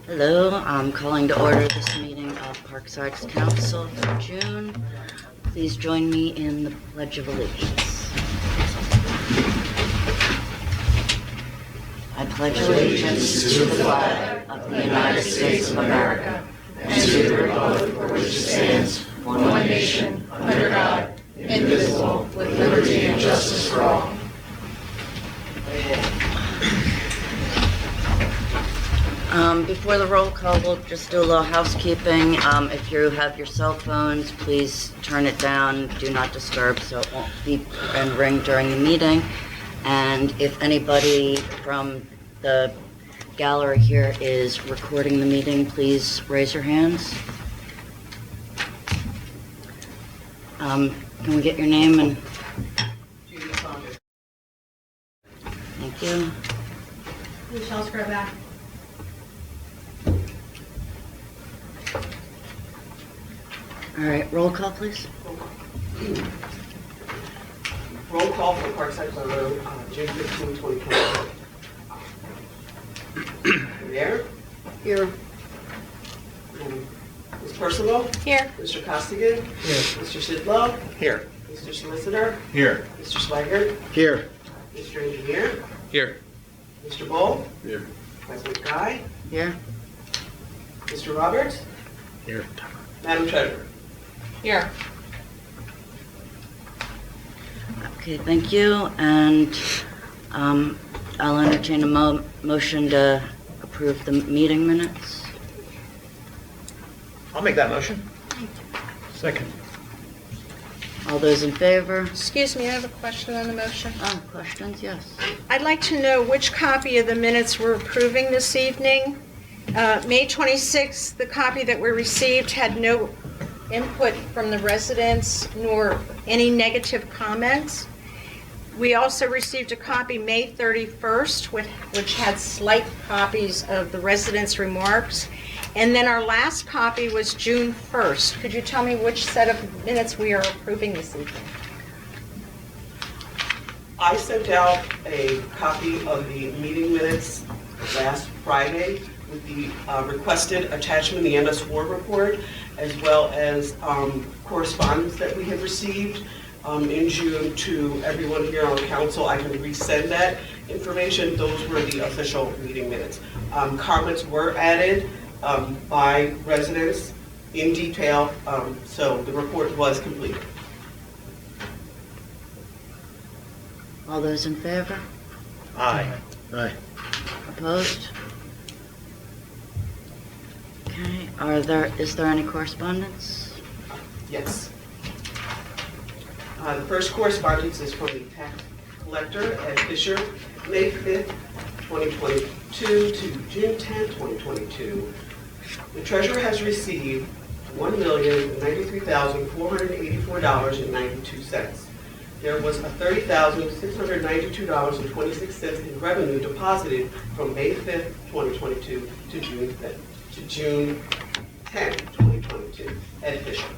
Hello, I'm calling to order this meeting of Parkside's Council for June. Please join me in the Pledge of Allegiance. I pledge allegiance to the flag of the United States of America and to the republic for which it stands, one nation, under God, indivisible, with liberty and justice for all. Before the roll call, we'll just do a little housekeeping. If you have your cell phones, please turn it down. Do not disturb so it won't beep and ring during the meeting. And if anybody from the gallery here is recording the meeting, please raise your hands. Can we get your name and... Thank you. Michelle Scriback. All right, roll call, please. Roll call for Parkside Borough, June 15, 2022. Mayor? Here. Ms. Purcival? Here. Mr. Costigan? Here. Mr. Sidlow? Here. Mr. Solicitor? Here. Mr. Sweigart? Here. Mr. Engineer? Here. Mr. Bull? Here. President Guy? Here. Mr. Roberts? Here. Madam Treasurer? Here. Okay, thank you. And I'll entertain a motion to approve the meeting minutes. I'll make that motion. Second. All those in favor? Excuse me, I have a question on the motion. Oh, questions? Yes. I'd like to know which copy of the minutes we're approving this evening. May 26th, the copy that we received had no input from the residents nor any negative comments. We also received a copy May 31st, which had slight copies of the residents' remarks. And then our last copy was June 1st. Could you tell me which set of minutes we are approving this evening? I sent out a copy of the meeting minutes last Friday with the requested attachment, the MS4 report, as well as correspondence that we have received in June to everyone here on council. I can resend that information. Those were the official meeting minutes. Comments were added by residents in detail, so the report was completed. All those in favor? Aye. Aye. Opposed? Okay, is there any correspondence? Yes. The first correspondence is from the tax collector at Fisher, May 5th, 2022 to June 10th, 2022. The treasurer has received $1,093,484.92. There was a $30,692.26 in revenue deposited from May 5th, 2022 to June 10th, 2022 at Fisher.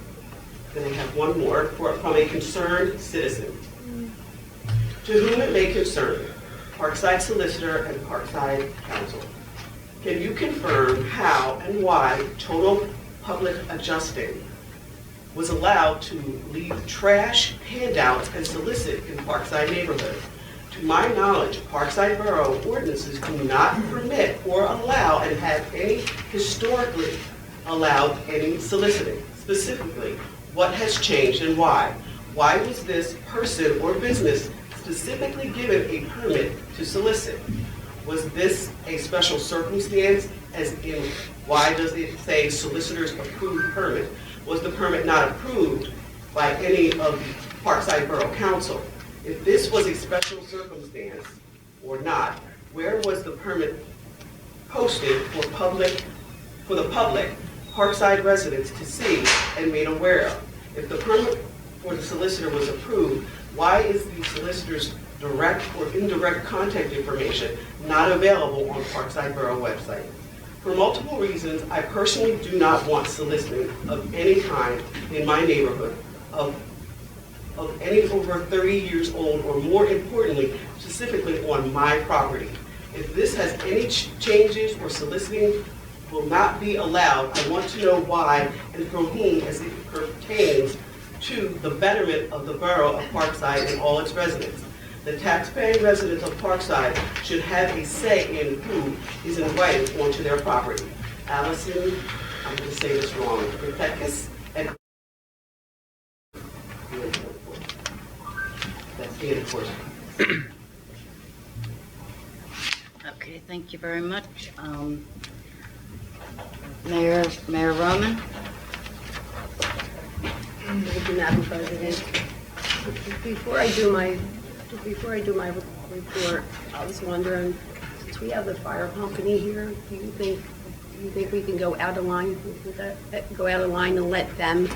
Then I have one more from a concerned citizen. To whom it may concern, Parkside Solicitor and Parkside Council. Can you confirm how and why Total Public Adjusting was allowed to leave trash, handouts, and solicit in Parkside neighborhood? To my knowledge, Parkside Borough ordinances do not permit or allow and have any historically allowed any soliciting. Specifically, what has changed and why? Why was this person or business specifically given a permit to solicit? Was this a special circumstance, as in why does it say solicitor's approved permit? Was the permit not approved by any of the Parkside Borough Council? If this was a special circumstance or not, where was the permit posted for the public, Parkside residents to see and made aware of? If the permit for the solicitor was approved, why is the solicitor's direct or indirect contact information not available on Parkside Borough website? For multiple reasons, I personally do not want soliciting of any kind in my neighborhood of of any over 30 years old, or more importantly, specifically on my property. If this has any changes or soliciting will not be allowed, I want to know why and from whom, as it pertains to the betterment of the Borough of Parkside and all its residents. The taxpaying residents of Parkside should have a say in who is invited onto their property. Allison, I'm going to say this wrong, Rebecca's and that's the enforcement. Okay, thank you very much. Mayor Roman? Thank you, Madam President. Before I do my report, I was wondering, since we have the fire company here, do you think we can go out of line, and let them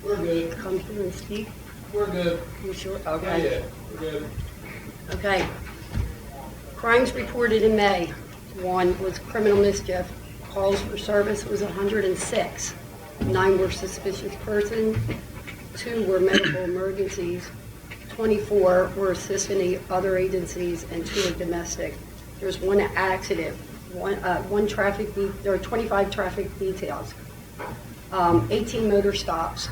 We're good. come through and speak? We're good. You sure? Oh, Okay. yeah, we're good. Okay. Crimes reported in May. 1 was criminal mischief. Calls for service was 106. 9 were suspicious person. 2 were medical emergencies. 24 were assisting other agencies, and 2 are domestic. There's 1 accident. One traffic. There are 25 traffic details. 18 motor stops.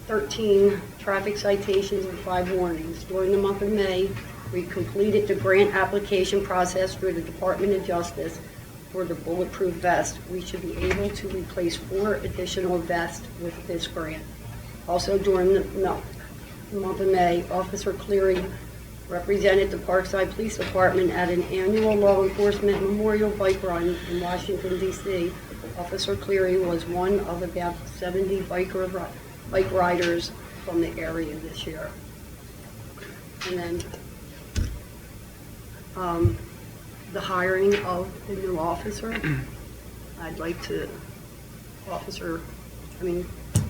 13 traffic citations and 5 warnings. During the month of May, we completed the grant application process through the Department of Justice for the bulletproof vest. We should be able to replace 4 additional vests with this grant. Also during the month of May, Officer Cleary represented the Parkside Police Department at an annual law enforcement memorial bike run in Washington, D.C. Officer Cleary was one of about 70 bike riders from the area this year. And then the hiring of the new officer. I'd like to,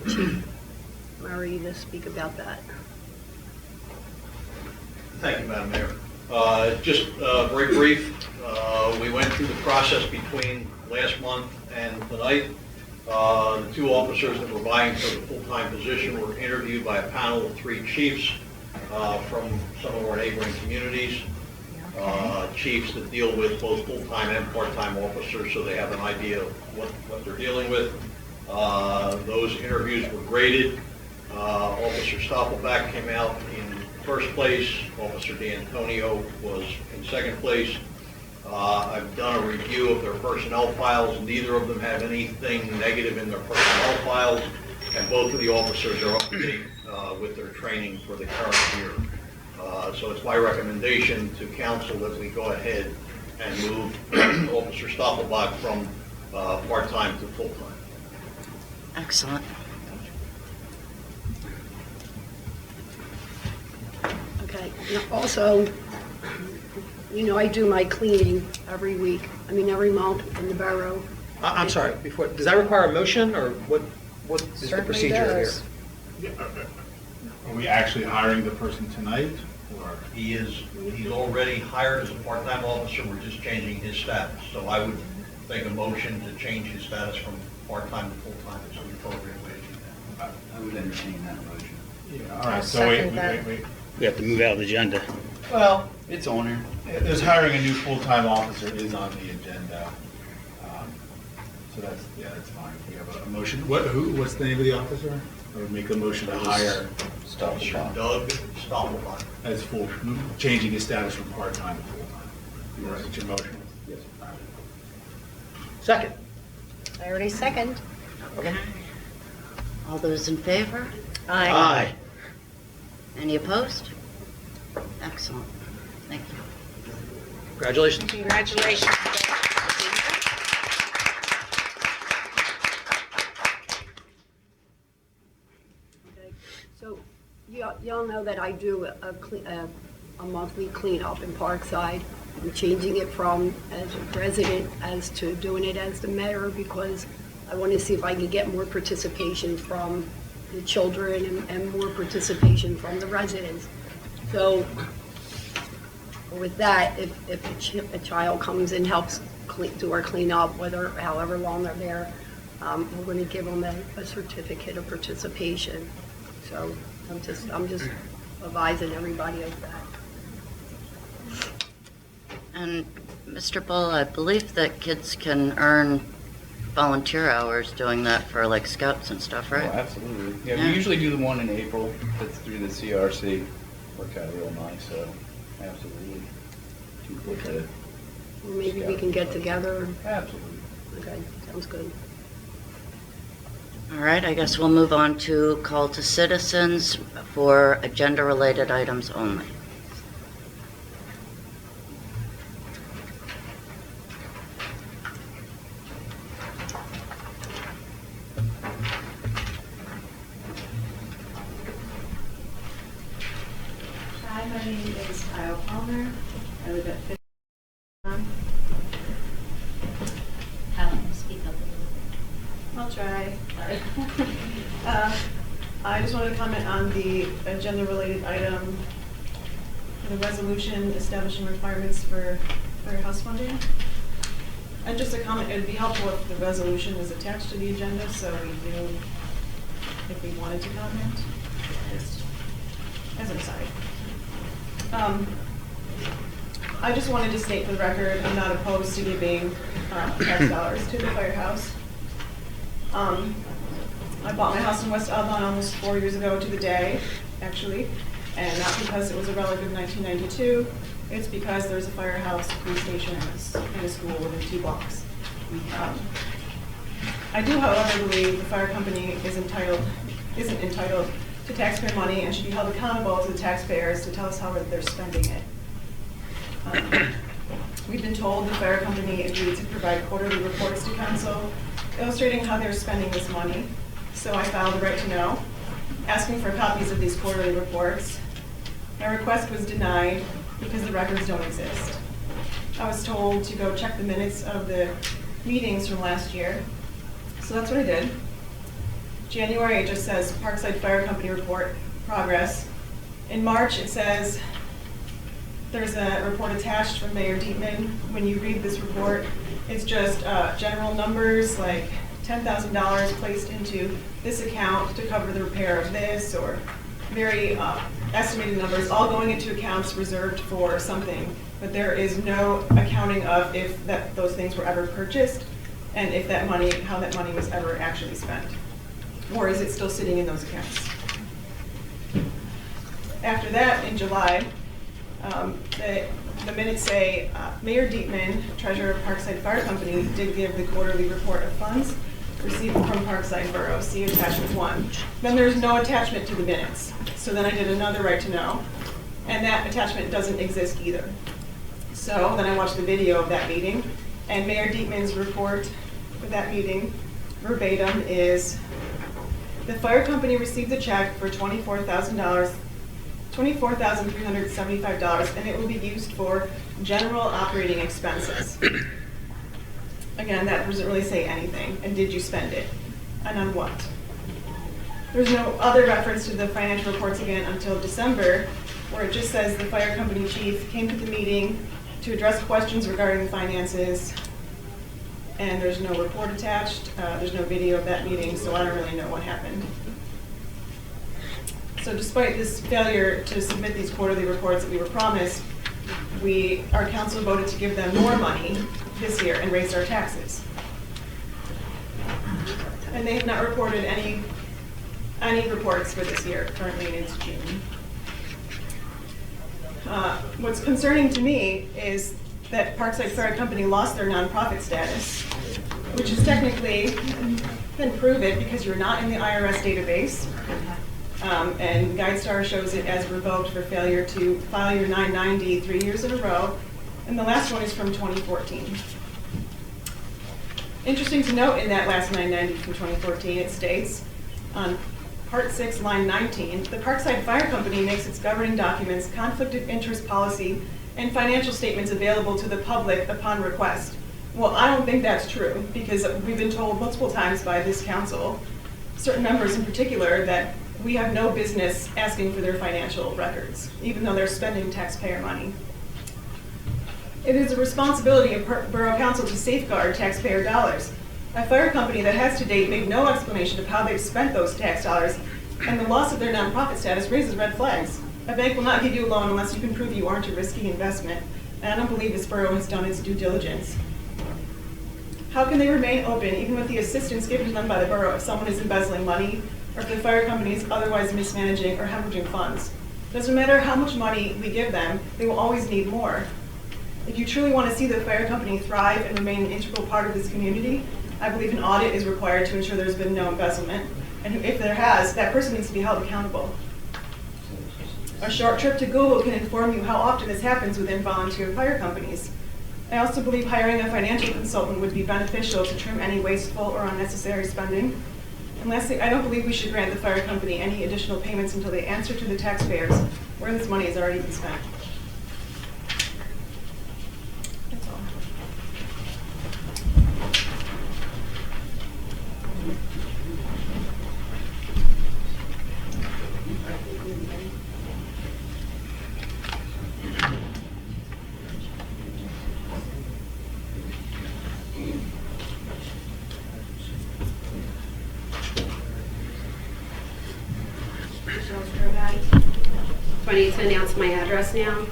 Chief Murray, to speak about that. Thank you, Madam Mayor. Just very brief, we went through the process between last month and tonight. The 2 officers that were vying for the full-time position were interviewed by a panel of 3 chiefs from some of our neighboring communities. Chiefs that deal with both full-time and part-time officers, so they have an idea of what they're dealing with. Those interviews were graded. Officer Stoppelback came out in first place. Officer D'Antonio was in second place. I've done a review of their personnel files. Neither of them have anything negative in their personnel files, and both of the officers are up to date with their training for the current year. So it's my recommendation to council that we go ahead and move Officer Stoppelbach from part-time to full-time. Excellent. Okay. Now, also, I do my cleaning every month in the borough. I'm sorry, does that require a motion, or what is the Certainly procedure does. here? Are we actually hiring the person tonight, or? He's already hired as a part-time officer. We're just changing his status. So I would make a motion to change his status from part-time to full-time as the appropriate way to do that. I would entertain that motion. Yeah, all right, I'll so second that. wait. We have to move out of the agenda. Well, It's on here. there's hiring a new full-time officer is on the agenda. So that's fine. We have a motion. What's the name of the officer? Or make a motion to hire Officer Doug Stoppelbach. as changing his status from part-time to full-time. All right, it's your motion. Yes. Second. I already second. Okay. All those in favor? Aye. Any opposed? Excellent. Thank you. Congratulations. Congratulations. Okay. So y'all know that I do a monthly cleanup in Parkside. I'm changing it from as a resident as to doing it as the mayor, because I want to see if I can get more participation from the children and more participation from the residents. So with that, if a child comes and helps do our cleanup, however long they're there, we're going to give them a certificate of participation. So I'm just advising everybody of that. And Mr. Bull, I believe that kids can earn volunteer hours doing that for like scouts and stuff, Oh, right? absolutely. Yeah, Yeah. we usually do the one in April. That's through the CRC. Worked out real nice, so absolutely. Okay. Well, maybe we can get together. Absolutely. Okay, sounds good. All right, I guess we'll move on to call to citizens for agenda-related items only. Hi, my name is Kyle Palmer. I live at 50. Speak up a little bit. I'll try. Sorry. I just wanted to comment on the agenda-related item, the resolution establishing requirements for house funding. And just a comment, it would be helpful if the resolution was attached to the agenda so we knew if we wanted to comment, just as an aside. I just wanted to state for the record, I'm not opposed to giving tax dollars to the firehouse. I bought my house in West Albion almost 4 years ago to the day, actually, and not because it was a relic of 1992. It's because there's a firehouse, a police station, and a school within 2 blocks. I do, however, believe the fire company isn't entitled to taxpayer money and should be held accountable to the taxpayers to tell us how they're spending it. We've been told the fire company agreed to provide quarterly reports to council illustrating how they're spending this money. So I filed a right to know, asking for copies of these quarterly reports. My request was denied because the records don't exist. I was told to go check the minutes of the meetings from last year. So that's what I did. January, it just says Parkside Fire Company report progress. In March, it says there's a report attached from Mayor Dietman. When you read this report, it's just general numbers like $10,000 placed into this account to cover the repair of this, or very estimated numbers, all going into accounts reserved for something. But there is no accounting of if those things were ever purchased and if that money, how that money was ever actually spent. Or is it still sitting in those accounts? After that, in July, the minutes say Mayor Dietman, treasurer of Parkside Fire Company, did give the quarterly report of funds received from Parkside Borough, see attachment 1. Then there's no attachment to the minutes. So then I did another right to know, and that attachment doesn't exist either. So then I watched the video of that meeting, and Mayor Dietman's report for that meeting, verbatim, is the fire company received a check for $24,375, and it will be used for general operating expenses. Again, that doesn't really say anything. And did you spend it? And on what? There's no other reference to the financial reports again until December, where it just says the fire company chief came to the meeting to address questions regarding the finances, and there's no report attached. There's no video of that meeting, so I don't really know what happened. So despite this failure to submit these quarterly reports that we were promised, our council voted to give them more money this year and raise our taxes. And they have not reported any reports for this year. Currently it's June. What's concerning to me is that Parkside Fire Company lost their nonprofit status, which is technically been proven because you're not in the IRS database. And GuideStar shows it as revoked for failure to file your 990 3 years in a row, and the last one is from 2014. Interesting to note in that last 990 from 2014, it states on Part 6, line 19, the Parkside Fire Company makes its governing documents, conflict of interest policy, and financial statements available to the public upon request. Well, I don't think that's true, because we've been told multiple times by this council, certain members in particular, that we have no business asking for their financial records, even though they're spending taxpayer money. It is a responsibility of Borough Council to safeguard taxpayer dollars. A fire company that has to date made no explanation of how they've spent those tax dollars And the loss of their nonprofit status raises red flags. A bank will not give you a loan unless you can prove you aren't a risky investment, and I don't believe this borough has done its due diligence. How can they remain open even with the assistance given to them by the borough if someone is embezzling money, or if the fire company is otherwise mismanaging or hemorrhaging funds? Doesn't matter how much money we give them, they will always need more. If you truly want to see the fire company thrive and remain an integral part of this community, I believe an audit is required to ensure there's been no embezzlement, and if there has, that person needs to be held accountable. A short trip to Google can inform you how often this happens within volunteer fire companies. I also believe hiring a financial consultant would be beneficial to trim any wasteful or unnecessary spending. And lastly, I don't believe we should grant the fire company any additional payments until they answer to the taxpayers where this money has already been spent. That's all. Do I need to announce my address now?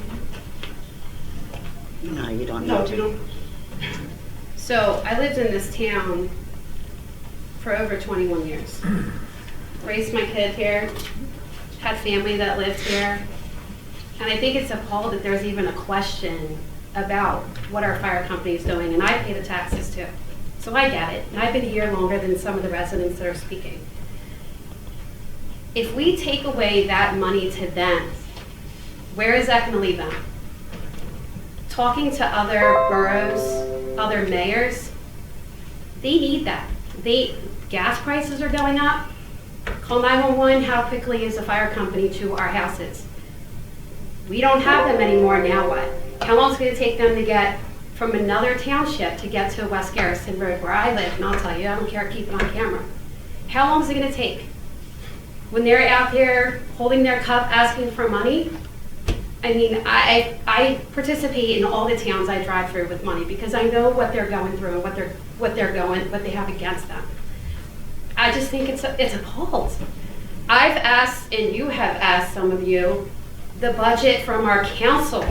No, you don't No, need we to. don't. So I lived in this town for over 21 years. Raised my kid here, had family that lived here. And I think it's appalled that there's even a question about what our fire company is doing. And I pay the taxes too. So I get it. And I've been here longer than some of the residents that are speaking. If we take away that money to them, where is that going to leave them? Talking to other boroughs, other mayors, they need that. Gas prices are going up. Call 911, how quickly is a fire company to our houses? We don't have them anymore, now what? How long is it going to take them to get from another township to get to West Garrison Road where I live? And I'll tell you, I don't care, keep it on camera. How long is it going to take? When they're out there holding their cup asking for money, I mean, I participate in all the towns I drive through with money because I know what they're going through and what they have against them. I just think it's appalled. I've asked, and you have asked, some of you, the budget from our council.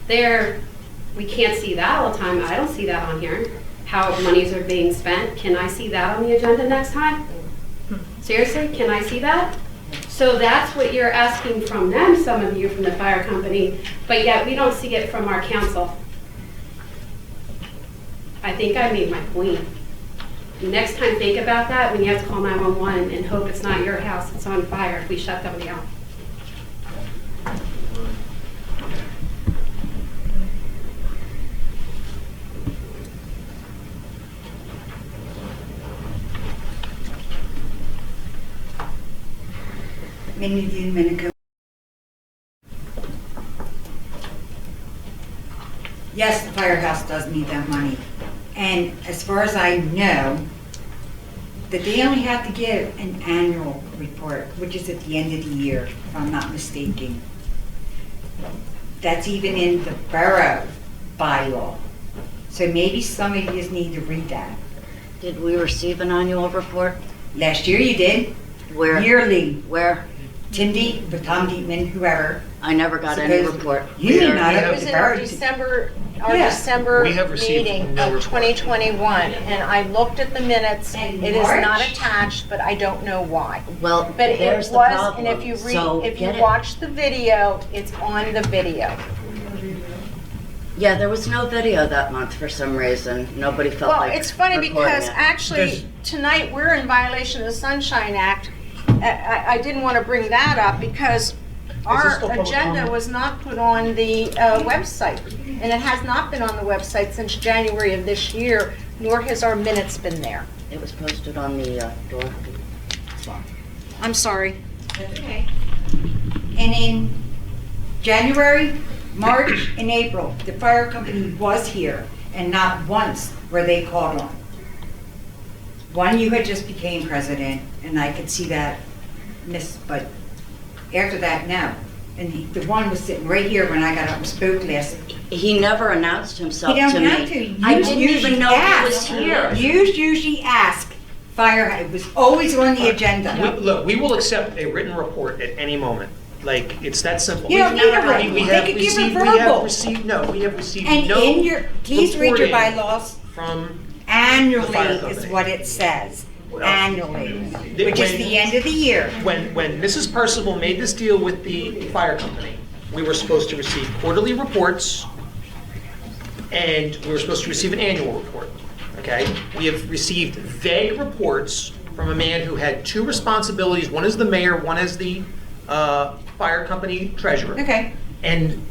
We can't see that all the time. I don't see that on here. How monies are being spent. Can I see that on the agenda next time? Seriously, can I see that? So that's what you're asking from them, some of you from the fire company, but yet we don't see it from our council. I think I made my point. Next time, think about that when you have to call 911 and hope it's not your house that's on fire if we shut them down. Yes, the firehouse does need that money. And as far as I know, that they only have to give an annual report, which is at the end of the year, if I'm not mistaken. That's even in the borough bylaw. So maybe some of you need to read that. Did we receive an annual report? Last year you did. Where? Yearly. Where? Tim Deep, with Tom Deepman, whoever. I never got any Supposed- report. You did not. It It was was in the our borough. December We have received meeting no of report. 2021, and I looked at the minutes. And It is not March? attached, but I don't know why. Well, But it there's the was, problem. and if you So read, if you get it. watch the video, it's on the video. Yeah, there was no video that month for some reason. Nobody felt Well, like it's funny recording because it. actually, tonight, we're in violation of the Sunshine Act. I didn't want to bring that up because our still public agenda comment? was not put on the website. And it has not been on the website since January of this year, nor has our minutes been there. It was posted on the door. It's fine. I'm sorry. That's okay. And in January, March, and April, the fire company was here, and not once were they called on. One, you had just became president, and I could see that, but after that, no. And the one was sitting right here when I got up and spoke last. He never announced himself You don't to have me. to. I You didn't usually even know he was ask. here. You usually ask fire, it was always on the agenda. Look, we will accept a written report at any moment. Like, it's that simple. You don't need a written, We they have could give a received- we have verbal. received- No, we have received And no in your, please read your reporting bylaws, from, annually fire is company. what it says, Well, annually, which is the end of the year. when Mrs. Purcival made this deal with the fire company, we were supposed to receive quarterly reports, and we were supposed to receive an annual report, okay? We have received vague reports from a man who had two responsibilities. One is the mayor, one is the fire company treasurer. Okay, And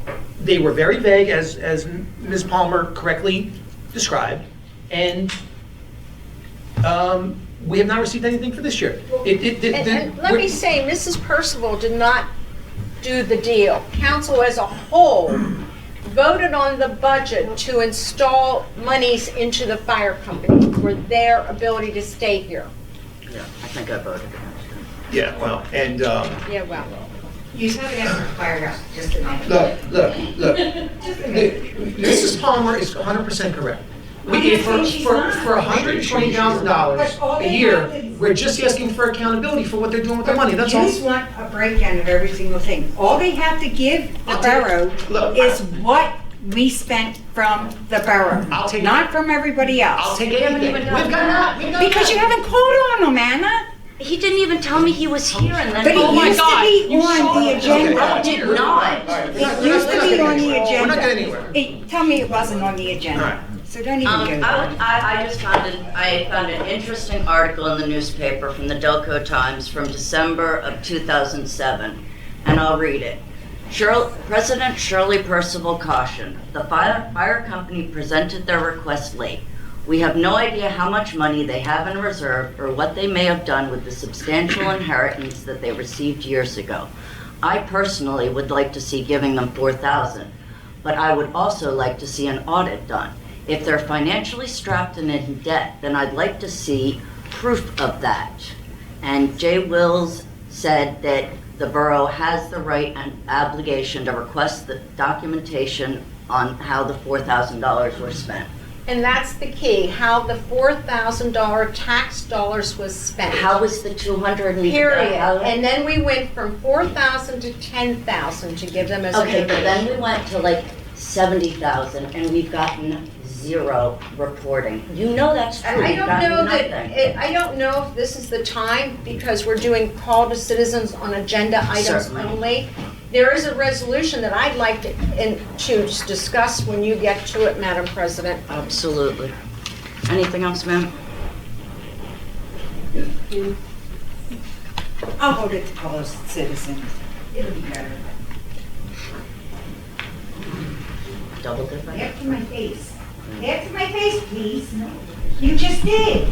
they were very vague, as Ms. Palmer correctly described, and we have not received anything for this year. And let me say, Mrs. Percival did not do the deal. Council as a whole voted on the budget to install monies into the fire company for their ability to stay here. Yeah, I think I voted against it. Yeah, well, and, Yeah, well. you have it after firehouse, just a minute. look. Mrs. Palmer is 100% correct. We, for $120,000 a year, we're just asking for accountability for what they're doing with their money, that's You all. just want a breakdown of every single thing. All they have to give the borough Look, is what we spent from the borough, I'll take- not from everybody else. I'll take anything. We've got that. Because you haven't called on them, Anna. He didn't even tell me he was here and then. But oh it my used to God, be you on saw the it. agenda. I did not. It used to be on the We're not agenda. getting anywhere. Tell me it wasn't on the All agenda. right. So don't even go there. I just found an interesting article in the newspaper from the Delco Times from December of 2007, and I'll read it. President Shirley Purcival cautioned, the fire company presented their request late. We have no idea how much money they have in reserve or what they may have done with the substantial inheritance that they received years ago. I personally would like to see giving them $4,000, but I would also like to see an audit done. If they're financially strapped and in debt, then I'd like to see proof of that. And Jay Wills said that the borough has the right and obligation to request the documentation on how the $4,000 were spent. And that's the key, how the $4,000 tax dollars was spent. How was the 200 and... Period. And then we went from 4,000 to 10,000 to give them as a Okay, but then donation. we went to like 70,000 and we've gotten zero reporting. You know that's true. I We've don't gotten know nothing. that, I don't know if this is the time, because we're doing call to citizens on agenda items Certainly. only. There is a resolution that I'd like to discuss when you get to it, Madam President. Absolutely. Anything else, ma'am? I'll hold it to call us citizens. It'll be better. Double dipping? After my face. After my face, please. You just did.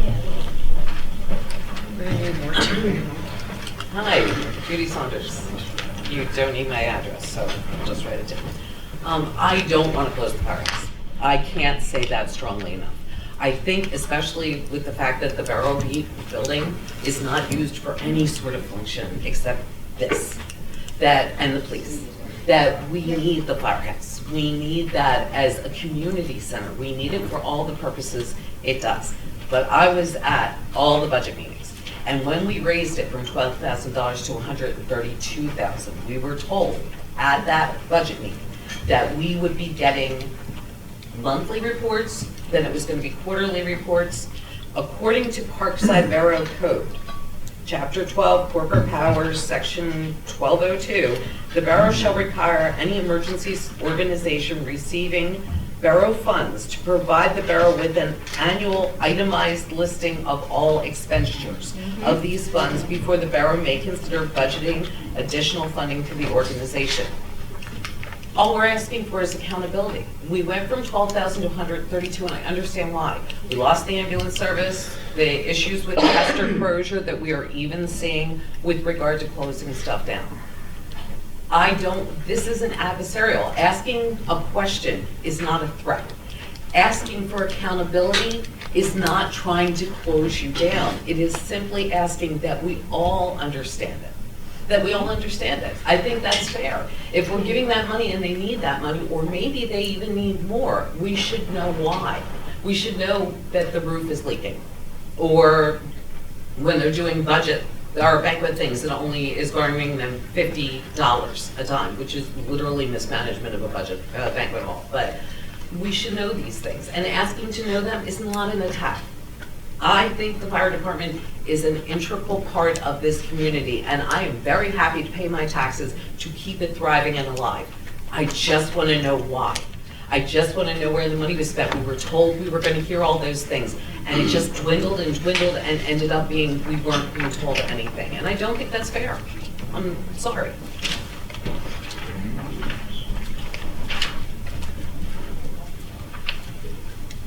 Hi, Judy Saunders. You don't need my address, so I'll just write it down. I don't want to close the firehouse. I can't say that strongly enough. I think, especially with the fact that the Borough building is not used for any sort of function except this, and the police, that we need the firehouse. We need that as a community center. We need it for all the purposes it does. But I was at all the budget meetings, and when we raised it from $12,000 to $132,000, we were told at that budget meeting that we would be getting monthly reports, then it was going to be quarterly reports. According to Parkside Borough Code, Chapter 12, Corporate Powers, Section 1202, the borough shall require any emergency organization receiving borough funds to provide the borough with an annual itemized listing of all expenditures of these funds before the borough may consider budgeting additional funding to the organization. All we're asking for is accountability. We went from 12,000 to 132, and I understand why. We lost the ambulance service, the issues with Castor closure that we are even seeing with regard to closing stuff down. This isn't adversarial. Asking a question is not a threat. Asking for accountability is not trying to close you down. It is simply asking that we all understand it. I think that's fair. If we're giving that money and they need that money, or maybe they even need more, we should know why. We should know that the roof is leaking, or when they're doing budget or banquet things that only is garnering them $50 a time, which is literally mismanagement of a budget banquet hall. But we should know these things, and asking to know them is not an attack. I think the fire department is an integral part of this community, and I am very happy to pay my taxes to keep it thriving and alive. I just want to know why. I just want to know where the money was spent. We were told we were going to hear all those things, and it just dwindled and dwindled and ended up being we weren't being told anything. And I don't think that's fair. I'm sorry.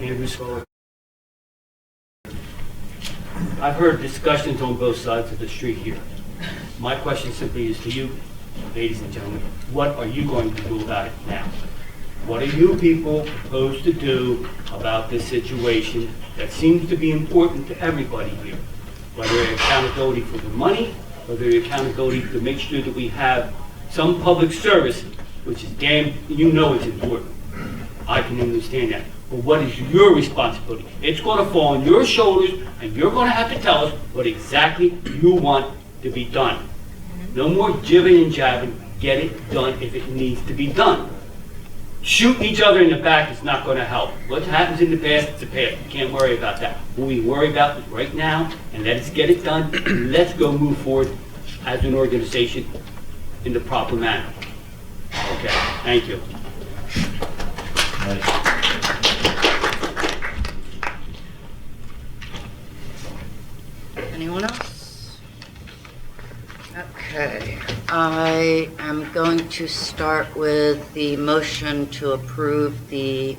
Andrew Scholar. I've heard discussions on both sides of the street here. My question simply is to you, ladies and gentlemen, what are you going to do about it now? What are you people supposed to do about this situation that seems to be important to everybody here? Whether accountability for the money, whether accountability to make sure that we have some public service, which is you know it's important. I can understand that. But what is your responsibility? It's going to fall on your shoulders, and you're going to have to tell us what exactly you want to be done. No more jibbing and jabbing. Get it done if it needs to be done. Shooting each other in the back is not going to help. What happens in the past, it's the past. You can't worry about that. What we worry about is right now, and let's get it done. Let's go move forward as an organization in the proper manner. Okay, thank you. Anyone else? Okay, I am going to start with the motion to approve the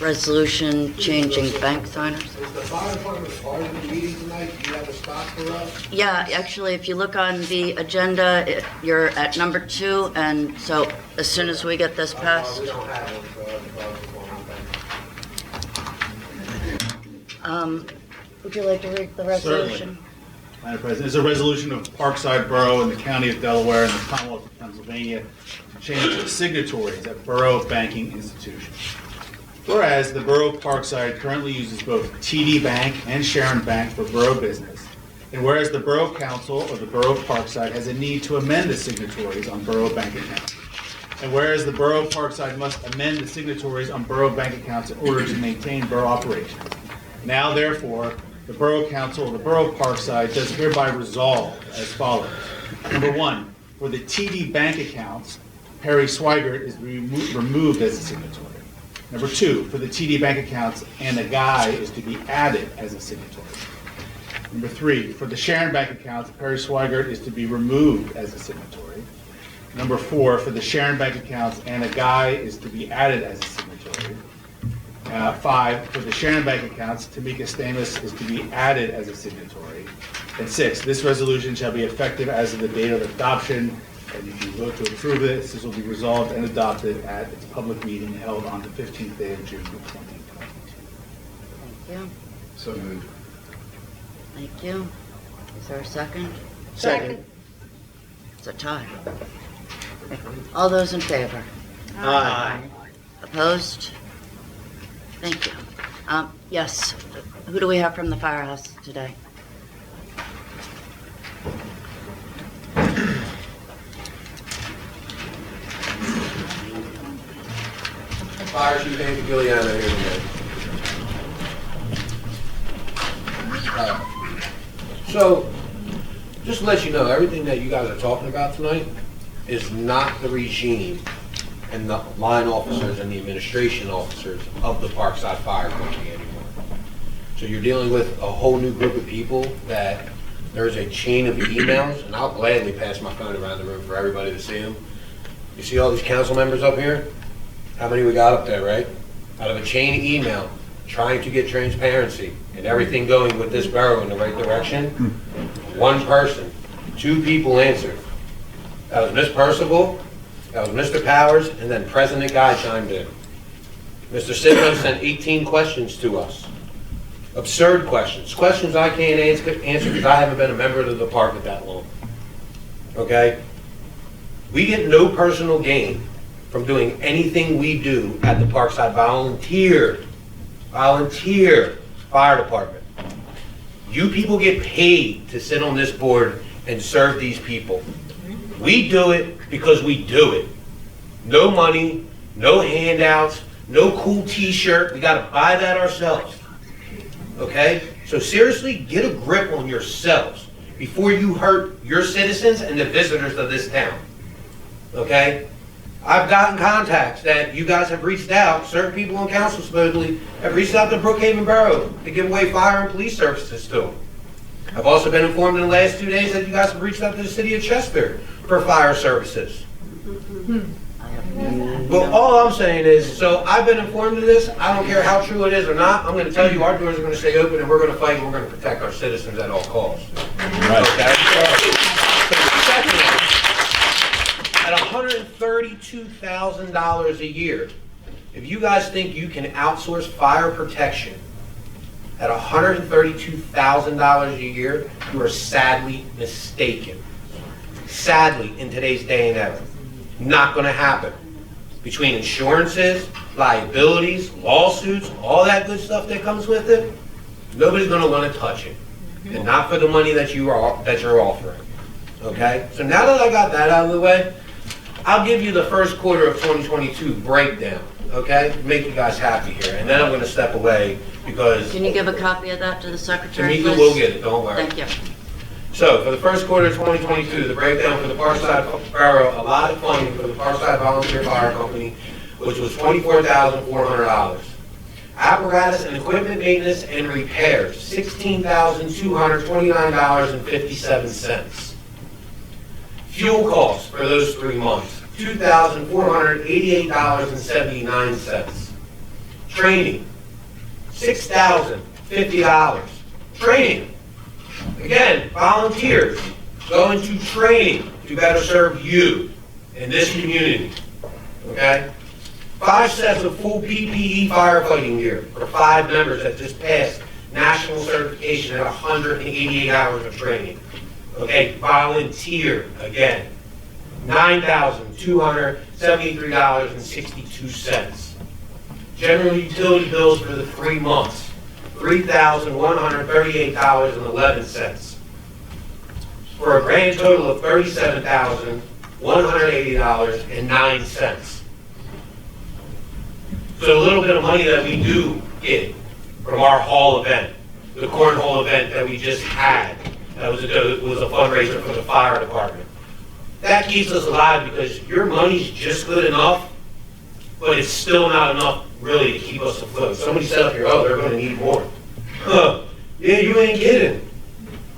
resolution changing bank signers. Is the fire department part of the meeting tonight? Do you have a spot for us? Yeah, actually, if you look on the agenda, you're at number 2, and so as soon as we get this passed. We don't have it, Would you like to read the resolution? Madam President, it's a resolution of Parkside Borough in the County of Delaware and the Commonwealth of Pennsylvania to change the signatories at borough banking institutions. Whereas the Borough of Parkside currently uses both TD Bank and Sharon Bank for borough business, and whereas the Borough Council of the Borough of Parkside has a need to amend the signatories on borough bank accounts, and whereas the Borough of Parkside must amend the signatories on borough bank accounts in order to maintain borough operations. Now, therefore, the Borough Council of the Borough of Parkside does hereby resolve as follows. Number 1, for the TD Bank accounts, Perry Sweigart is removed as a signatory. Number 2, for the TD Bank accounts, Anna Guy is to be added as a signatory. Number 3, for the Sharon Bank accounts, Perry Sweigart is to be removed as a signatory. Number 4, for the Sharon Bank accounts, Anna Guy is to be added as a signatory. 5, for the Sharon Bank accounts, Timika Stamis is to be added as a signatory. And 6, this resolution shall be effective as of the date of adoption, and if you vote to approve it, this will be resolved and adopted at its public meeting held on the 15th day of June 2022. Thank you. So moved. Thank you. Is there a second? Second. It's a tie. All those in favor? Aye. Opposed? Thank you. Yes, who do we have from the firehouse today? Fire Chief Andy Giuliano here today. So, just to let you know, everything that you guys are talking about tonight is not the regime and the line officers and the administration officers of the Parkside Fire Company anymore. So you're dealing with a whole new group of people that there's a chain of emails, and I'll gladly pass my phone around the room for everybody to see them. You see all these council members up here? How many we got up there, right? Out of a chain of email, trying to get transparency and everything going with this borough in the right direction, one person, 2 people answered. That was Ms. Purcival, that was Mr. Powers, and then President Guy chimed in. Mr. Sidlow sent 18 questions to us. Absurd questions. Questions I can't answer because I haven't been a member of the department that long. Okay? We get no personal gain from doing anything we do at the Parkside volunteer fire department. You people get paid to sit on this board and serve these people. We do it because we do it. No money, no handouts, no cool t-shirt. We gotta buy that ourselves. Okay? So seriously, get a grip on yourselves before you hurt your citizens and the visitors of this town. Okay? I've gotten contacts that you guys have reached out, certain people on council supposedly have reached out to Brookhaven Borough to give away fire and police services to them. I've also been informed in the last 2 days that you guys have reached out to the city of Chester for fire services. But all I'm saying is, so I've been informed of this, I don't care how true it is or not, I'm going to tell you our doors are going to stay open and we're going to fight and we're going to protect our citizens at all costs. Okay? At $132,000 a year, if you guys think you can outsource fire protection at $132,000 a year, you are sadly mistaken. Sadly, in today's day and era. Not going to happen. Between insurances, liabilities, lawsuits, all that good stuff that comes with it, nobody's going to want to touch it. And not for the money that you're offering. Okay? So now that I got that out of the way, I'll give you the first quarter of 2022 breakdown, okay? To make you guys happy here. And then I'm going to step away because... Can you give a copy of that to the secretary, Timika please? will get it, don't worry. Thank you. So, for the first quarter of 2022, the breakdown for the Parkside Borough allotted funding for the Parkside Volunteer Fire Company, which was $24,400. Apparatus and equipment maintenance and repairs, $16,229.57. Fuel costs for those 3 months, $2,488.79. Training, $6,050. Training. Again, volunteers going to training to better serve you in this community. Okay? 5 sets of full PPE firefighting gear for 5 members that just passed national certification at 188 hours of training. Okay, volunteer again. $9,273.62. General utility bills for the 3 months, $3,138.11. For a grand total of $37,180.09. So a little bit of money that we do get from our hall event, the cornhole event that we just had. That was a fundraiser for the fire department. That keeps us alive because your money's just good enough, but it's still not enough really to keep us afloat. Somebody said up here, oh, they're going to need more. Huh. Yeah, you ain't kidding.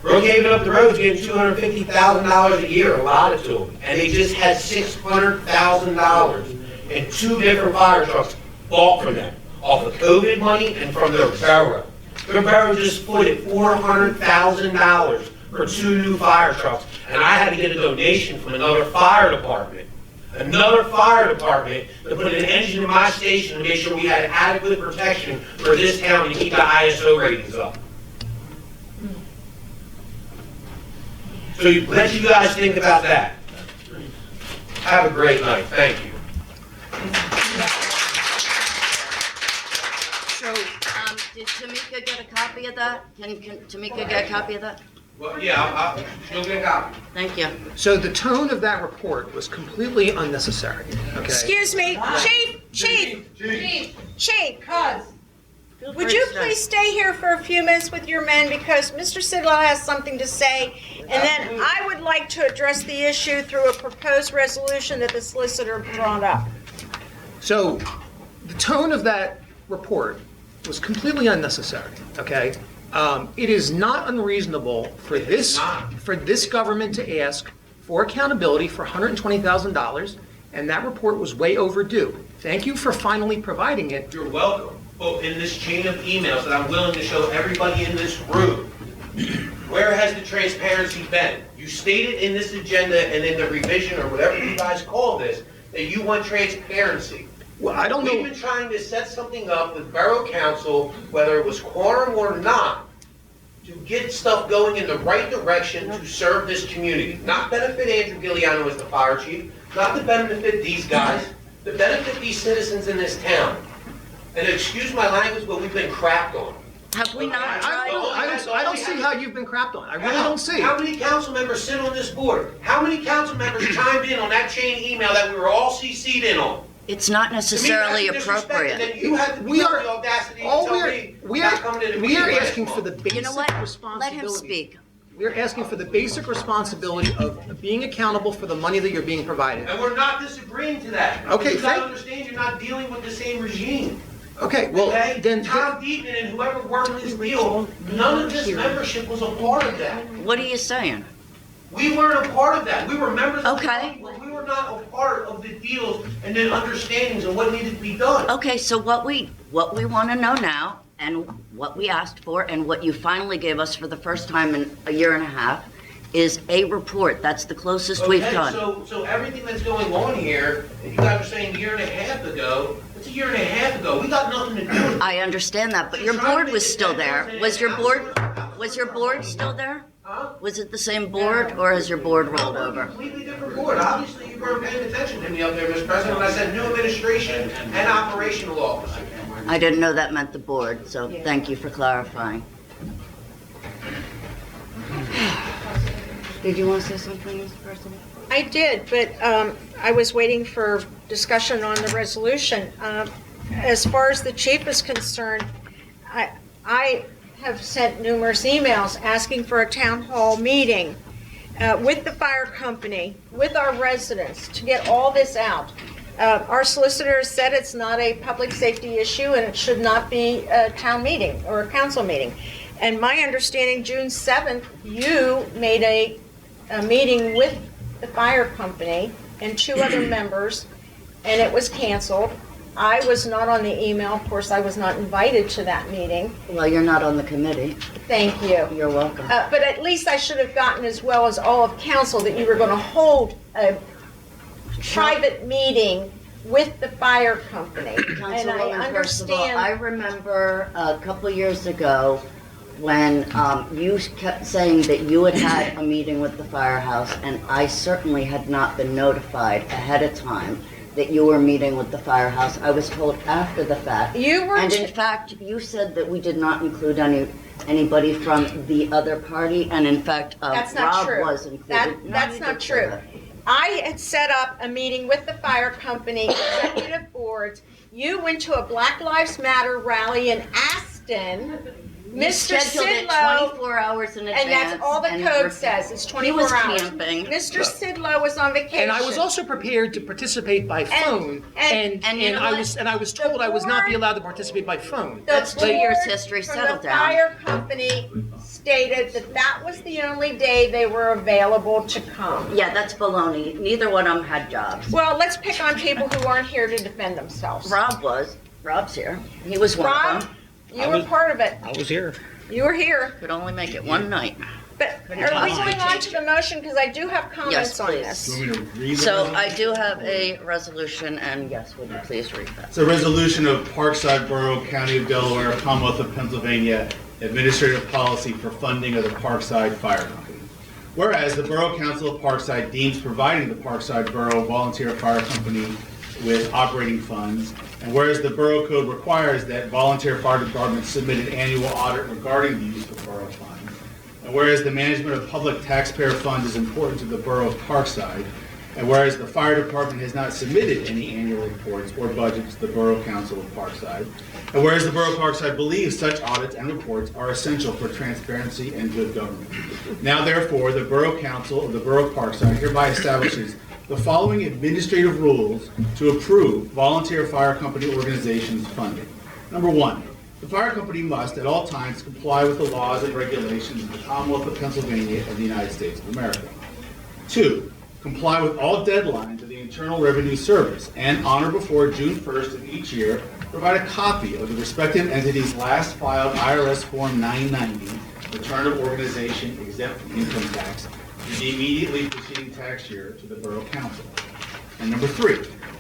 Brookhaven up the road is getting $250,000 a year allotted to them, and they just had $600,000 in 2 different fire trucks bought from them, off of COVID money and from their borough. Their borough just footed $400,000 for 2 new fire trucks, and I had to get a donation from another fire department to put an engine in my station to make sure we had adequate protection for this town to keep the ISO ratings up. So let you guys think about that. Have a great night. Thank you. So, did Timika get a copy of that? Can Timika get a copy of that? Well, yeah, she'll get a copy. Thank you. So the tone of that report was completely unnecessary, okay? Excuse me, Chief. Would you please stay here for a few minutes with your men because Mr. Sidlow has something to say, and then I would like to address the issue through a proposed resolution that the solicitor brought up. So the tone of that report was completely unnecessary, okay? It is not unreasonable for this government to ask for accountability for $120,000, and that report was way overdue. Thank you for finally providing it. You're welcome. Well, in this chain of emails that I'm willing to show everybody in this room, where has the transparency been? You stated in this agenda and in the revision or whatever you guys call this, that you want transparency. Well, I don't know. We've been trying to set something up with Borough Council, whether it was quorum or not, to get stuff going in the right direction to serve this community. Not benefit Andrew Giuliano as the fire chief, not to benefit these guys, to benefit these citizens in this town. And excuse my language, but we've been crapped on. Have we not I don't see how you've been crapped on. I really don't see. How many council members sit on this board? How many council members chimed in on that chain email that we were all CC'd in on? It's not necessarily To me, that's disrespect, and appropriate. then you had We are- the audacity to All tell me we not coming to the are meeting last asking for the month. basic You know what? Let responsibility. him speak. We're asking for the basic responsibility of being accountable for the money that you're being provided. And we're not disagreeing to that. Okay, You gotta thank- understand, you're not dealing with the same regime. Okay, well, Okay? then, Tom Deaton and whoever worked this deal, none of this membership was a part of that. What are you saying? We weren't a part of that. We were members of the Okay. company, but we were not a part of the deals and the understandings of what needed to be done. Okay, so what we want to know now, and what we asked for, and what you finally gave us for the first time in a year and a half, is a report. That's the closest we've Okay, done. so everything that's going on here, and you guys are saying a year and a half ago, it's a year and a half ago. We got nothing to do with it. I understand that, but your board was still there. Was your board still there? Huh? Was it the same board, or has your board rolled over? Completely different board. Obviously, you weren't paying attention to me up there, Mr. President, when I said new administration and operational officer. I didn't know that meant the board, so thank you for clarifying. Did you want to say something, Mr. Purcival? I did, but I was waiting for discussion on the resolution. As far as the chief is concerned, I have sent numerous emails asking for a town hall meeting with the fire company, with our residents, to get all this out. Our solicitor said it's not a public safety issue and it should not be a town meeting or a council meeting. And my understanding, June 7th, you made a meeting with the fire company and 2 other members, and it was canceled. I was not on the email. Of course, I was not invited to that meeting. Well, you're not on the committee. Thank you. You're welcome. But at least I should have gotten, as well as all of council, that you were going to hold a private meeting with the fire company. And I Councilwoman Purcival, I understand. remember a couple years ago when you kept saying that you had had a meeting with the firehouse, and I certainly had not been notified ahead of time that you were meeting with the firehouse. I was told after the fact. You were. And in fact, you said that we did not include anybody from the other party, and in fact, That's not Rob true. was included. No, That's you not did say true. that. I had set up a meeting with the fire company, executive boards. You went to a Black Lives Matter rally in Aston. You Mr. scheduled it Sidlow, 24 hours in advance. and that's all the and code says, it's He 24 was hours. camping. Mr. Sidlow was on vacation. and I was also prepared to participate by phone, and you know I what? was told I was not be allowed to participate by phone. That's The 2 years board history. from Settle the down. fire company stated that that was the only day they were available to come. Yeah, that's baloney. Neither one of them had jobs. Well, let's pick on people who aren't here to defend themselves. Rob was. Rob's here. He was one of Rob, them. you were part of it. I was here. You were here. Could only make it one night. But are we going on to the motion? Because I do have comments on please. this. Do you want me to read the So resolution? I do have a resolution, and yes, would you please read that? It's a resolution of Parkside Borough, County of Delaware, Commonwealth of Pennsylvania, administrative policy for funding of the Parkside Fire Company. Whereas the Borough Council of Parkside deems providing the Parkside Borough Volunteer Fire Company with operating funds, and whereas the Borough Code requires that volunteer fire departments submit an annual audit regarding the use of borough funds, and whereas the management of public taxpayer funds is important to the Borough of Parkside, and whereas the fire department has not submitted any annual reports or budgets to the Borough Council of Parkside, and whereas the Borough of Parkside believes such audits and reports are essential for transparency and good government. Now therefore, the Borough Council of the Borough of Parkside hereby establishes the following administrative rules to approve volunteer fire company organizations funding. Number 1, the fire company must at all times comply with the laws and regulations of the Commonwealth of Pennsylvania and the United States of America. 2, comply with all deadlines of the Internal Revenue Service and on or before June 1st of each year, provide a copy of the respective entity's last filed IRS Form 990, return of organization exempt from income tax, for the immediately preceding tax year to the Borough Council. And number 3,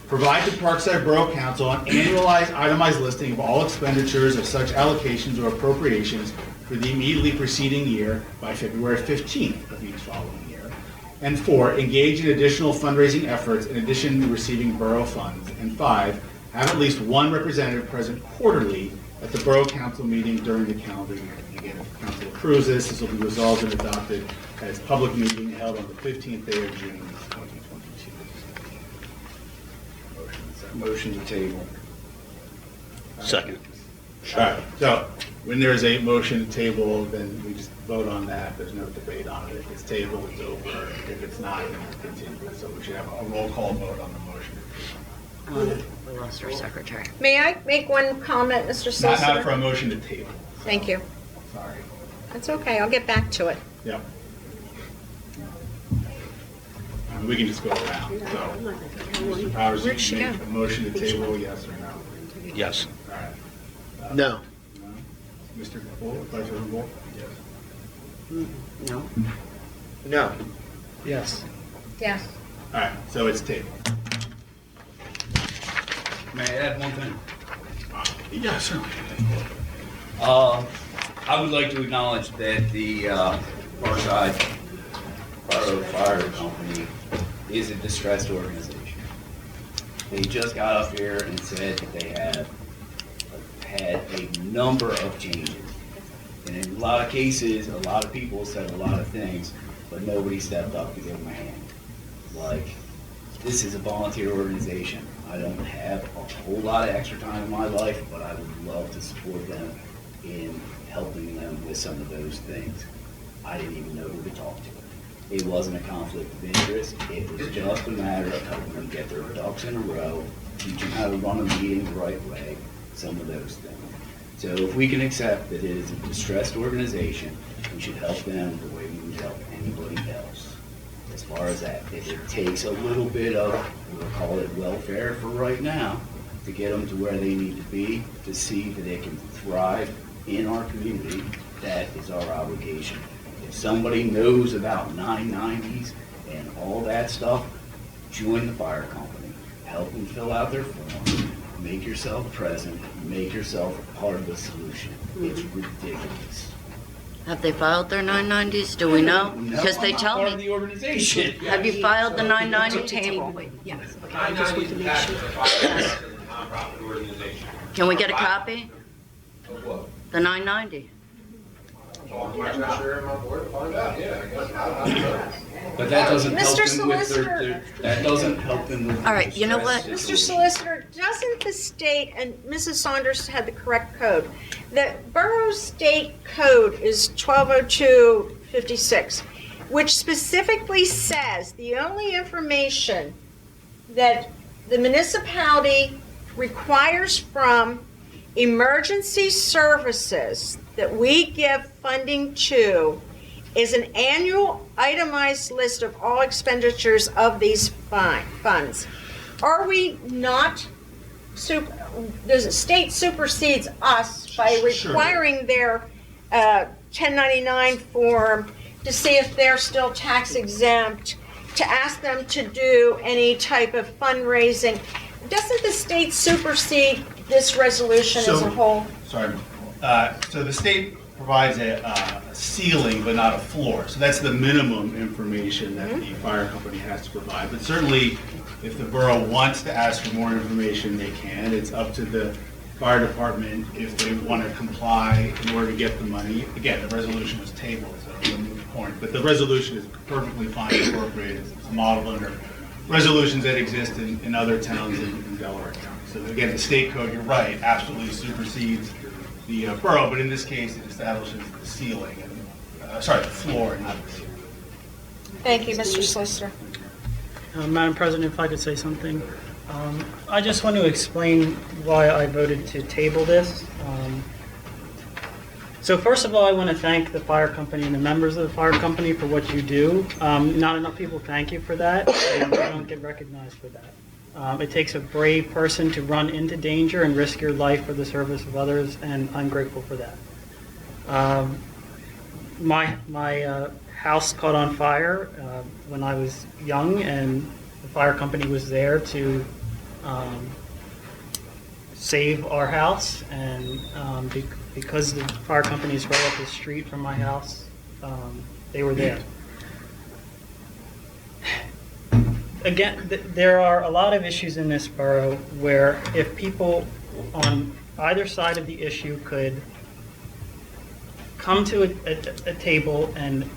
provide the Parkside Borough Council an annualized itemized listing of all expenditures of such allocations or appropriations for the immediately preceding year by February 15th of each following year. And 4, engage in additional fundraising efforts in addition to receiving borough funds. And 5, have at least one representative present quarterly at the Borough Council meeting during the calendar year. Again, if the council approves this, this will be resolved and adopted at its public meeting held on the 15th day of June 2022. Motion to table. Second. All right, so when there is a motion to table, then we just vote on that. There's no debate on it. If it's tabled, it's over. If it's not, then it's continued. So we should have a roll call vote on the motion. We lost our secretary. May I make one comment, Mr. Solicitor? Not for a motion to table. Thank you. Sorry. That's okay, I'll get back to it. Yep. We can just go around. So, Mr. Powers, Where'd she you make go? a motion to table, yes or no? Yes. All right. No. No? Mr. Bull, Vice President Bull? Yes. No? No. Yes. Yes. All right, so it's tabled. May I add one thing? Yeah, certainly. I would like to acknowledge that the Parkside Borough Fire Company is a distressed organization. They just got up here and said that they have had a number of changes. And in a lot of cases, a lot of people said a lot of things, but nobody stepped up to give them a hand. Like, this is a volunteer organization. I don't have a whole lot of extra time in my life, but I would love to support them in helping them with some of those things. I didn't even know who to talk to. It wasn't a conflict of interest. It was just a matter of helping them get their ducks in a row, teach them how to run a meeting the right way, some of those things. So if we can accept that it is a distressed organization, we should help them the way we would help anybody else. As far as that, if it takes a little bit of, we'll call it welfare for right now, to get them to where they need to be, to see that they can thrive in our community, that is our obligation. If somebody knows about 990s and all that stuff, join the fire company, help them fill out their form, make yourself present, make yourself a part of the solution. It's ridiculous. Have they filed their 990s? Do we know? No, Because they I'm not tell part of me. the organization. Have you filed the 990? Table. Yes, okay, I just want to make sure. Nonprofit organization. Can we get a copy? Of what? The 990? I'm not sure I'm on board to find out, yeah, I guess. I don't know. But that doesn't help Mr. them with Solicitor. that doesn't help them with. All right, you know what? Mr. Solicitor, doesn't the state, and Mrs. Saunders had the correct code, the borough state code is 120256, which specifically says the only information that the municipality requires from emergency services that we give funding to is an annual itemized list of all expenditures of these funds. Are we not, the state supersedes us by requiring their 1099 form to see if they're still tax exempt, to ask them to do any type of fundraising. Doesn't the state supersede this resolution as a whole? Sorry. So the state provides a ceiling, but not a floor. So that's the minimum information that the fire company has to provide. But certainly, if the borough wants to ask for more information, they can. It's up to the fire department if they want to comply in order to get the money. Again, the resolution was tabled, so it's a moot point. But the resolution is perfectly fine incorporated. It's modeled under resolutions that exist in other towns in Delaware County. So again, the state code, you're right, absolutely supersedes the borough, but in this case, it establishes the ceiling, and, the floor, not the ceiling. Thank you, Mr. Solicitor. Madam President, if I could say something. I just want to explain why I voted to table this. So first of all, I want to thank the fire company and the members of the fire company for what you do. Not enough people thank you for that, and you don't get recognized for that. It takes a brave person to run into danger and risk your life for the service of others, and I'm grateful for that. My house caught on fire when I was young, and the fire company was there to save our house, and because the fire company is right up the street from my house, they were there. Again, there are a lot of issues in this borough where if people on either side of the issue could come to a table and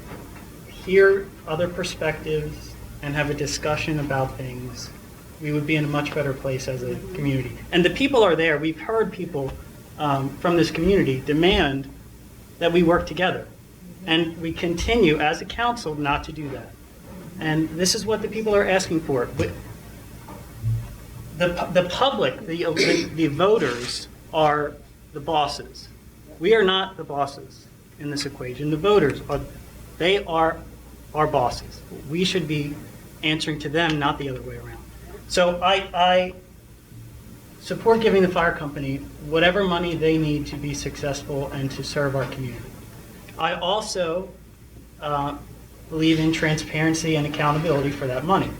hear other perspectives and have a discussion about things, we would be in a much better place as a community. And the people are there. We've heard people from this community demand that we work together. And we continue as a council not to do that. And this is what the people are asking for. But the public, the voters are the bosses. We are not the bosses in this equation. The voters are, they are our bosses. We should be answering to them, not the other way around. So I support giving the fire company whatever money they need to be successful and to serve our community. I also believe in transparency and accountability for that money.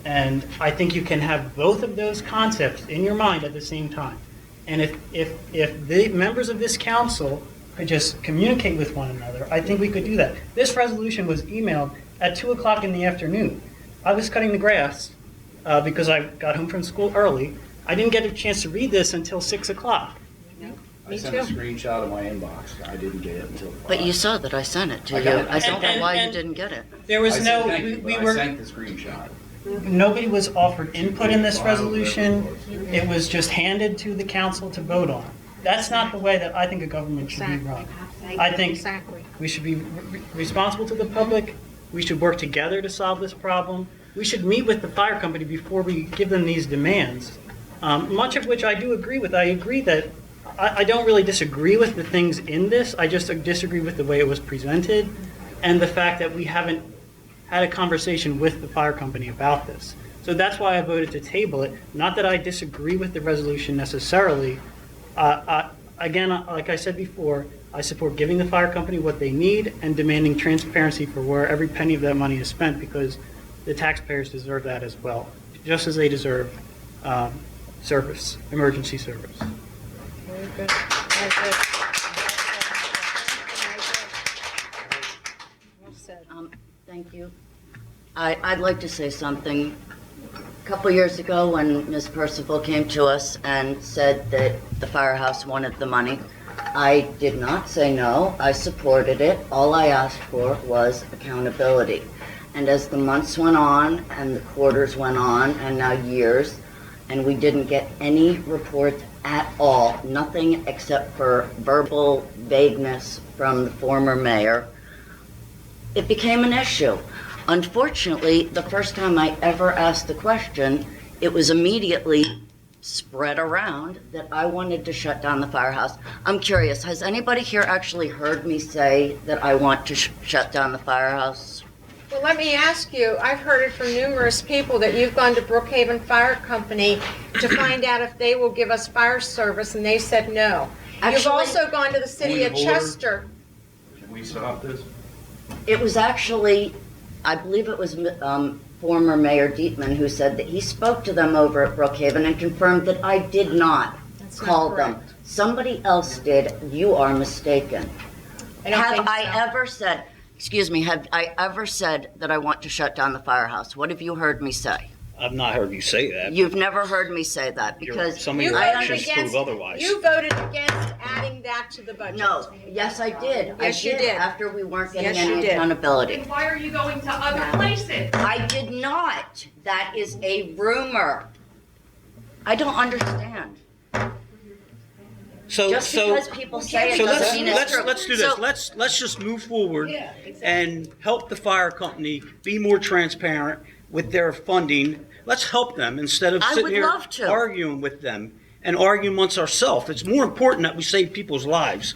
And I think you can have both of those concepts in your mind at the same time. And if the members of this council could just communicate with one another, I think we could do that. This resolution was emailed at 2 o'clock in the afternoon. I was cutting the grass because I got home from school early. I didn't get a chance to read this until 6 o'clock. I sent a screenshot of my inbox. I didn't get it until 5. But you saw that I sent it to you. I don't know why you didn't get it. There was I no, said thank you, we but were. I sent the screenshot. Nobody was offered input in this resolution. It was just handed to the council to vote on. That's not the way that I think a government should be run. I think we should be responsible to the public. We should work together to solve this problem. We should meet with the fire company before we give them these demands, much of which I do agree with. I agree that I don't really disagree with the things in this. I just disagree with the way it was presented and the fact that we haven't had a conversation with the fire company about this. So that's why I voted to table it. Not that I disagree with the resolution necessarily. Again, like I said before, I support giving the fire company what they need and demanding transparency for where every penny of that money is spent, because the taxpayers deserve that as well, just as they deserve service, emergency service. Very good. Very good. Well said. Thank you. I'd like to say something. A couple years ago, when Ms. Purcival came to us and said that the firehouse wanted the money, I did not say no. I supported it. All I asked for was accountability. And as the months went on and the quarters went on and now years, and we didn't get any reports at all, nothing except for verbal vagueness from the former mayor, it became an issue. Unfortunately, the first time I ever asked the question, it was immediately spread around that I wanted to shut down the firehouse. I'm curious, has anybody here actually heard me say that I want to shut down the firehouse? Well, let me ask you, I've heard it from numerous people that you've gone to Brookhaven Fire Company to find out if they will give us fire service, and they said no. You've Actually- also gone to the city of Point of order. Chester. Can we stop this? It was actually, I believe it was former Mayor Dietman who said that he spoke to them over at Brookhaven and confirmed that I did not That's not call them. correct. Somebody else did. You are mistaken. I don't Have think I so. ever said, excuse me, have I ever said that I want to shut down the firehouse? What have you heard me say? I've not heard you say that. You've never heard me say that because Some of You your voted actions against- prove otherwise. You voted against adding that to the budget. No, yes, I did. Yes, you did. After we weren't getting Yes, you any did. accountability. Then why are you going to other places? I did not. That is a rumor. I don't understand. Just because people say it so doesn't mean it's true. let's do this. So- Let's just move forward and help the fire company be more transparent with their funding. Let's help them instead of I sitting would here love to. arguing with them and arguing amongst ourselves. It's more important that we save people's lives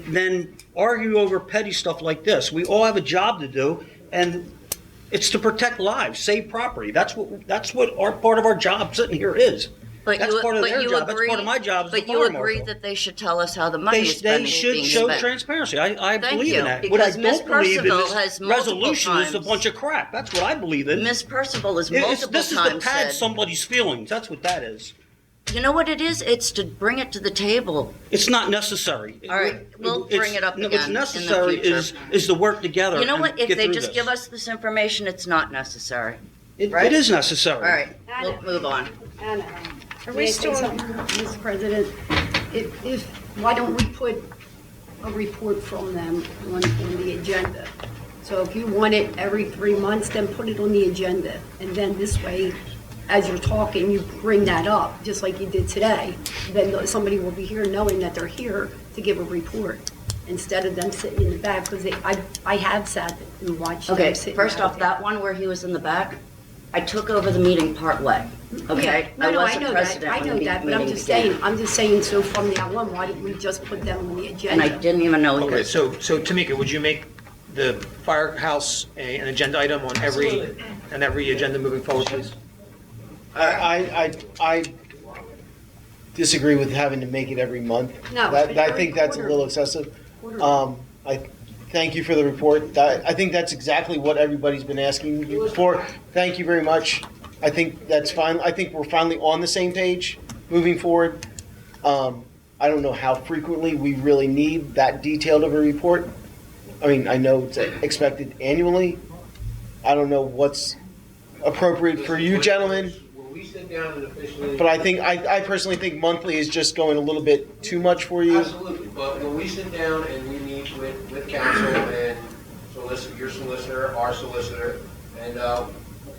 than argue over petty stuff like this. We all have a job to do, and it's to protect lives, save property. That's what our part of our job sitting here is. But That's you, part of but their you job. agree, That's part of my job as but the you fire agree marshal. that they should tell us how the money is They being should show spent. transparency. I Thank believe you, in that. because What I Ms. don't believe in Purcival has this multiple resolution is a times- bunch of crap. That's what I believe in. Ms. Percival has multiple This is to times pad said, somebody's feelings. That's what that is. you know what it is? It's to bring it to the table. It's not necessary. All right, we'll bring it up again What's in the necessary future. is to work together. You know and what? If get they through just this. give us this information, it's not necessary. It right? is necessary. All right, we'll move on. Anna, Are may we I say still? something, Mr. President? why don't we put a report from them on the agenda? So if you want it every 3 months, then put it on the agenda. And then this way, as you're talking, you bring that up, just like you did today. Then somebody will be here knowing that they're here to give a report, instead of them sitting in the back, because I have sat and watched Okay, them sitting first out off, there. that one where he was in the back, I took over the meeting part way, okay? Yeah, no, I wasn't know that, president I when know the that, but I'm meeting just began. saying, so from that one, why didn't we just put them on the And agenda? I didn't even know he Okay, was. so Timika, would you make the firehouse an agenda item on every agenda moving forward, please? I disagree with having to make it every month. No, That, but I every think that's a quarter. little excessive. Quarterly. I thank you for the report. I think that's exactly what everybody's been asking you for. Thank you very much. I think that's fine. I think we're finally on the same page moving forward. I don't know how frequently we really need that detailed of a report. I mean, I know it's expected annually. I don't know what's appropriate for you gentlemen, When we sit down and officially. but I personally think monthly is just going a little bit too much for you. Absolutely, but when we sit down and we meet with council and your solicitor, our solicitor, and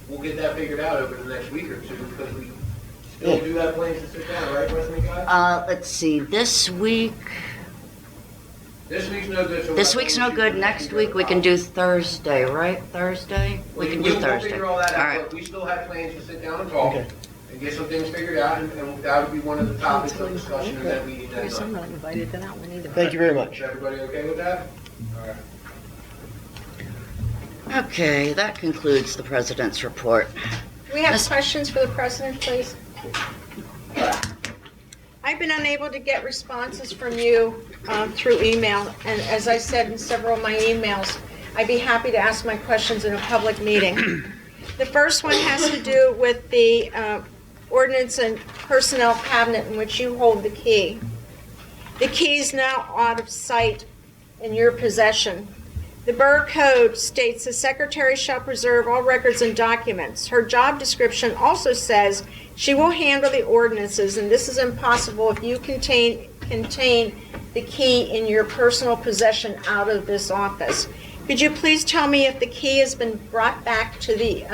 we'll get that figured out over the next week or two, because we still do have plans to sit down, right, President Guy? Let's see, this week, This week's no good. so this we'll week's have no to good. Next week, we can do Thursday, right? Thursday? We can do We'll Thursday. figure all that All out, right. but we still have plans to sit down and talk and get some things figured out, and that would be one of the topics of discussion in that meeting that night. not invited, then I don't need to. Thank you very much. Is everybody okay with that? All right. Okay, that concludes the president's report. We have questions for the president, please. I've been unable to get responses from you through email, and as I said in several of my emails, I'd be happy to ask my questions in a public meeting. The first one has to do with the ordinance and personnel cabinet in which you hold the key. The key is now out of sight in your possession. The Borough Code states the secretary shall preserve all records and documents. Her job description also says she will handle the ordinances, and this is impossible if you contain the key in your personal possession out of this office. Could you please tell me if the key has been brought back to the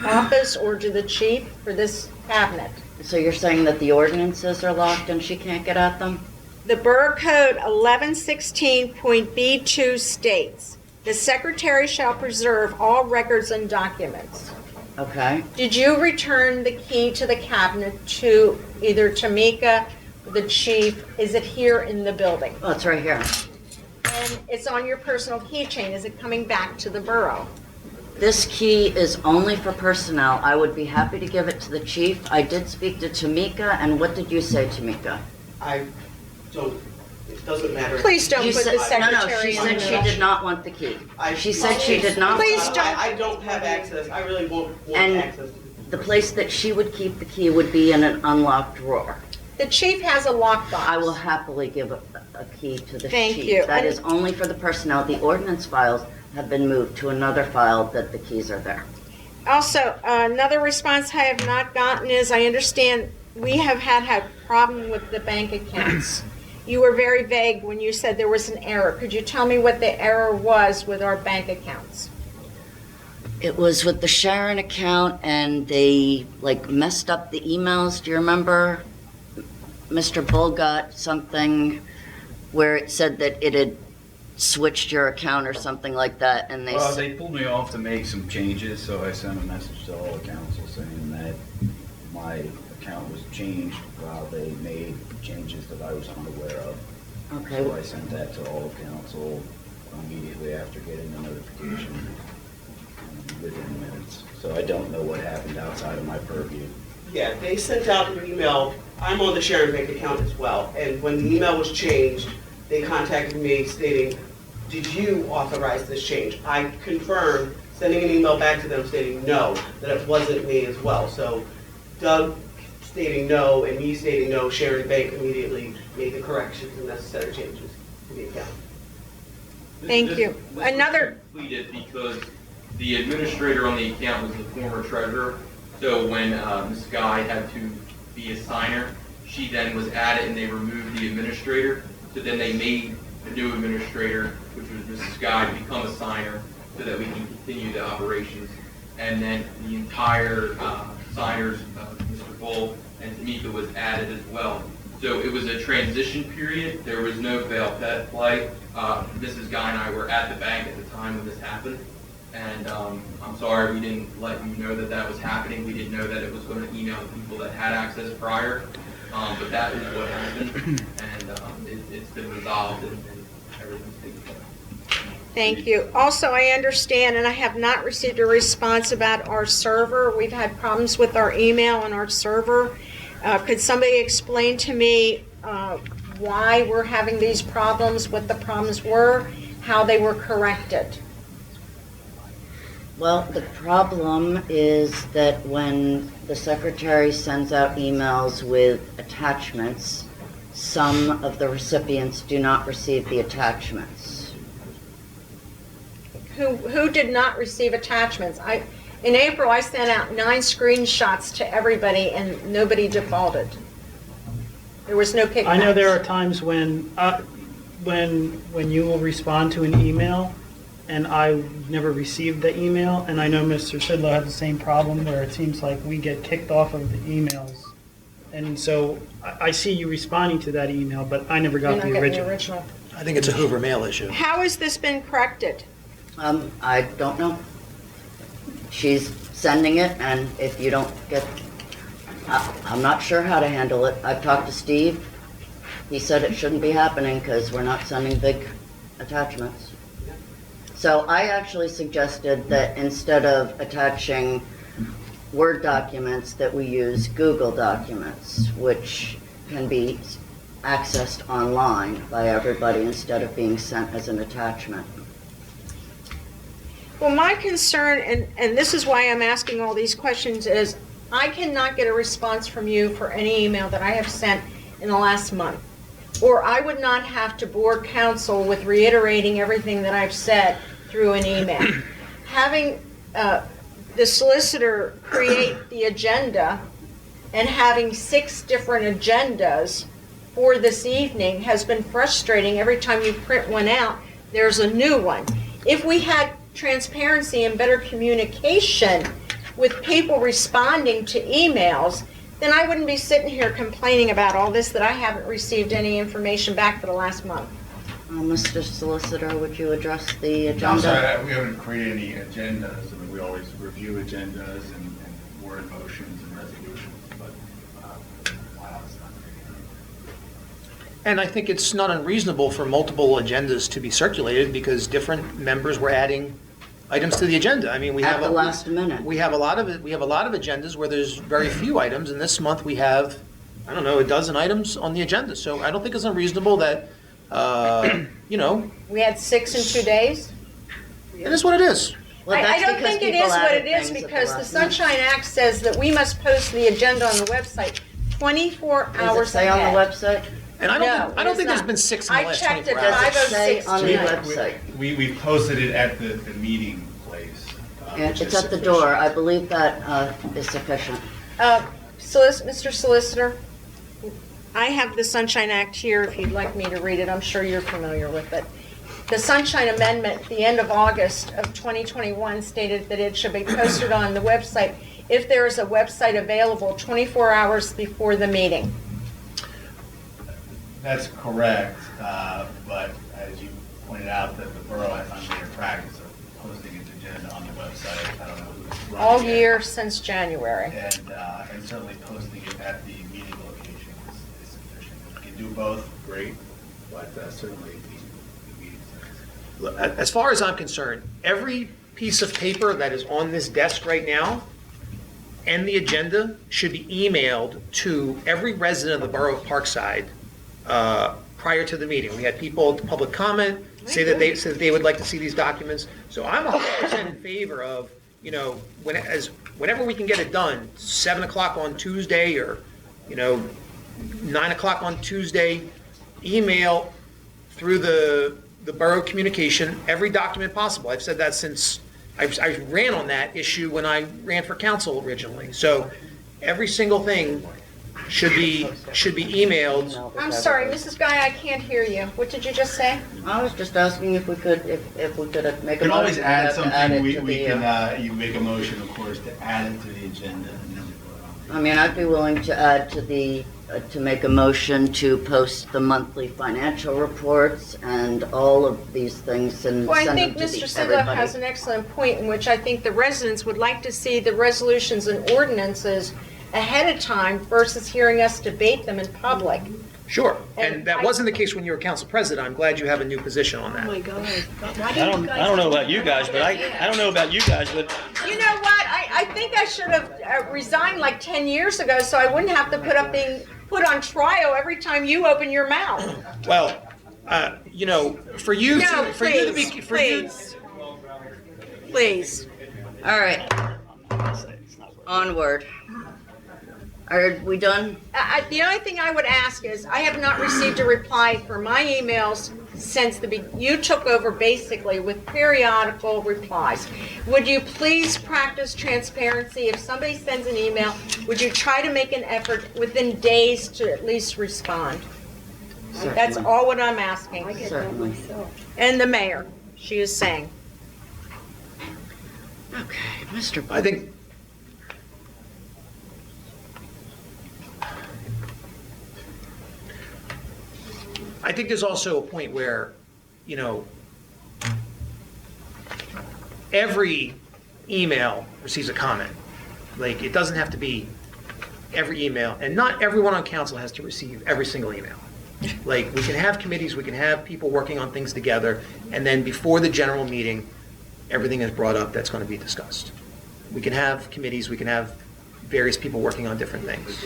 office or to the chief for this cabinet? So you're saying that the ordinances are locked and she can't get at them? The Borough Code 1116.B2 states, the secretary shall preserve all records and documents. Okay. Did you return the key to the cabinet to either Timika, the chief? Is it here in the building? Oh, it's right here. And it's on your personal keychain. Is it coming back to the borough? This key is only for personnel. I would be happy to give it to the chief. I did speak to Timika, and what did you say, Timika? I don't, it doesn't matter. Please don't You put said- the secretary No, she in said the she did not want the key. She said she did not. Please don't. I don't have access. I really won't want And access. the place that she would keep the key would be in an unlocked drawer. The chief has a lockbox. I will happily give a key to the chief. Thank you. That And- is only for the personnel. The ordinance files have been moved to another file that the keys are there. Also, another response I have not gotten is, I understand we have had problem with the bank accounts. You were very vague when you said there was an error. Could you tell me what the error was with our bank accounts? It was with the Sharon account, and they messed up the emails. Do you remember? Mr. Bull got something where it said that it had switched your account or something like that, and they Well, they pulled me off to make some changes, so I sent a message to all the council saying that my account was changed while they made changes that I was unaware of. Okay. So I sent that to all of council immediately after getting the notification within minutes. So I don't know what happened outside of my purview. Yeah, they sent out an email. I'm on the Sharon Bank account as well. And when the email was changed, they contacted me stating, did you authorize this change? I confirmed, sending an email back to them stating no, that it wasn't me as well. So Doug stating no and me stating no, Sharon Bank immediately made the corrections and necessary changes to the account. Thank you. Another, Completed because the administrator on the account was the former treasurer. So when Ms. Guy had to be a signer, she then was added and they removed the administrator. So then they made the new administrator, which was Mrs. Guy, to become a signer so that we can continue the operations. And then the entire signers, Mr. Bull and Timika, was added as well. So it was a transition period. There was no fail play. Mrs. Guy and I were at the bank at the time when this happened. And I'm sorry we didn't let you know that that was happening. We didn't know that it was going to email the people that had access prior. But that is what happened. And it's been resolved and everything's taken care of. Thank you. Also, I understand, and I have not received a response about our server. We've had problems with our email and our server. Could somebody explain to me why we're having these problems, what the problems were, how they were corrected? Well, the problem is that when the secretary sends out emails with attachments, some of the recipients do not receive the attachments. Who did not receive attachments? In April, I sent out 9 screenshots to everybody and nobody defaulted. There was no kickback. I know there are times when you will respond to an email and I never received the email, and I know Mr. Sidlow had the same problem where it seems like we get kicked off of the emails. And so I see you responding to that email, but I never got the original. I think it's a Hoover mail issue. How has this been corrected? I don't know. She's sending it, and if you don't get, I'm not sure how to handle it. I've talked to Steve. He said it shouldn't be happening because we're not sending big attachments. So I actually suggested that instead of attaching Word documents, that we use Google documents, which can be accessed online by everybody instead of being sent as an attachment. Well, my concern, and this is why I'm asking all these questions, is I cannot get a response from you for any email that I have sent in the last month. Or I would not have to bore council with reiterating everything that I've said through an email. Having the solicitor create the agenda and having 6 different agendas for this evening has been frustrating. Every time you print one out, there's a new one. If we had transparency and better communication with people responding to emails, then I wouldn't be sitting here complaining about all this, that I haven't received any information back for the last month. Mr. Solicitor, would you address the agenda? I'm sorry, we haven't created any agendas. I mean, we always review agendas and word motions and resolutions, but wow, it's not created. And I think it's not unreasonable for multiple agendas to be circulated because different members were adding items to the agenda. I mean, we have at the last minute. We have a lot of agendas where there's very few items, and this month we have, I don't know, a dozen items on the agenda. So I don't think it's unreasonable that, We had 6 in 2 days? It is what it is. Well, I that's don't because think it people is what added it is things at the because the last minute. Sunshine Act says that we must post the agenda on the website 24 Does it hours say ahead. on the website? And I No, don't it think is there's not. been 6 in the I last checked 24 at hours. Does it say 5:06 on the tonight. website? We posted it at the meeting place. And which it's is at the sufficient. door. I believe that is sufficient. Mr. Solicitor, I have the Sunshine Act here if you'd like me to read it. I'm sure you're familiar with it. The Sunshine Amendment at the end of August of 2021 stated that it should be posted on the website if there is a website available 24 hours before the meeting. That's correct, but as you pointed out, that the borough has not made a practice of posting its agenda on the website. I don't know who's running All it. year since January. And certainly posting it at the meeting location is sufficient. If you can do both, great, but certainly the meeting size. Look, as far as I'm concerned, every piece of paper that is on this desk right now and the agenda should be emailed to every resident of the Borough of Parkside prior to the meeting. We had people at the public comment say that they would like to see these documents. So I'm 100% in favor of, whenever we can get it done, 7 o'clock on Tuesday or, 9 o'clock on Tuesday, email through the borough communication every document possible. I've said that since I ran on that issue when I ran for council originally. So every single thing should be emailed. I'm sorry, Mrs. Guy, I can't hear you. What did you just say? I was just asking if we could make You a can always motion. add to something, add it we to can, the, you make a motion, of course, to add it to the agenda. And then I mean, I'd be willing to add to the, to make a motion to post the monthly financial reports and all of these things and Well, I send think them to Mr. Sidlow everybody. has an excellent point in which I think the residents would like to see the resolutions and ordinances ahead of time versus hearing us debate them in public. Sure, And and that I- wasn't the case when you were council president. I'm glad you have a new position on that. my God. I don't know about you guys, but I don't know about you guys, but You know what? I think I should have resigned like 10 years ago so I wouldn't have to being put on trial every time you open your mouth. Well, you know, for you No, to, for you to be, please, for you. Please. All right. Onward. Are we done? The only thing I would ask is, I have not received a reply for my emails since you took over basically with periodical replies. Would you please practice transparency? If somebody sends an email, would you try to make an effort within days to at least respond? That's Certainly. all what I'm asking. I get that Certainly. myself. And the mayor, she is saying. Okay, Mr. I think, there's also a point where, you know, every email receives a comment. Like, it doesn't have to be every email, and not everyone on council has to receive every single email. Like, we can have committees, we can have people working on things together, and then before the general meeting, everything is brought up that's going to be discussed. We can have committees, we can have various people working on different things.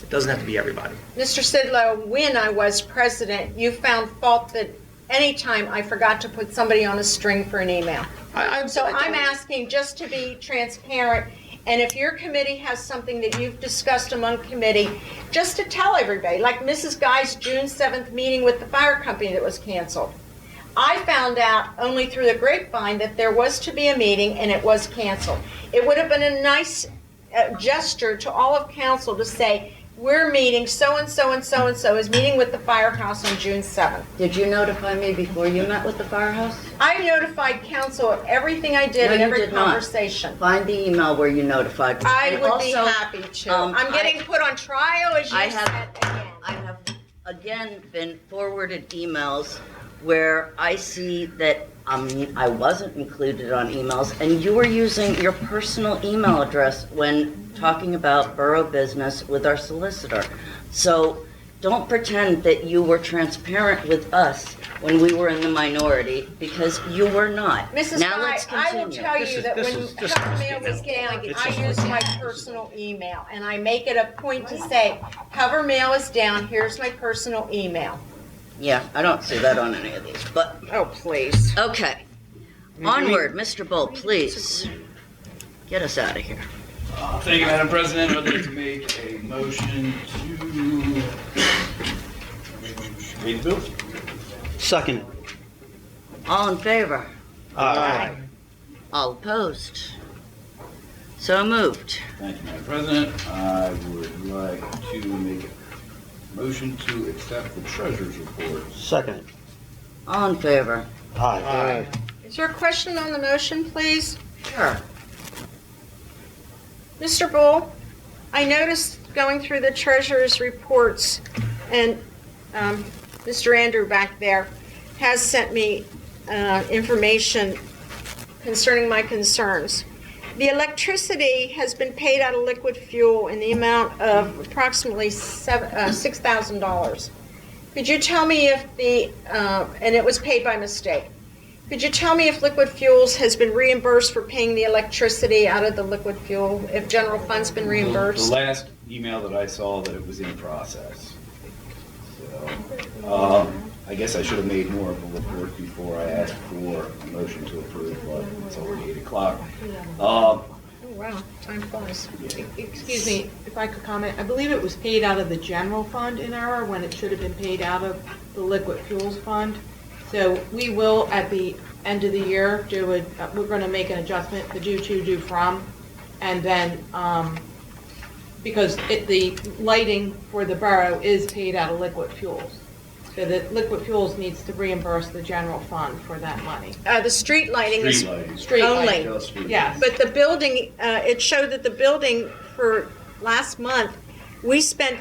It doesn't have to be everybody. Mr. Sidlow, when I was president, you found fault that anytime I forgot to put somebody on a string for an email. So I'm asking just to be transparent, and if your committee has something that you've discussed among committee, just to tell everybody, like Mrs. Guy's June 7th meeting with the fire company that was canceled. I found out only through the grapevine that there was to be a meeting and it was canceled. It would have been a nice gesture to all of council to say, we're meeting, so-and-so and so-and-so is meeting with the firehouse on June 7th. Did you notify me before you met with the firehouse? I notified council of everything I did No, in you every did not. conversation. Find the email where you notified me. I And would be also, happy to. I'm getting put on trial, as you I said have, I have again been forwarded emails where I see that I wasn't included on emails, and you were using your personal email address when talking about borough business with our solicitor. So don't pretend that you were transparent with us when we were in the minority, because you were not. Mrs. Now Guy, let's I will continue. tell you that when cover mail was down, I use my personal email, and I make it a point to say, cover mail is down, here's my personal email. Yeah, I don't see that on any of these, but. Oh, please. Okay. Onward, Mr. Bull, please. Get us out of here. Thank you, Madam President. I'd like to make a motion to pay the bills. second. All in favor? Aye. All opposed? So moved. Thank you, Madam President. I would like to make a motion to accept the treasurer's report. Second. All in favor? Aye. Is there a question on the motion, please? Sure. Mr. Bull, I noticed going through the treasurer's reports, and Mr. Andrew back there has sent me information concerning my concerns. The electricity has been paid out of liquid fuel in the amount of approximately $6,000. Could you tell me if and it was paid by mistake. Could you tell me if Liquid Fuels has been reimbursed for paying the electricity out of the liquid fuel, if general fund's been reimbursed? The last email that I saw that it was in process. So, I guess I should have made more of a report before I asked for a motion to approve, but it's already 8 o'clock. Oh, wow, time flies. Excuse me, if I could comment, I believe it was paid out of the general fund in error when it should have been paid out of the liquid fuels fund. So we will, at the end of the year, we're going to make an adjustment, the due to, due from, and then because the lighting for the borough is paid out of liquid fuels. So the liquid fuels needs to reimburse the general fund for that money. The street lighting is Street only. lighting, yes. But the building, it showed that the building for last month, we spent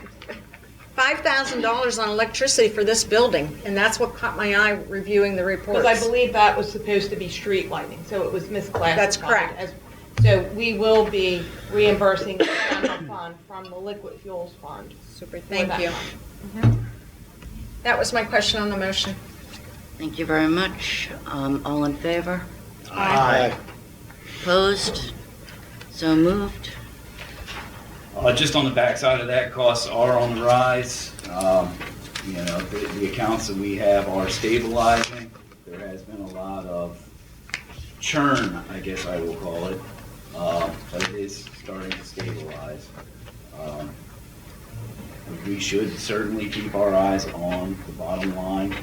$5,000 on electricity for this building, and that's what caught my eye reviewing the reports. Because I believe that was supposed to be street lighting, so it was misclassified. That's correct. So we will be reimbursing the general fund from the liquid fuels fund. Super, for thank that you. fund. That was my question on the motion. Thank you very much. All in favor? Aye. Opposed? So moved. Just on the backside of that, costs are on the rise. You know, the accounts that we have are stabilizing. There has been a lot of churn, I guess I will call it, but it is starting to stabilize. We should certainly keep our eyes on the bottom line.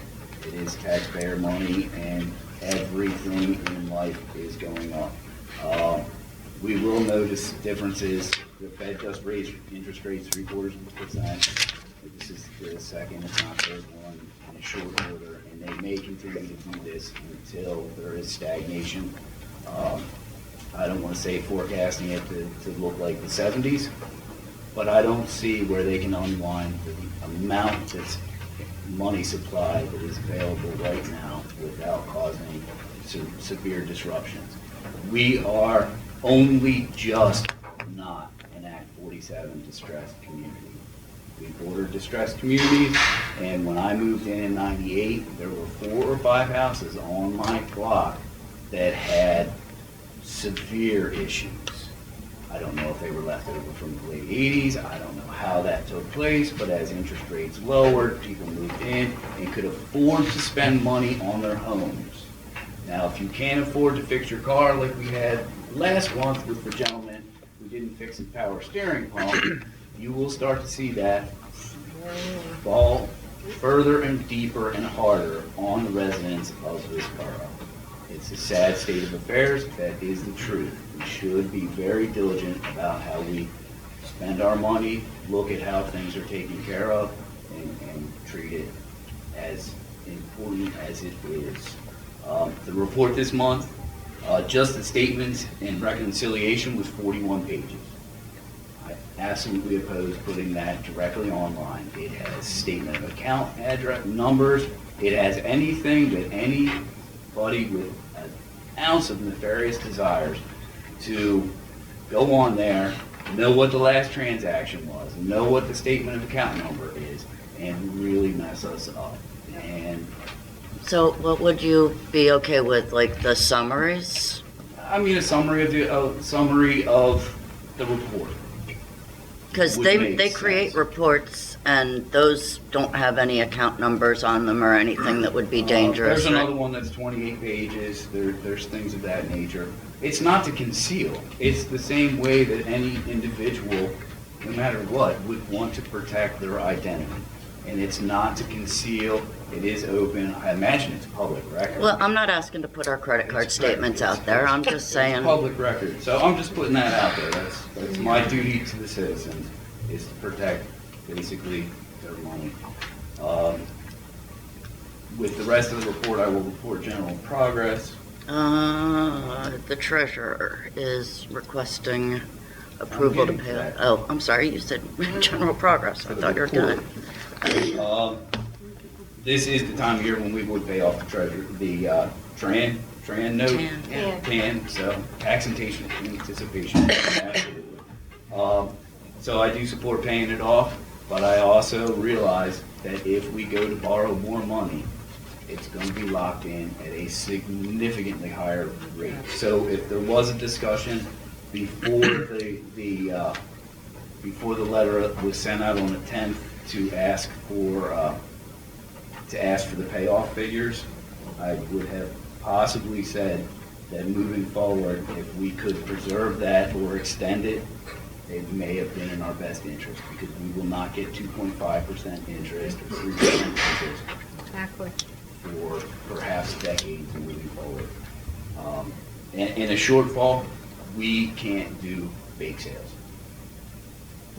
It is taxpayer money, and everything in life is going up. We will notice differences. The Fed just raised interest rates 0.75%. This is the second, if not third one, in a short order, and they may continue to do this until there is stagnation. I don't want to say forecasting it to look like the 70s, but I don't see where they can unwind the amount that's money supply that is available right now without causing severe disruptions. We are only just not an Act 47 distressed community. We border distressed communities, and when I moved in 98, there were 4 or 5 houses on my block that had severe issues. I don't know if they were left over from the late 80s. I don't know how that took place, but as interest rates lowered, people moved in and could afford to spend money on their homes. Now, if you can't afford to fix your car like we had last month with the gentleman who didn't fix his power steering pump, you will start to see that fall further and deeper and harder on the residents of this borough. It's a sad state of affairs. That is the truth. We should be very diligent about how we spend our money, look at how things are taken care of, and treat it as important as it is. The report this month, just the statements and reconciliation was 41 pages. I absolutely oppose putting that directly online. It has statement of account, address, numbers. It has anything that anybody with an ounce of nefarious desires to go on there, know what the last transaction was, know what the statement of account number is, and really mess us up. And So what would you be okay with, like the summaries? I mean, a summary of the report. Because would they make create sense. reports, and those don't have any account numbers on them or anything that would be dangerous. There's right? another one that's 28 pages. There's things of that nature. It's not to conceal. It's the same way that any individual, no matter what, would want to protect their identity. And it's not to conceal. It is open. I imagine it's public record. Well, I'm not asking to put our credit card statements out there. I'm just saying. It's public record. So I'm just putting that out there. That's my duty to the citizens, is to protect basically their money. With the rest of the report, I will report general progress. The treasurer is requesting approval to getting pay. to that. Oh, I'm sorry, you said general progress. I thought you were done. This is the time of year when we would pay off the treasurer, the TRAN note. TAN, so tax anticipation. Absolutely. So I do support paying it off, but I also realize that if we go to borrow more money, it's going to be locked in at a significantly higher rate. So if there was a discussion before before the letter was sent out on the 10th to ask for the payoff figures, I would have possibly said that moving forward, if we could preserve that or extend it, it may have been in our best interest, because we will not get 2.5% interest or 3% interest Exactly. for perhaps decades moving forward. In a shortfall, we can't do bake sales.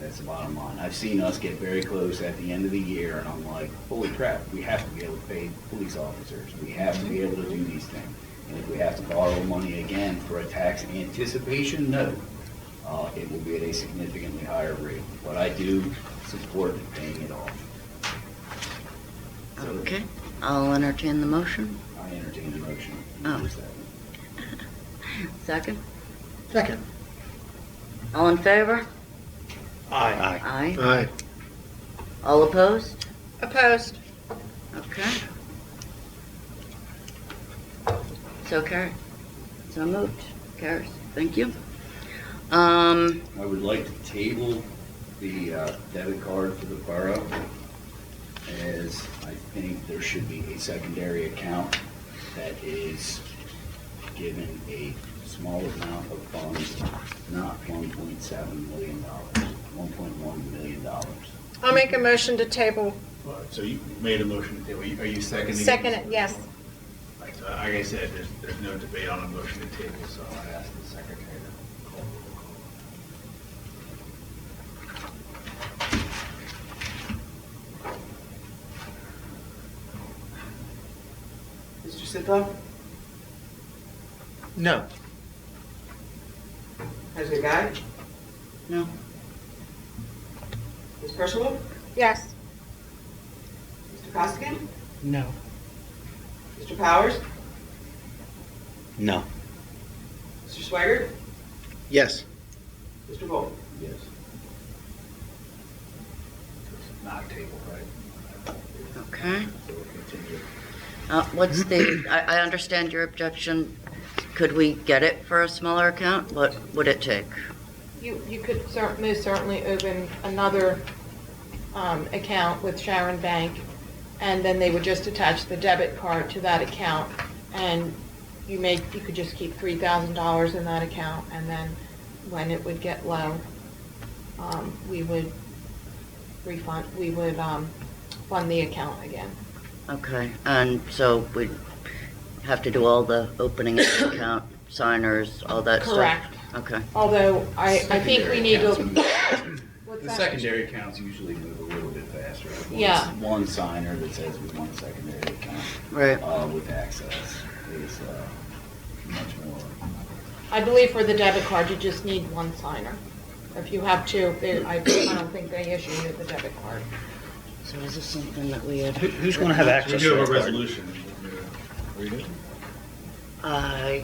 That's the bottom line. I've seen us get very close at the end of the year, and I'm like, holy crap, we have to be able to pay police officers. We have to be able to do these things. And if we have to borrow money again for a tax anticipation note, it will be at a significantly higher rate. But I do support paying it off. Okay, I'll entertain the motion. I entertain the motion. Oh. Second? Second. All in favor? Aye. Aye. Aye. All opposed? Opposed. Okay. So carried. So moved. Carries. Thank you. I would like to table the debit card for the borough, as I think there should be a secondary account that is given a small amount of funds, not $1.7 million, $1.1 million. I'll make a motion to table. So you made a motion to table. Are you seconding? Second it, yes. Right, so like I said, there's no debate on a motion to table, so I ask the secretary to call the roll. Mr. Sidlow? No. President Guy? No. Ms. Purcival? Yes. Mr. Costigan? No. Mr. Powers? No. Mr. Sweigart? Yes. Mr. Volk? Yes. Not table, right? Okay. So we'll continue. What's the, I understand your objection. Could we get it for a smaller account? What would it take? You could most certainly open another account with Sharon Bank, and then they would just attach the debit card to that account, and you could just keep $3,000 in that account, and then when it would get low, we would fund the account again. Okay, and so we'd have to do all the opening of the account, signers, all that stuff? Correct. Okay. Although I think we need to. The secondary accounts usually move a little bit faster. Yeah. One signer that says we want a secondary account. Right. With access is much more. I believe for the debit card, you just need one signer. If you have two, I don't think they issue you the debit card. So is this something that we had? Who's going to have access We to do have that a card? resolution. Read it.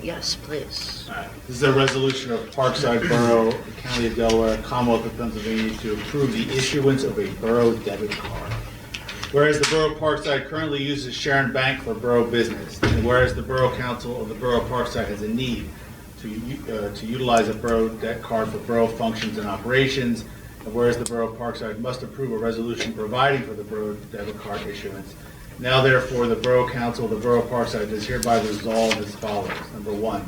Yes, please. All right. This is a resolution of Parkside Borough, County of Delaware, Commonwealth of Pennsylvania to approve the issuance of a borough debit card. Whereas the Borough of Parkside currently uses Sharon Bank for borough business, and whereas the Borough Council of the Borough of Parkside has a need to utilize a borough debt card for borough functions and operations, and whereas the Borough of Parkside must approve a resolution providing for the borough debit card issuance, now therefore the Borough Council of the Borough of Parkside does hereby resolve as follows. Number one,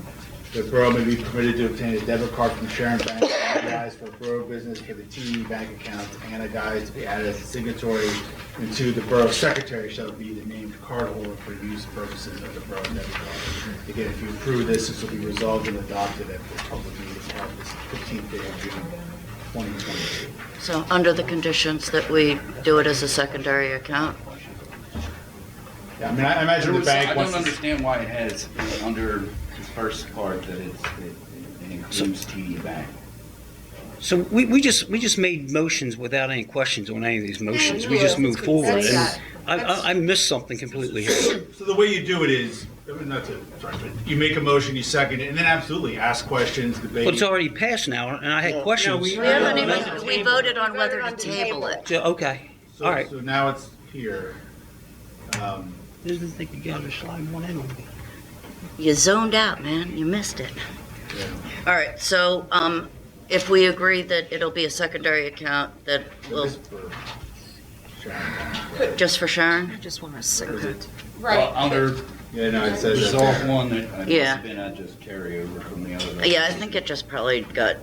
the borough may be permitted to obtain a debit card from Sharon Bank authorized for borough business for the TD bank accounts and a guide to be added as a signatory. And two, the borough secretary shall be the named cardholder for use purposes of the borough debit card. Again, if you approve this, this will be resolved and adopted at the public meeting on the 15th day of June, 2022. So under the conditions that we do it as a secondary account? Yeah, I mean, I imagine the bank I wants don't to... understand why it has under the first part that it includes TD Bank. So we just made motions without any questions on any of these motions. We just moved forward. And I missed something completely here. So the way you do it is, not to, sorry, but you make a motion, you second it, and then absolutely ask questions, debate. But it's already passed now, and I had questions. We haven't even, we voted on whether to table it. Okay, all right. So now it's here. Didn't think you got to slide one in on me. You zoned out, man. You missed it. All right, so if we agree that it'll be a secondary account, that will... Just for Sharon? I just want to second. Right. Under Yeah, no, it says resolve one that must Yeah. have been just carry over from the other. Yeah, I think it just probably got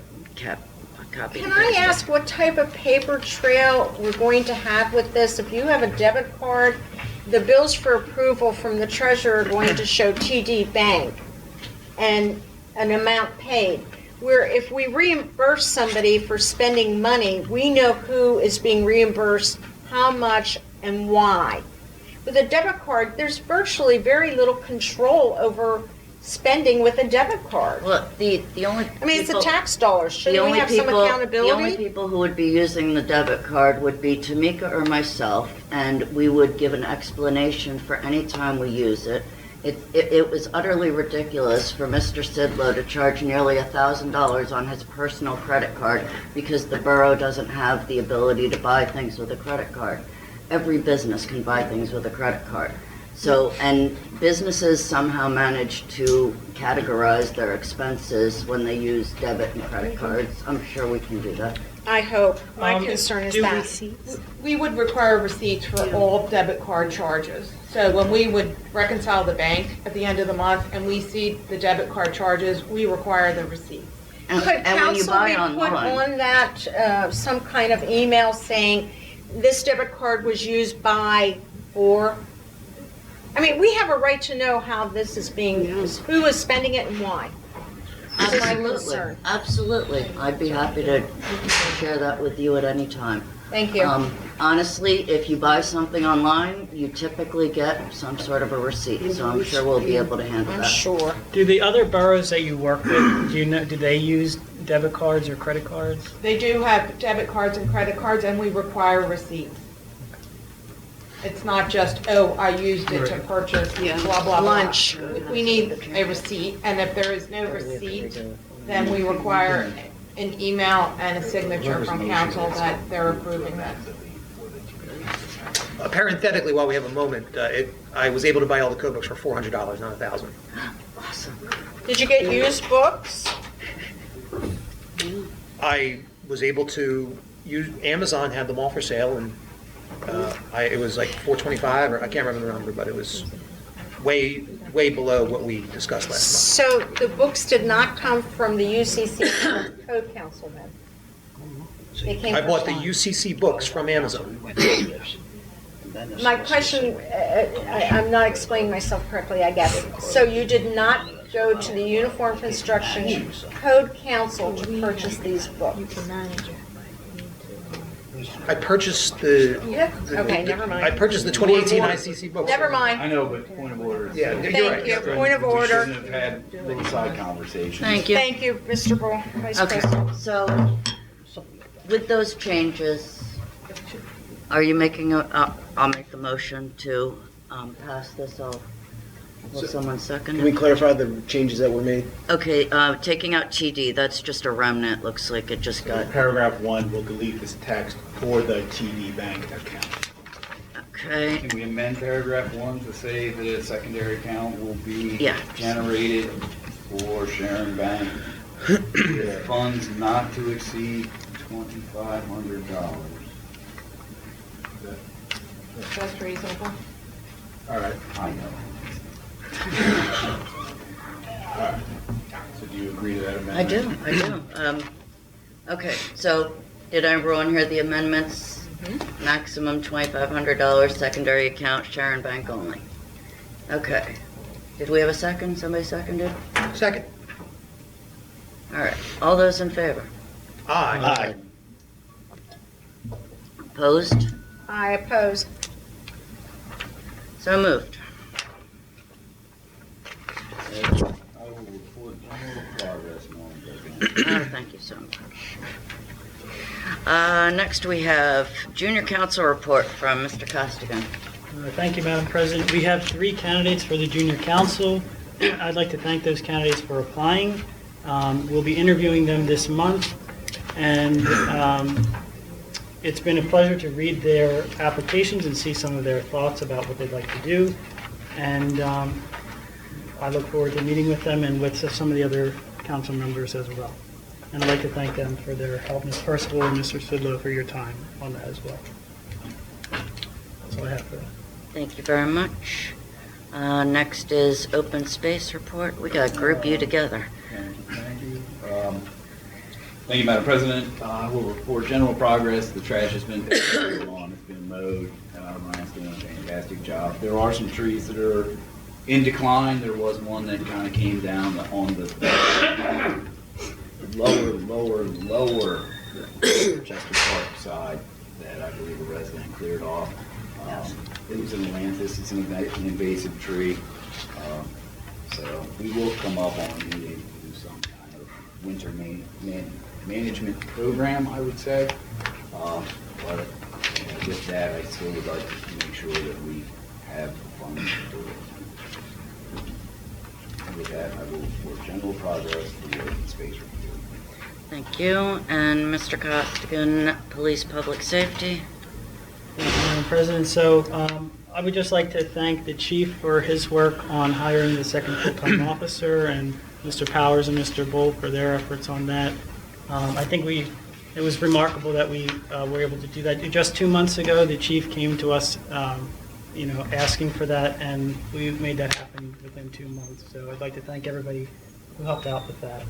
copied. Can I ask what type of paper trail we're going to have with this? If you have a debit card, the bills for approval from the treasurer are going to show TD Bank and an amount paid. where if we reimburse somebody for spending money, we know who is being reimbursed, how much, and why. With a debit card, there's virtually very little control over spending with a debit card. Well, the only I mean, it's people- the tax dollars. The Shouldn't we only have some people, accountability? the only people who would be using the debit card would be Timika or myself, and we would give an explanation for any time we use it. It was utterly ridiculous for Mr. Sidlow to charge nearly $1,000 on his personal credit card because the borough doesn't have the ability to buy things with a credit card. Every business can buy things with a credit card. So, and businesses somehow manage to categorize their expenses when they use debit and credit cards. I'm sure we can do that. I hope. My concern is that. We would require receipts for all debit card charges. So when we would reconcile the bank at the end of the month and we see the debit card charges, we require the receipt. And, Could and when you council buy be put online, on that, some kind of email saying, this debit card was used by, or? I mean, we have a right to know how this is being used, who is spending it and why. This is my absolutely, concern. absolutely. I'd be happy to share that with you at any time. Thank you. Honestly, if you buy something online, you typically get some sort of a receipt, so I'm sure we'll be able to handle I'm that. sure. Do the other boroughs that you work with, do they use debit cards or credit cards? They do have debit cards and credit cards and we require receipts. It's not just, oh, I used it to purchase blah, blah, blah. Lunch. We need a receipt, and if there is no receipt, then we require an email and a signature from council that they're approving that. Parenthetically, while we have a moment, I was able to buy all the code books for $400, not $1,000. Awesome. Did you get used books? I was able to use, Amazon had them all for sale, and it was like $425, or I can't remember the number, but it was way below what we discussed last So the books did not come from the UCC Code Councilman? They came month. I from bought the Sean. UCC books from Amazon. My question, I'm not explaining myself correctly, I guess. So you did not go to the Uniform Construction Code Council to purchase these books? I purchased the Okay, never mind. I purchased the 2018 ICC books. Never mind. I know, but point of order. Yeah, you're right. Thank you. Point of order. We shouldn't have had little side conversations. Thank you. Thank you, Mr. Bull, Vice Okay, President. so with those changes, are you making I'll make the motion to pass this off. Will someone second Can we it? clarify the changes that were made? Okay, taking out TD, that's just a remnant, looks like it just got, Paragraph 1 will delete this text for the TD Bank account. okay. Can we amend paragraph 1 to say that a secondary account will be Yeah. generated for Sharon Bank with funds not to exceed $2,500? That's reasonable. All right. I know. All right. So do you agree to that I amendment? do. Okay, so did everyone hear the amendments? Maximum $2,500, secondary account, Sharon Bank only. Okay. Did we have a second? Somebody seconded? Second. All right, all those in favor? Aye. Opposed? I oppose. So moved. I will report general progress, Madam President. Oh, thank you so much. Next, we have Junior Council report from Mr. Costigan. Thank you, Madam President. We have 3 candidates for the Junior Council. I'd like to thank those candidates for applying. We'll be interviewing them this month, and it's been a pleasure to read their applications and see some of their thoughts about what they'd like to do. And I look forward to meeting with them and with some of the other council members as well. And I'd like to thank them for their help, Ms. Purcival and Mr. Sidlow, for your time on that as well. That's all I have for that. Thank you very much. Next is open space report. We got to group you together. Thank you. Thank you, Madam President. I will report general progress. The trash has been taken on, it's been mowed. Ryan's doing a fantastic job. There are some trees that are in decline. There was one that kind of came down on the lower Chester Park side that I believe a resident cleared off. It was an Atlantis, it's an invasive tree. So we will come up on needing to do some kind of winter management program, I would say. But with that, I still would like to make sure that we have the funds to do it. And with that, I will report general progress for the open space review. Thank you. And Mr. Costigan, Police Public Safety. Thank you, Madam President. So I would just like to thank the chief for his work on hiring the second full-time officer, and Mr. Powers and Mr. Bull for their efforts on that. I think it was remarkable that we were able to do that. Just 2 months ago, the chief came to us, asking for that, and we made that happen within 2 months. So I'd like to thank everybody who helped out with that,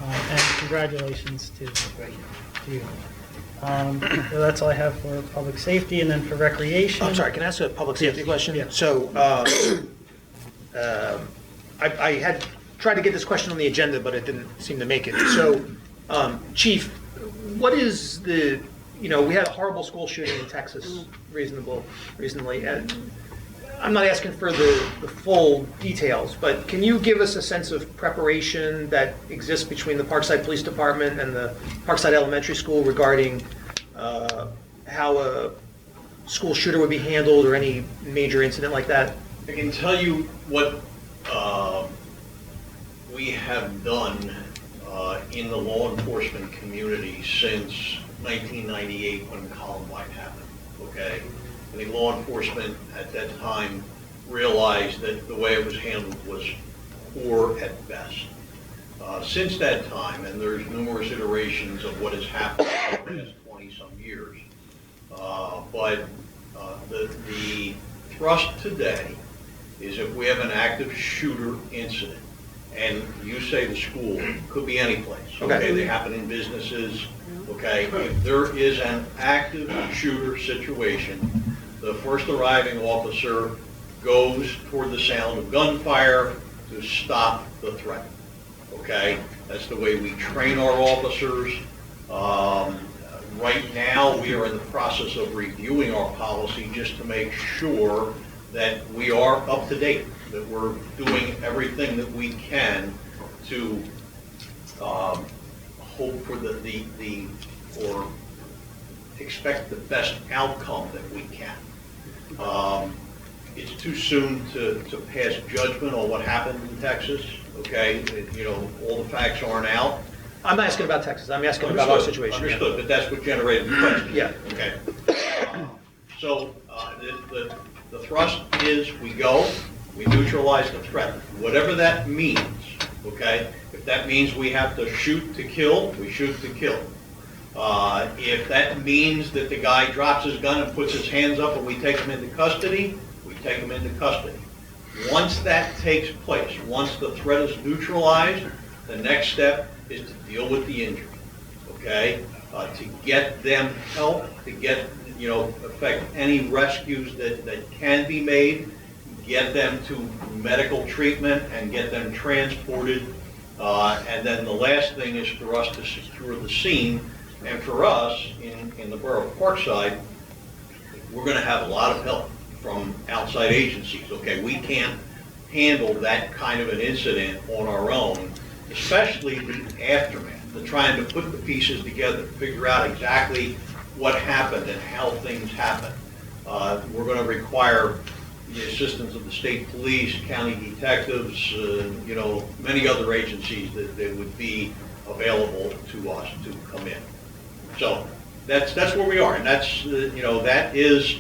and congratulations to you. So that's all I have for public safety, and then for recreation. I'm sorry, can I ask a public safety question? Yeah. So, I had tried to get this question on the agenda, but it didn't seem to make it. So, Chief, what is we had a horrible school shooting in Texas recently, and I'm not asking for the full details, but can you give us a sense of preparation that exists between the Parkside Police Department and the Parkside Elementary School regarding how a school shooter would be handled or any major incident like that? I can tell you what we have done in the law enforcement community since 1998 when Columbine happened, okay? I think law enforcement at that time realized that the way it was handled was poor at best. Since that time, and there's numerous iterations of what has happened in the past 20-some years, but the thrust today is if we have an active shooter incident, and you say the school, could be any place, okay? They happen in businesses, okay? If there is an active shooter situation, the first arriving officer goes toward the sound of gunfire to stop the threat, okay? That's the way we train our officers. Right now, we are in the process of reviewing our policy just to make sure that we are up to date, that we're doing everything that we can to hope for or expect the best outcome that we can. It's too soon to pass judgment on what happened in Texas, okay? All the facts aren't out. I'm not asking about Texas, I'm asking about our situation. Understood, but that's what generated the question. Yeah. Okay. So the thrust is we go, we neutralize the threat, whatever that means, okay? If that means we have to shoot to kill, we shoot to kill. If that means that the guy drops his gun and puts his hands up and we take him into custody, we take him into custody. Once that takes place, once the threat is neutralized, the next step is to deal with the injury, okay? To get them help, to get, affect any rescues that can be made, get them to medical treatment and get them transported. And then the last thing is for us to secure the scene. And for us, in the Borough of Parkside, we're going to have a lot of help from outside agencies, okay? We can't handle that kind of an incident on our own, especially the aftermath, the trying to put the pieces together, figure out exactly what happened and how things happened. We're going to require the assistance of the state police, county detectives, many other agencies that would be available to us to come in. So that's where we are, and that's that is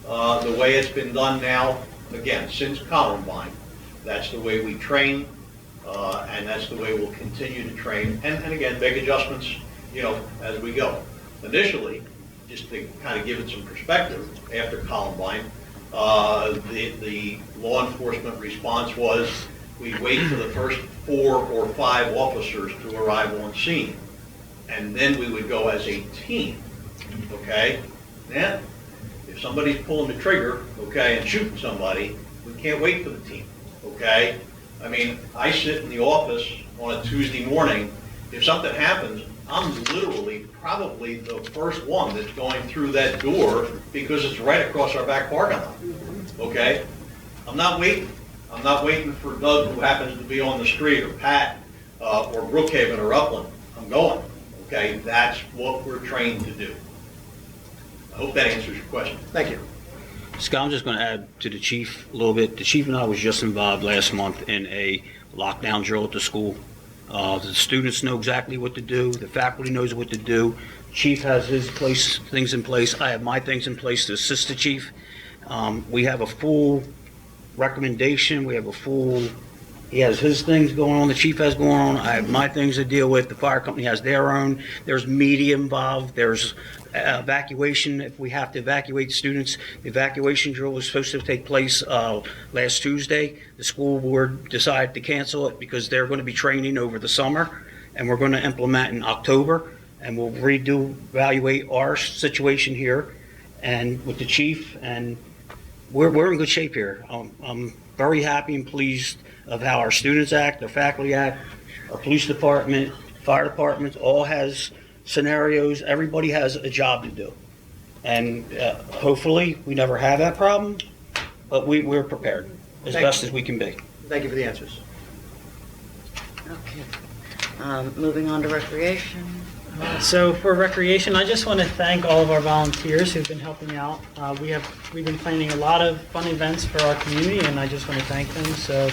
the way it's been done now. Again, since Columbine, that's the way we train, and that's the way we'll continue to train, and again make adjustments, as we go. Initially, just to kind of give it some perspective, after Columbine, the law enforcement response was we'd wait for the first 4 or 5 officers to arrive on scene, and then we would go as a team, okay? Now, if somebody's pulling the trigger, okay, and shooting somebody, we can't wait for the team, okay? I mean, I sit in the office on a Tuesday morning, If something happens, I'm literally probably the first one that's going through that door because it's right across our back parking lot, okay? I'm not waiting. I'm not waiting for Doug, who happens to be on the street, or Pat, or Brookhaven, or Upland. I'm going, okay? That's what we're trained to do. I hope that answers your question. Thank you. Scott, I'm just going to add to the chief a little bit. The chief and I was just involved last month in a lockdown drill at the school. The students know exactly what to do. The faculty knows what to do. Chief has his things in place. I have my things in place to assist the chief. We have a full recommendation. We have a full, he has his things going on, the chief has going on. I have my things to deal with. The fire company has their own. There's media involved. There's evacuation if we have to evacuate students. The evacuation drill was supposed to take place last Tuesday. The school board decided to cancel it because they're going to be training over the summer, and we're going to implement in October, and we'll evaluate our situation here and with the chief, and we're in good shape here. I'm very happy and pleased of how our students act, our faculty act, our police department, fire department, all has scenarios. Everybody has a job to do. And hopefully we never have that problem, but we're prepared as best as we can be. Thank you for the answers. Okay. Moving on to recreation. So for recreation, I just want to thank all of our volunteers who've been helping out. We've been planning a lot of fun events for our community, and I just want to thank them. So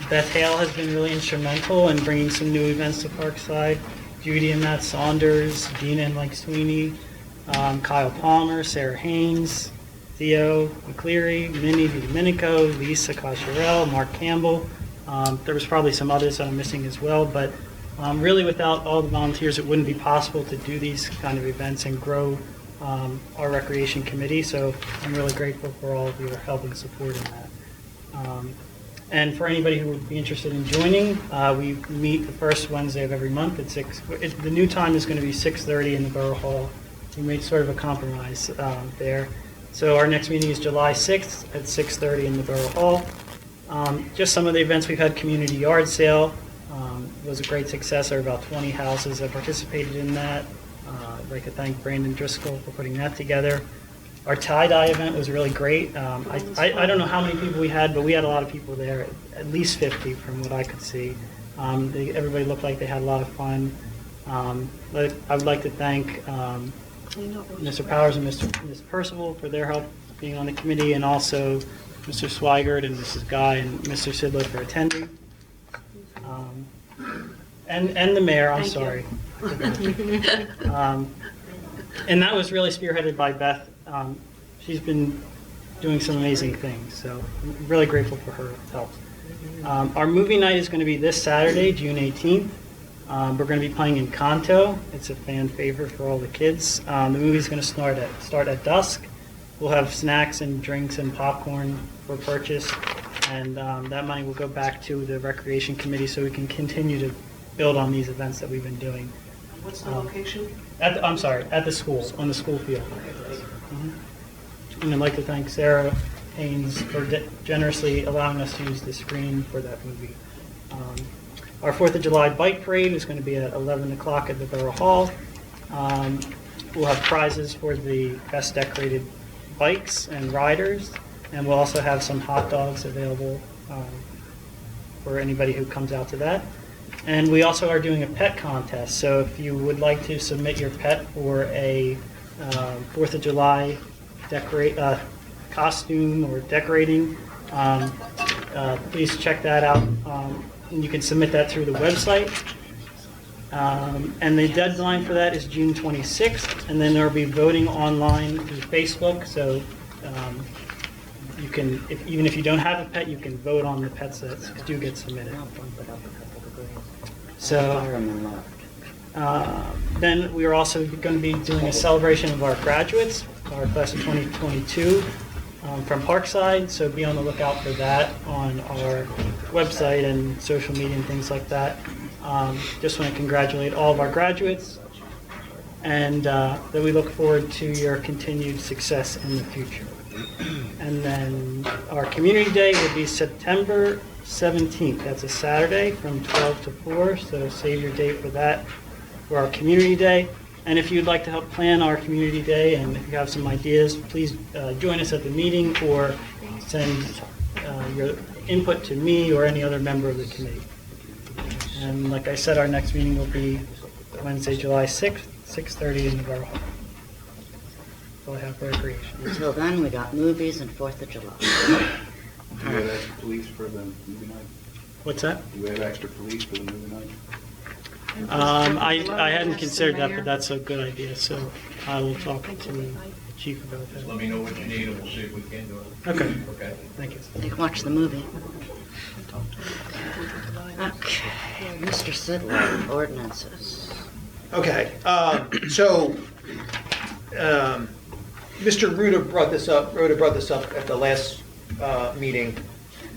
Beth Hale has been really instrumental in bringing some new events to Parkside. Judy and Matt Saunders, Dina and Mike Sweeney, Kyle Palmer, Sarah Haynes, Theo McCleary, Minnie Domenico, Lisa Coscherell, Mark Campbell. There was probably some others that I'm missing as well, but really without all the volunteers, it wouldn't be possible to do these kind of events and grow our recreation committee. So I'm really grateful for all of your help and support in that. And for anybody who would be interested in joining, we meet the first Wednesday of every month at 6. The new time is going to be 6:30 in the Borough Hall. We made sort of a compromise there. So our next meeting is July 6th at 6:30 in the Borough Hall. Just some of the events we've had: community yard sale was a great success. There were about 20 houses that participated in that. I'd like to thank Brandon Driscoll for putting that together. Our tie-dye event was really great. I don't know how many people we had, but we had a lot of people there, at least 50 from what I could see. Everybody looked like they had a lot of fun. I would like to thank Mr. Powers and Ms. Purcival for their help being on the committee, and also Mr. Sweigart and Mrs. Guy and Mr. Sidlow for attending. And the mayor, I'm sorry. And that was really spearheaded by Beth. She's been doing some amazing things, so I'm really grateful for her help. Our movie night is going to be this Saturday, June 18th. We're going to be playing in Encanto. It's a fan favorite for all the kids. The movie's going to start at dusk. We'll have snacks and drinks and popcorn for purchase, and that money will go back to the Recreation Committee so we can continue to build on these events that we've been doing. What's the location? At the school, on the school field. And I'd like to thank Sarah Haynes for generously allowing us to use the screen for that movie. Our 4th of July bike parade is going to be at 11 o'clock at the Borough Hall. We'll have prizes for the best decorated bikes and riders, and we'll also have some hot dogs available for anybody who comes out to that. And we also are doing a pet contest, so if you would like to submit your pet for a 4th of July costume or decorating, please check that out. And you can submit that through the website. And the deadline for that is June 26th, and then there will be voting online through Facebook, so you can, even if you don't have a pet, you can vote on the pets that do get submitted. So then we are also going to be doing a celebration of our graduates, our class of 2022 from Parkside, so be on the lookout for that on our website and social media and things like that. Just want to congratulate all of our graduates, and that we look forward to your continued success in the future. And then our community day will be September 17th. That's a Saturday from 12 to 4, so save your date for that, for our community day. And if you'd like to help plan our community day and if you have some ideas, please join us at the meeting or send your input to me or any other member of the committee. And like I said, our next meeting will be Wednesday, July 6th, 6:30 in the Borough Hall. That's all I have for recreation. Until then, we got movies and 4th of July. Do you have extra police for the movie night? What's that? Do we have extra police for the movie night? I hadn't considered that, but that's a good idea, so I will talk to the chief about that. Let me know what you need and we'll see if we can do it. Okay. Okay. Thank you. You can watch the movie. Okay, Mr. Sidlow, ordinances. Okay, so, Mr. Rhoda brought this up at the last meeting,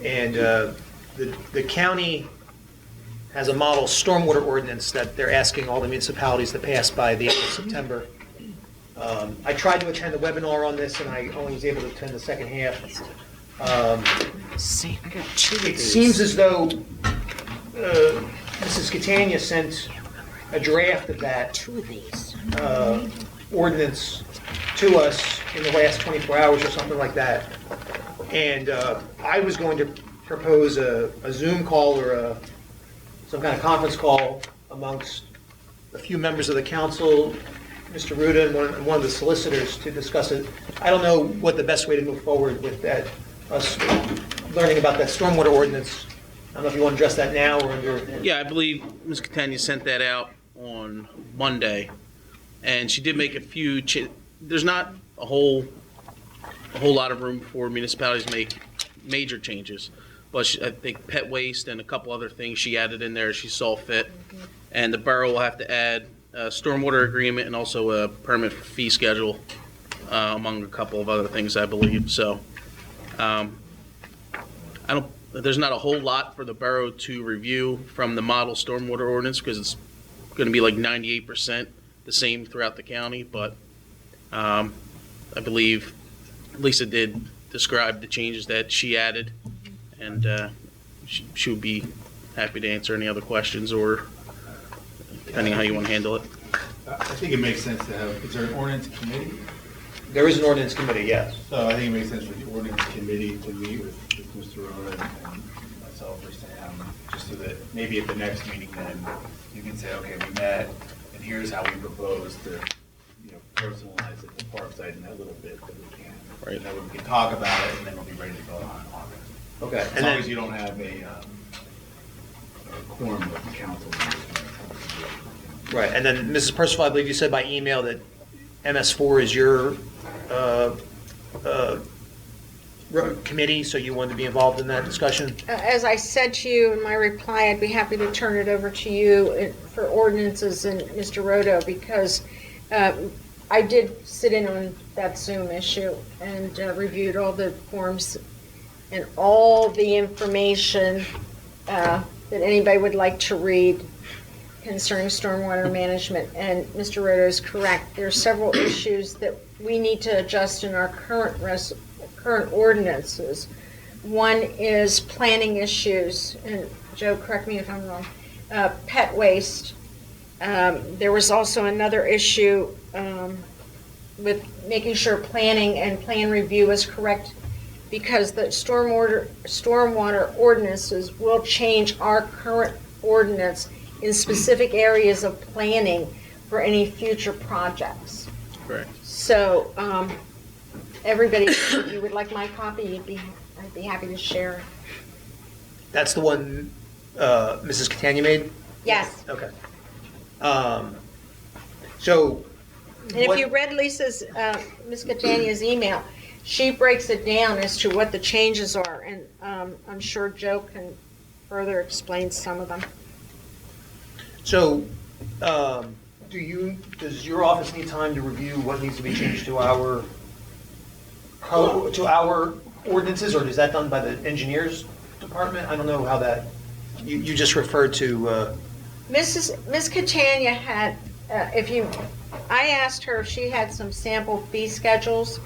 and the county has a model stormwater ordinance that they're asking all the municipalities to pass by the end of September. I tried to attend the webinar on this, and I only was able to attend the second half. See, I got 2 of It these. seems as though Mrs. Catania sent a draft of that 2 of these. ordinance to us in the last 24 hours or something like that. And I was going to propose a Zoom call or some kind of conference call amongst a few members of the council, Mr. Ruda and one of the solicitors to discuss it. I don't know what the best way to move forward with that, us learning about that stormwater ordinance. I don't know if you want to address that now or under... Yeah, I believe Ms. Catania sent that out on Monday, and she did make a few, there's not a whole lot of room for municipalities to make major changes, but I think pet waste and a couple other things she added in there she saw fit, and the borough will have to add a stormwater agreement and also a permit fee schedule, among a couple of other things, I believe. So, there's not a whole lot for the borough to review from the model stormwater ordinance because it's going to be like 98% the same throughout the county, but I believe Lisa did describe the changes that she added, and she would be happy to answer any other questions or depending on how you want to handle it. I think it makes sense to have, is there an ordinance committee? There is an ordinance committee, yes. So I think it makes sense for the ordinance committee to meet with Mr. Rhoda and myself or Sam, just so that maybe at the next meeting then you can say, okay, we met, and here's how we propose to, personalize it to Parkside in that little bit that we can. Right. And then we can talk about it, and then we'll be ready to go on August. Okay. As long as you don't have a quorum of the council. Right, and then Mrs. Purcival, I believe you said by email that MS4 is your committee, so you wanted to be involved in that discussion? As I said to you in my reply, I'd be happy to turn it over to you for ordinances and Mr. Rodo, because I did sit in on that Zoom issue and reviewed all the forms and all the information that anybody would like to read concerning stormwater management. And Mr. Rodo is correct. There are several issues that we need to adjust in our current ordinances. One is planning issues, and Joe, correct me if I'm wrong, pet waste. There was also another issue with making sure planning and plan review is correct, because the stormwater ordinances will change our current ordinance in specific areas of planning for any future projects. Correct. So, everybody, if you would like my copy, I'd be happy to share it. That's the one Mrs. Catania made? Yes. Okay. So. And if you read Lisa's, Ms. Catania's email, she breaks it down as to what the changes are, and I'm sure Joe can further explain some of them. So, does your office need time to review what needs to be changed to our ordinances, or is that done by the engineers department? I don't know how that, you just referred to. Ms. Catania had, I asked her if she had some sample fee schedules.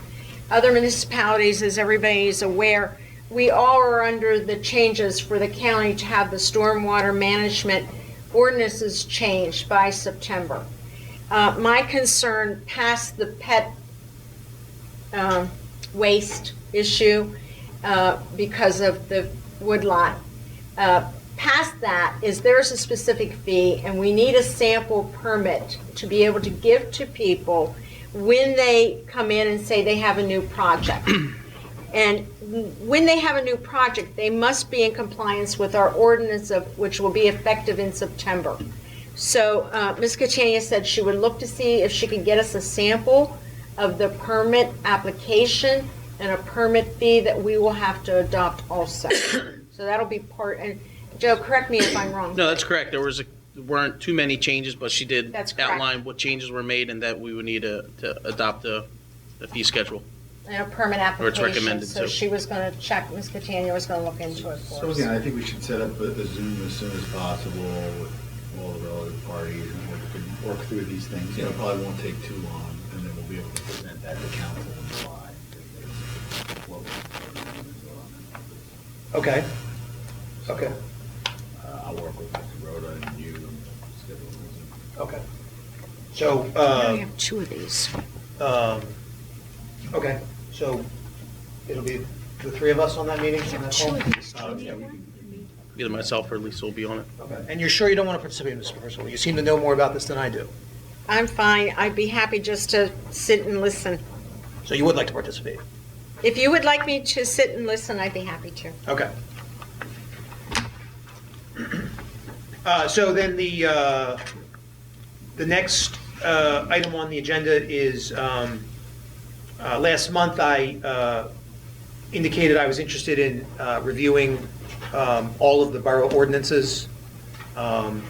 Other municipalities, as everybody is aware, we all are under the changes for the county to have the stormwater management ordinances changed by September. My concern past the pet waste issue because of the woodlot. Past that is there's a specific fee and we need a sample permit to be able to give to people when they come in and say they have a new project. And when they have a new project, they must be in compliance with our ordinance which will be effective in September. So Ms. Catania said she would look to see if she could get us a sample of the permit application and a permit fee that we will have to adopt also. So that'll be part, and Joe, correct me if I'm wrong. No, that's correct. There weren't too many changes, but she did That's correct. outline what changes were made and that we would need to adopt the fee schedule. And a permit Or it's application, recommended so to. she was gonna check, Ms. Catania was gonna look into it for So us. again, I think we should set up a Zoom as soon as possible with all the relevant parties and we can work through these things. You know, it probably won't take too long and then we'll be able to present that to council in July. Okay. Okay. I'll work with Mr. Rhoda and you and schedule a Zoom. Okay. So, We have two of these. okay, so it'll be the three of us on that meeting, on that call? Either myself or Lisa will be on it. Okay. And you're sure you don't want to participate in this, Purcival? You seem to know more about this than I do. I'm fine, I'd be happy just to sit and listen. So you would like to participate? If you would like me to sit and listen, I'd be happy to. Okay. So then the next item on the agenda is, last month I indicated I was interested in reviewing all of the borough ordinances. So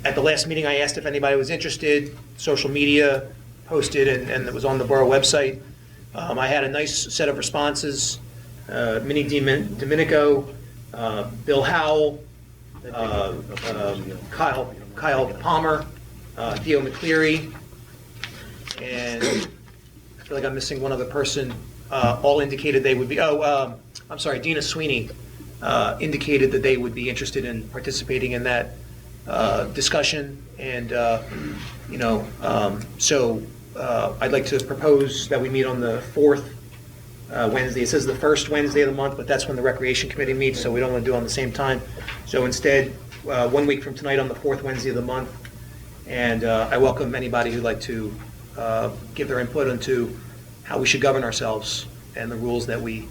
at the last meeting, I asked if anybody was interested. Social media posted and it was on the borough website. I had a nice set of responses. Minnie Domenico, Bill Howell, Kyle Palmer, Theo McCleary, and I feel like I'm missing one other person. All indicated they would be, I'm sorry, Dina Sweeney indicated that they would be interested in participating in that discussion. And, so I'd like to propose that we meet on the 4th Wednesday. It says the first Wednesday of the month, but that's when the Recreation Committee meets, so we don't want to do it on the same time. So instead, 1 week from tonight on the 4th Wednesday of the month. And I welcome anybody who'd like to give their input into how we should govern ourselves and the rules that we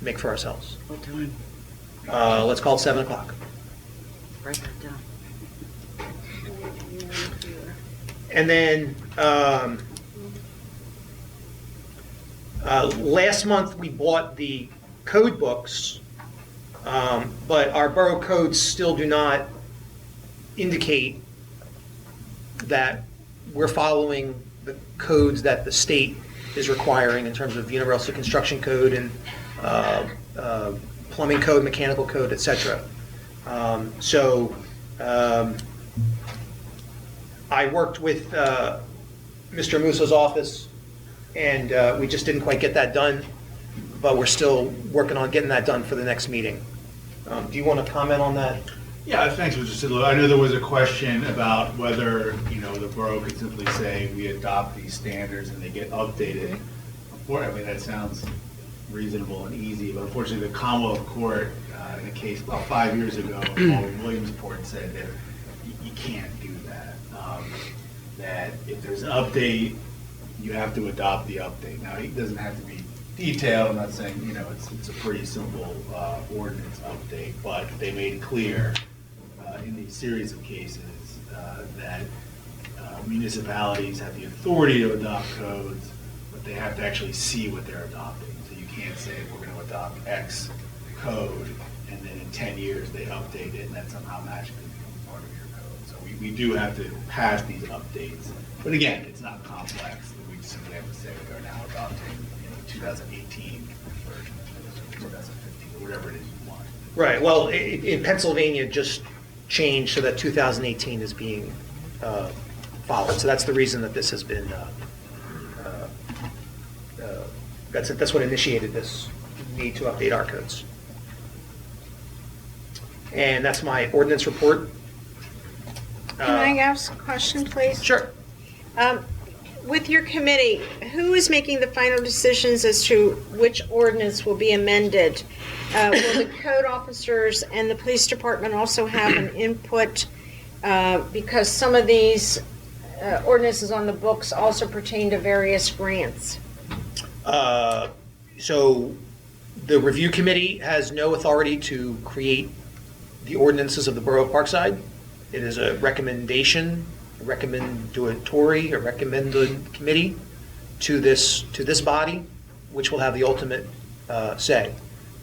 make for ourselves. What time? Let's call it 7 o'clock. Write that down. And then last month we bought the code books, but our borough codes still do not indicate that we're following the codes that the state is requiring in terms of universal construction code and plumbing code, mechanical code, et cetera. I worked with Mr. Amuso's office, and we just didn't quite get that done, but we're still working on getting that done for the next meeting. Do you want to comment on that? Yeah, thanks, Mr. Sidlow. I know there was a question about whether, the borough could simply say, we adopt these standards and they get updated. I mean, that sounds reasonable and easy, but unfortunately, the Commonwealth Court, in a case about 5 years ago, in Williamsport, said that you can't do that. That if there's an update, you have to adopt the update. Now, it doesn't have to be detailed. I'm not saying, it's a pretty simple ordinance update, but they made it clear in these series of cases that municipalities have the authority to adopt codes, but they have to actually see what they're adopting. So you can't say we're going to adopt X code, and then in 10 years they update it, and that somehow magically becomes part of your code. So we do have to pass these updates. But again, it's not complex. We just simply have to say we are now adopting 2018 version, 2015, whatever it is you want. Right, well, in Pennsylvania, just changed so that 2018 is being followed. So that's the reason that this has been That's what initiated this need to update our codes. And that's my ordinance report. Can I ask a question, please? Sure. With your committee, who is making the final decisions as to which ordinance will be amended? Will the code officers and the police department also have an input? Because some of these ordinances on the books also pertain to various grants. So the review committee has no authority to create the ordinances of the Borough of Parkside. It is a recommended committee to this body, which will have the ultimate say.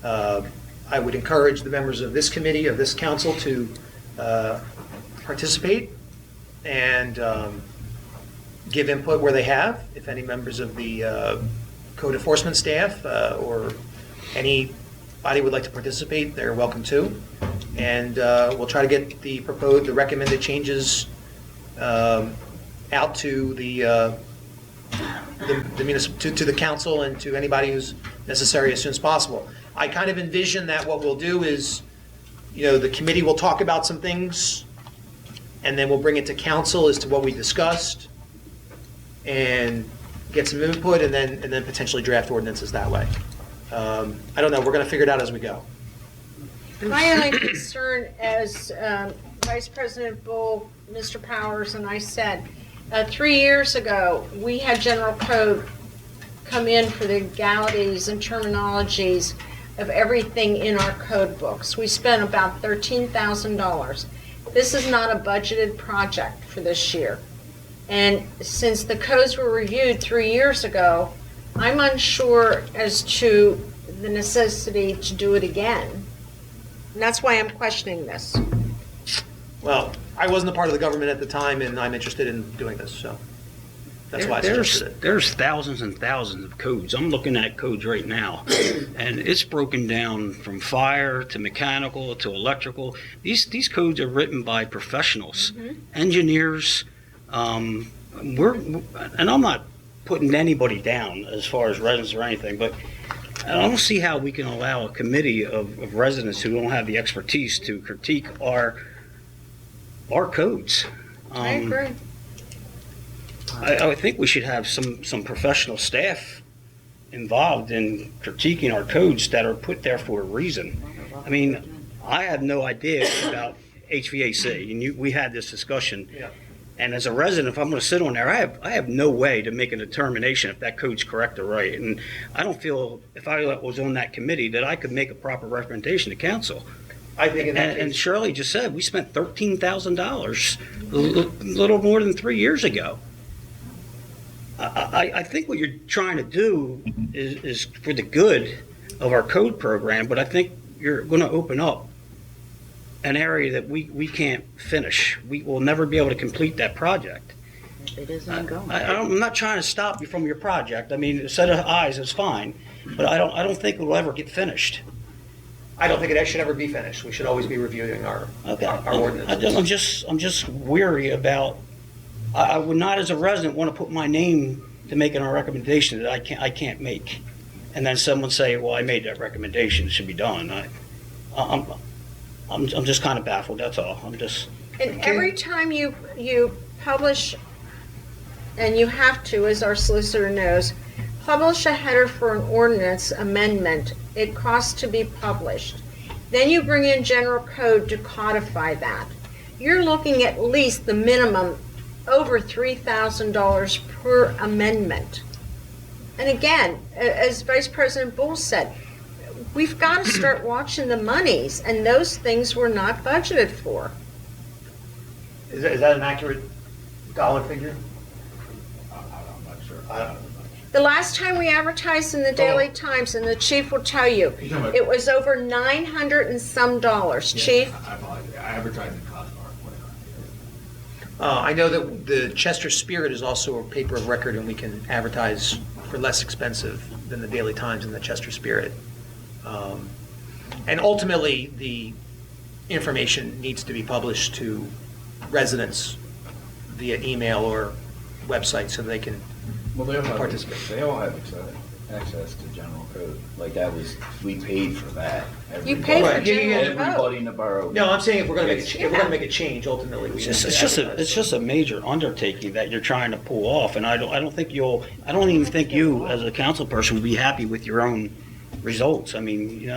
I would encourage the members of this committee, of this council, to participate and give input where they have. If any members of the code enforcement staff or anybody would like to participate, they're welcome to. And we'll try to get the recommended changes out to the to the council and to anybody who's necessary as soon as possible. I kind of envision that what we'll do is, the committee will talk about some things, and then we'll bring it to council as to what we discussed, and get some input, and then potentially draft ordinances that way. I don't know. We're going to figure it out as we go. My only concern, as Vice President Bull, Mr. Powers, and I said, 3 years ago, we had general code come in for the legalities and terminologies of everything in our code books. We spent about $13,000. This is not a budgeted project for this year. And since the codes were reviewed 3 years ago, I'm unsure as to the necessity to do it again. And that's why I'm questioning this. Well, I wasn't a part of the government at the time, and I'm interested in doing this, so that's why I suggested it. There's thousands and thousands of codes. I'm looking at codes right now, and it's broken down from fire to mechanical to electrical. These codes are written by professionals, engineers. And I'm not putting anybody down as far as residents or anything, but I don't see how we can allow a committee of residents who don't have the expertise to critique our codes. I agree. I think we should have some professional staff involved in critiquing our codes that are put there for a reason. I mean, I have no idea about HVAC, and we had this discussion. Yeah. And as a resident, if I'm going to sit on there, I have no way to make a determination if that code's correct or right. And I don't feel, if I was on that committee, that I could make a proper recommendation to council. I think in that and Shirley just said, we spent $13,000 a little more than 3 years ago. I think what you're trying to do is for the good of our code program, but I think you're going to open up an area that we can't finish. We will never be able to complete that project. It is ongoing. I'm not trying to stop you from your project. I mean, a set of eyes is fine, but I don't think it will ever get finished. I don't think it should ever be finished. We should always be reviewing our ordinance. I'm just weary about. I would not, as a resident, want to put my name to making a recommendation that I can't make, and then someone say, "Well, I made that recommendation. It should be done." I'm just kind of baffled. That's all. And every time you publish, and you have to, as our solicitor knows, publish a header for an ordinance amendment, it costs to be published. Then you bring in general code to codify that. You're looking at least the minimum over $3,000 per amendment. And again, as Vice President Bull said, we've got to start watching the monies, and those things were not budgeted for. Is that an accurate dollar figure? I'm not sure. The last time we advertised in the Daily Times, and the chief will tell you, it was over $900 and some dollars. Chief? I apologize. I advertised in Costar. I know that the Chester Spirit is also a paper of record, and we can advertise for less expensive than the Daily Times and the Chester Spirit. And ultimately, the information needs to be published to residents via email or website so they can participate. They all have Excel. access to general code. Like that was, we paid for that. You paid for general code. Everybody in the borough. No, I'm saying if we're gonna make gets- if we're gonna make a change, ultimately, we It's need just, to it's just a major undertaking that you're trying to pull off, and I don't even think you, as a council person, would be happy with your own results. I mean,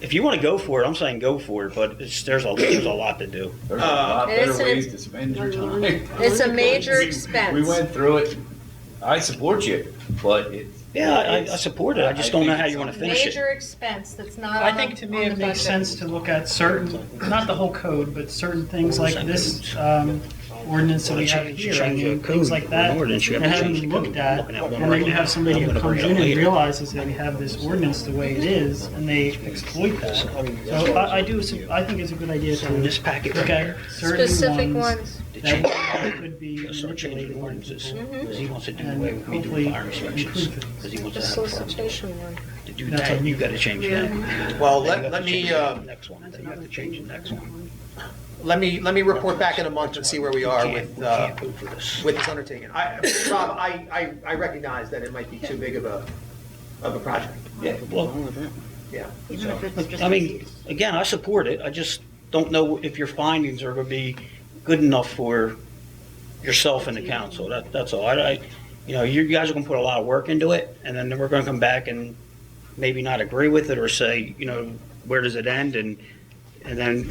if you want to go for it, I'm saying go for it, but there's a lot to do. There's a lot better It's an- ways to spend your time. It's a major expense. We went through it. I support you, but it's. Yeah, I support it. I just don't know how you want to finish it. Major expense that's not I on think the- to me on it the makes budget. sense to look at certain, not the whole code, but certain things like this ordinance that we have here. I mean, things like that, and having them looked at, and then you have somebody who comes in and realizes that we have this ordinance the way it is, and they exploit that. So I think it's a good idea to look at certain Specific ones ones. that could be manipulated Because he wants to do and away with me hopefully doing fire inspections. improve Because he wants The to have a farm. solicitation one. To do That's that, what you gotta change that. Well, Then you have let to me, change the next one, then you have to change the next one. Let me report back in a month and see where we are with this undertaking. Rob, I recognize that it might be too big of a project. Yeah, well, Yeah. Even if it's just. I mean, again, I support it. I just don't know if your findings are gonna be good enough for yourself and the council. That's all. You guys are gonna put a lot of work into it, and then we're gonna come back and maybe not agree with it or say, where does it end? And then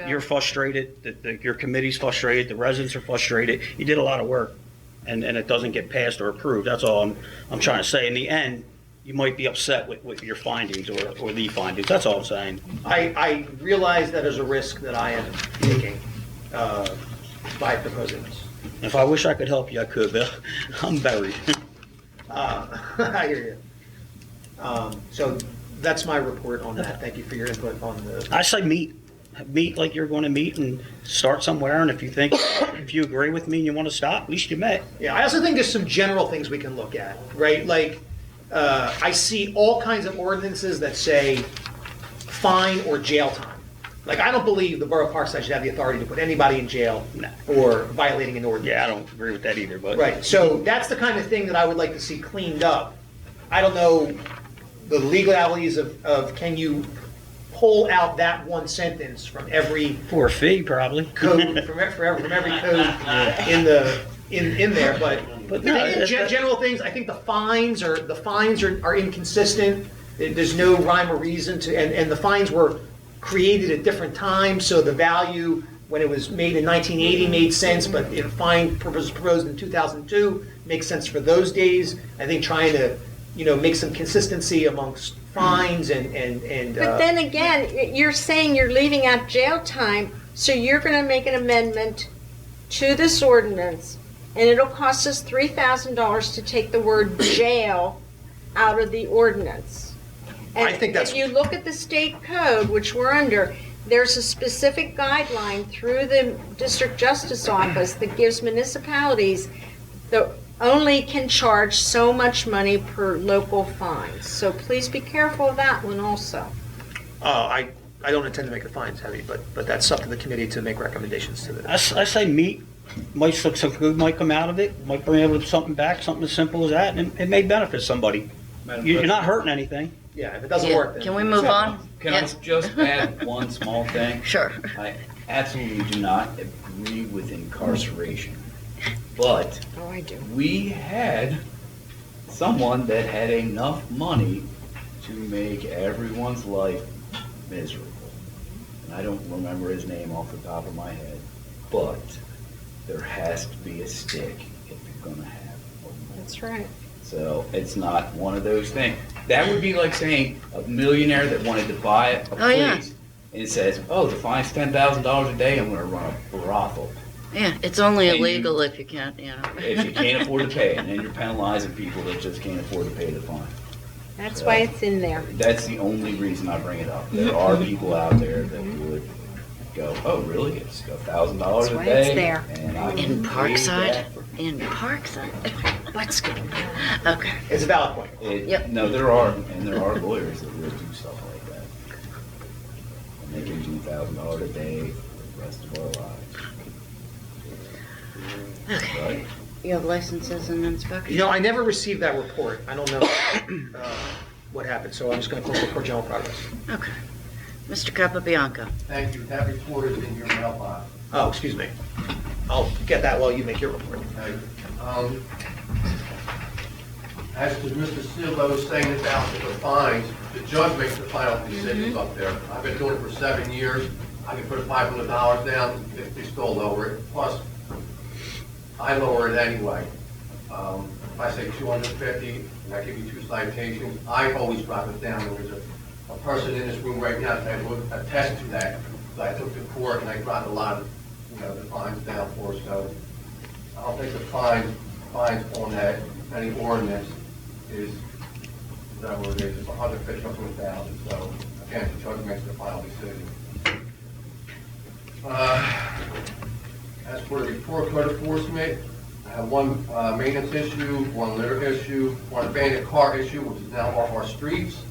you're frustrated, your committee's frustrated, the residents are frustrated. You did a lot of work, and it doesn't get passed or approved. That's all I'm trying to say. In the end, you might be upset with your findings or the findings. That's all I'm saying. I realize that is a risk that I am taking by proposing this. If I wish I could help you, I could, but I'm buried. I hear you. So that's my report on that. Thank you for your input on the. I say meet like you're going to meet and start somewhere, and if you agree with me and you want to stop, at least you met. Yeah, I also think there's some general things we can look at, right? Like, I see all kinds of ordinances that say fine or jail time. Like, I don't believe the Borough of Parkside should have the authority to put anybody in jail for violating an ordinance. Yeah, I don't agree with that either, but. Right, so that's the kind of thing that I would like to see cleaned up. I don't know the legalities of can you pull out that one sentence from every For a fee, probably. code, from every code in there, but no, I think general things, I think the fines are inconsistent. There's no rhyme or reason to, and the fines were created at different times, so the value when it was made in 1980 made sense, but the fine proposed in 2002 makes sense for those days. I think trying to, make some consistency amongst fines and. But then again, you're saying you're leaving out jail time, so you're gonna make an amendment to this ordinance, and it'll cost us $3,000 to take the word jail out of the ordinance. And I think that's- if you look at the state code, which we're under, there's a specific guideline through the district justice office that gives municipalities the only can charge so much money per local fines. So please be careful of that one also. I don't intend to make the fines heavy, but that's up to the committee to make recommendations to the. I say meet, some good might come out of it, might bring able to something back, something as simple as that, and it may benefit somebody. You're not hurting anything. Yeah, if it doesn't work, then. Can we move on? Can I just add one small thing? Sure. I absolutely do not agree with incarceration, but Oh, I do. we had someone that had enough money to make everyone's life miserable. And I don't remember his name off the top of my head, but there has to be a stick if you're gonna have a That's right. So it's not one of those things. That would be like saying a millionaire that wanted to buy a place. Oh, yeah. And it says, the fine's $10,000 a day, I'm gonna run a brothel. Yeah, it's only And illegal if you can't, If you can't afford to pay it, and then you're penalizing people that just can't afford to pay the fine. That's why it's in there. That's the only reason I bring it up. There are people out there that would go, oh, really? It's $1,000 That's a why day? it's there. And I In can pay Parkside? that for-" In Parkside? Let's go. Okay. It's a valid point. Yep. No, there are lawyers that will do stuff like that. And they can do $1,000 a day for the rest of our lives. Okay. Right? You have licenses and inspections? You know, I never received that report. I don't know what happened, so I'm just going to close report general progress. Okay. Mr. Capobianco. Thank you. That report is in your mailbox. Oh, excuse me. I'll get that while you make your report. Okay. As to Mr. Sidlow was saying about the fines, the judge makes the final decisions up there. I've been doing it for 7 years. I can put $500 down if they still lower it. Plus, I lower it anyway. If I say 250, and I give you 2 citations, I always drop it down. And there's a person in this room right now that would attest to that. So I took to court and I dropped a lot of, the fines down for us. So I don't think the fines on that, any ordinance is that what it is. It's 150 up to 1,000. So again, the judge makes the final decision. As for the report code enforcement, I have one maintenance issue, one litter issue, one abandoned car issue, which is now off our streets,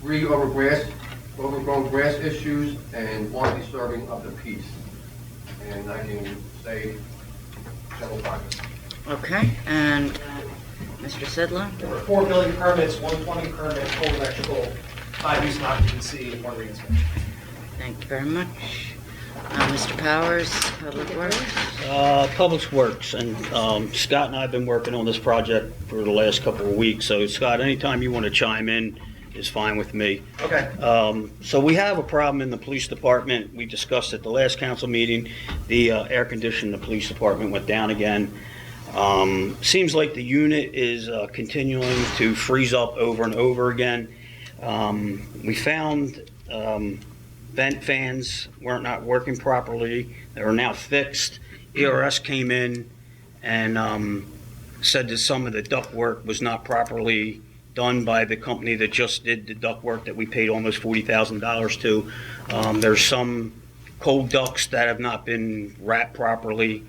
3 overgrown grass issues, and 1 disturbing of the peace. And I can say general progress. Okay, and Mr. Sidlow? There were 4 building permits, 120 permits, full electrical, 5 use and occupancy, and 1 reinspection. Thank you very much. Mr. Powers, Public Works? Public Works, and Scott and I have been working on this project for the last couple of weeks, so Scott, anytime you want to chime in is fine with me. Okay. So we have a problem in the police department. We discussed at the last council meeting, the air conditioning in the police department went down again. Seems like the unit is continuing to freeze up over and over again. We found vent fans weren't not working properly. They are now fixed. ERS came in and said that some of the duct work was not properly done by the company that just did the duct work that we paid almost $40,000 to. There's some cold ducts that have not been wrapped properly.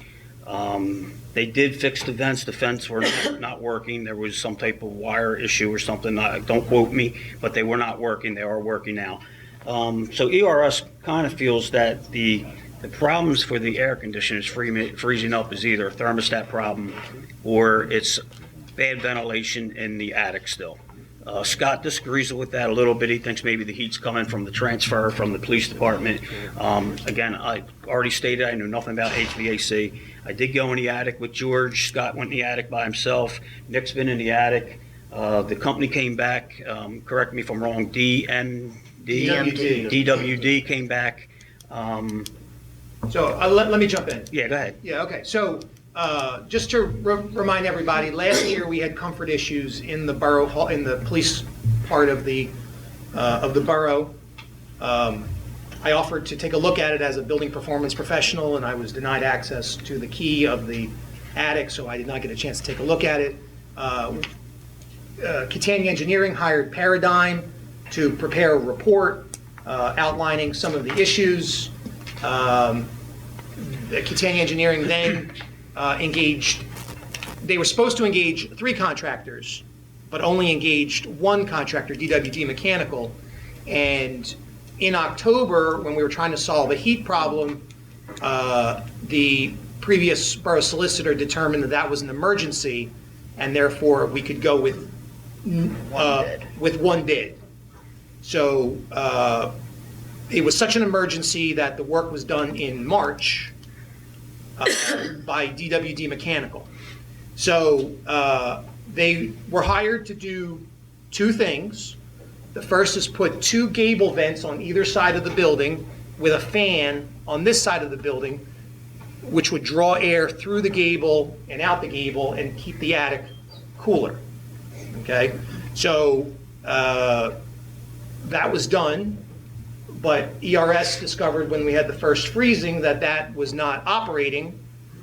They did fix the vents. The vents were not working. There was some type of wire issue or something. Don't quote me, but they were not working. They are working now. So ERS kind of feels that the problems for the air conditioners freezing up is either a thermostat problem or it's bad ventilation in the attic still. Scott disagrees with that a little bit. He thinks maybe the heat's coming from the transfer from the police department. Again, I already stated I knew nothing about HVAC. I did go in the attic with George. Scott went in the attic by himself. Nick's been in the attic. The company came back, correct me if I'm wrong, DWD came back. So let me jump in. Yeah, go ahead. Yeah, okay. So just to remind everybody, last year we had comfort issues in the borough hall, in the police part of the borough. I offered to take a look at it as a building performance professional, and I was denied access to the key of the attic, so I did not get a chance to take a look at it. Catania Engineering hired Paradigm to prepare a report outlining some of the issues. Catania Engineering then engaged, they were supposed to engage 3 contractors, but only engaged 1 contractor, DWD Mechanical. And in October, when we were trying to solve a heat problem, the previous borough solicitor determined that that was an emergency, and therefore we could go with one bid. So it was such an emergency that the work was done in March by DWD Mechanical. So they were hired to do 2 things. The first is put 2 gable vents on either side of the building with a fan on this side of the building, which would draw air through the gable and out the gable and keep the attic cooler. Okay, so that was done, but ERS discovered when we had the first freezing that that was not operating,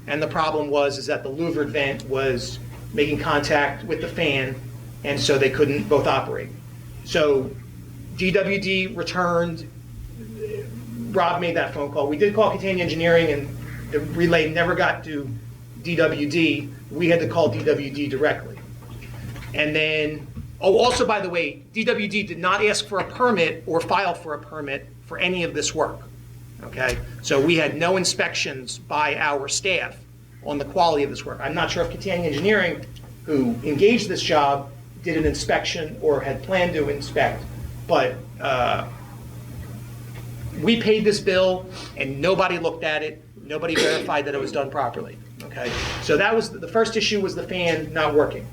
and the problem was that the louvered vent was making contact with the fan, and so they couldn't both operate. So DWD returned. Rob made that phone call. We did call Catania Engineering, and the relay never got to DWD. We had to call DWD directly. And then, also by the way, DWD did not ask for a permit or file for a permit for any of this work. Okay, so we had no inspections by our staff on the quality of this work. I'm not sure if Catania Engineering, who engaged this job, did an inspection or had planned to inspect, but we paid this bill and nobody looked at it, nobody verified that it was done properly, okay? So that was, the first issue was the fan not working.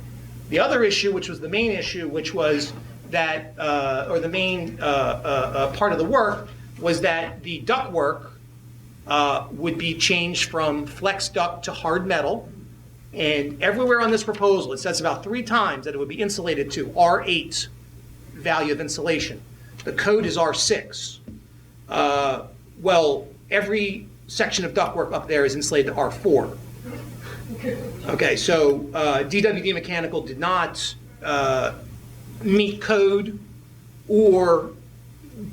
The other issue, which was the main issue, which was that, or the main part of the work, was that the ductwork would be changed from flex duct to hard metal. And everywhere on this proposal, it says about 3 times that it would be insulated to R8 value of insulation. The code is R6. Well, every section of ductwork up there is insulated to R4. Okay, so DWD Mechanical did not meet code or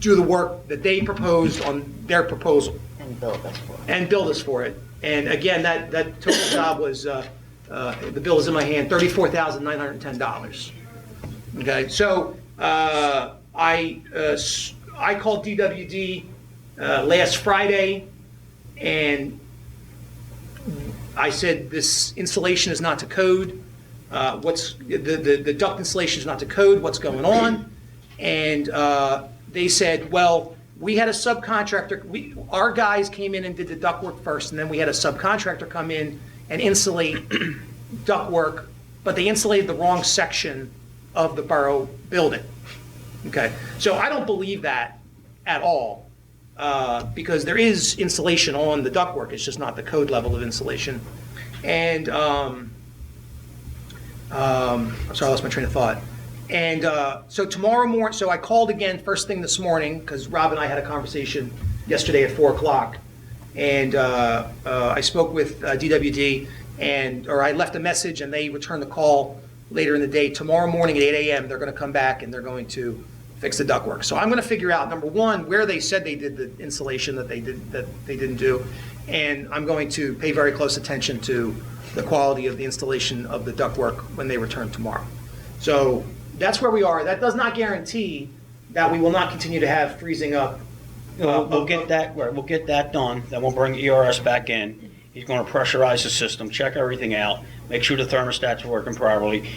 do the work that they proposed on their proposal. And build us for it. And build us for it. And again, that total job was, the bill is in my hand, $34,910. Okay, so I called DWD last Friday, and I said this insulation is not to code. The duct insulation is not to code. What's going on? And they said, well, we had a subcontractor. Our guys came in and did the ductwork first, and then we had a subcontractor come in and insulate ductwork, but they insulated the wrong section of the borough building. Okay, so I don't believe that at all, because there is insulation on the ductwork. It's just not the code level of insulation. And I'm sorry, I lost my train of thought. And so tomorrow morning, so I called again first thing this morning, because Rob and I had a conversation yesterday at 4 o'clock. And I spoke with DWD, or I left a message and they returned the call later in the day. Tomorrow morning at 8 a.m., they're going to come back and they're going to fix the ductwork. So I'm going to figure out, number one, where they said they did the insulation that they didn't do. And I'm going to pay very close attention to the quality of the installation of the ductwork when they return tomorrow. So that's where we are. That does not guarantee that we will not continue to have freezing up. We'll get that done. Then we'll bring ERS back in. He's going to pressurize the system, check everything out, make sure the thermostat's working properly.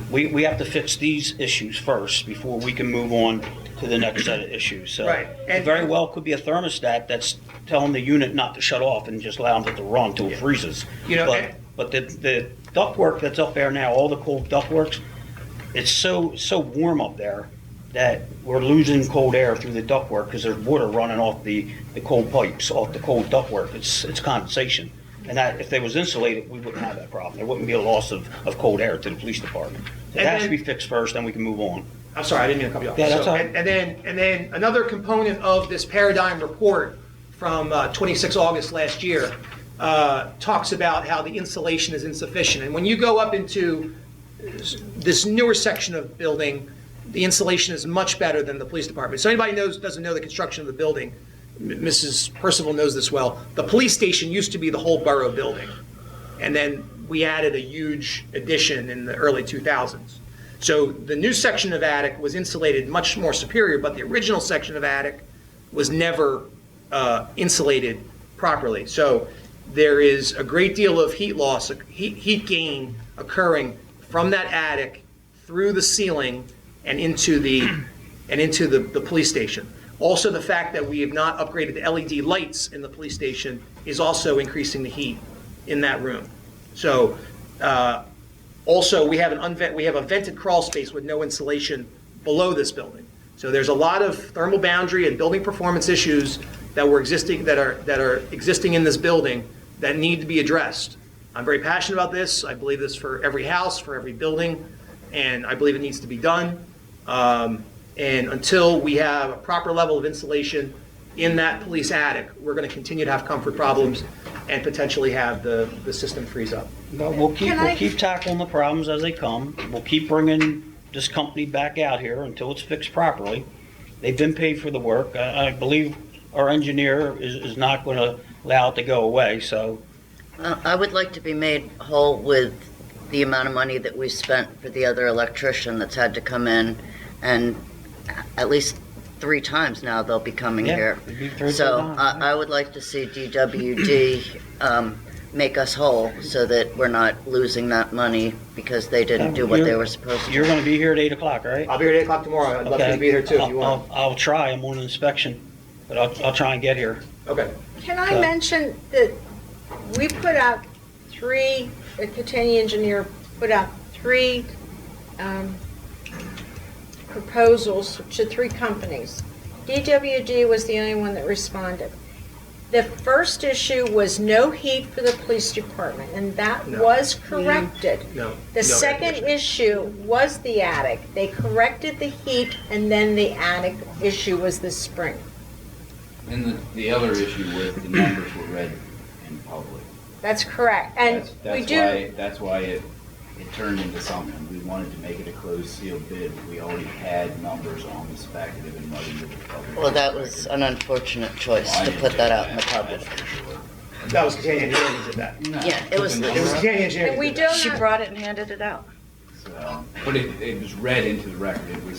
We have to fix these issues first before we can move on to the next set of issues. So Right. it very well could be a thermostat that's telling the unit not to shut off and just allow them to run until it freezes. But the ductwork that's up there now, all the cold ductworks, it's so warm up there that we're losing cold air through the ductwork because there's water running off the cold pipes, off the cold ductwork. It's condensation. And that, if they was insulated, we wouldn't have that problem. There wouldn't be a loss of cold air to the police department. It has to be fixed first, then we can move on. I'm sorry, I didn't mean to cut you off. Yeah, that's all right. And then another component of this paradigm report from 26 August last year talks about how the insulation is insufficient. And when you go up into this newer section of building, the insulation is much better than the police department. So anybody doesn't know the construction of the building, Mrs. Purcival knows this well. The police station used to be the whole borough building. And then we added a huge addition in the early 2000s. So the new section of attic was insulated much more superior, but the original section of attic was never insulated properly. So there is a great deal of heat loss, heat gain occurring from that attic through the ceiling and into the police station. Also, the fact that we have not upgraded the LED lights in the police station is also increasing the heat in that room. So also we have a vented crawl space with no insulation below this building. So there's a lot of thermal boundary and building performance issues that are existing in this building that need to be addressed. I'm very passionate about this. I believe this for every house, for every building, and I believe it needs to be done. And until we have a proper level of insulation in that police attic, we're going to continue to have comfort problems and potentially have the system freeze up. But we'll keep tackling the problems as they come. We'll keep bringing this company back out here until it's fixed properly. They've been paid for the work. I believe our engineer is not going to allow it to go away, so. I would like to be made whole with the amount of money that we spent for the other electrician that's had to come in, and at least 3 times now they'll be coming here. So I would like to see DWD make us whole so that we're not losing that money because they didn't do what they were supposed to. You're going to be here at 8 o'clock, right? I'll be here at 8 o'clock tomorrow. I'd love for you to be here too if you want. I'll try. I'm on inspection, but I'll try and get here. Okay. Can I mention that we put out the Catania engineer put out 3 proposals to 3 companies. DWD was the only one that responded. The first issue was no heat for the police department, and that was corrected. The second issue was the attic. They corrected the heat, and then the attic issue was the spring. And the other issue was the numbers were read in public. That's correct. And That's why it turned into something. We wanted to make it a closed sealed bid. We already had numbers on the spec that had been muddied with the public. Well, that was an unfortunate choice to put that out in the public. That was Catania engineering who did that. Yeah, it was Catania engineering. And we don't. She brought it and handed it out. So, but it was read into the record. It was.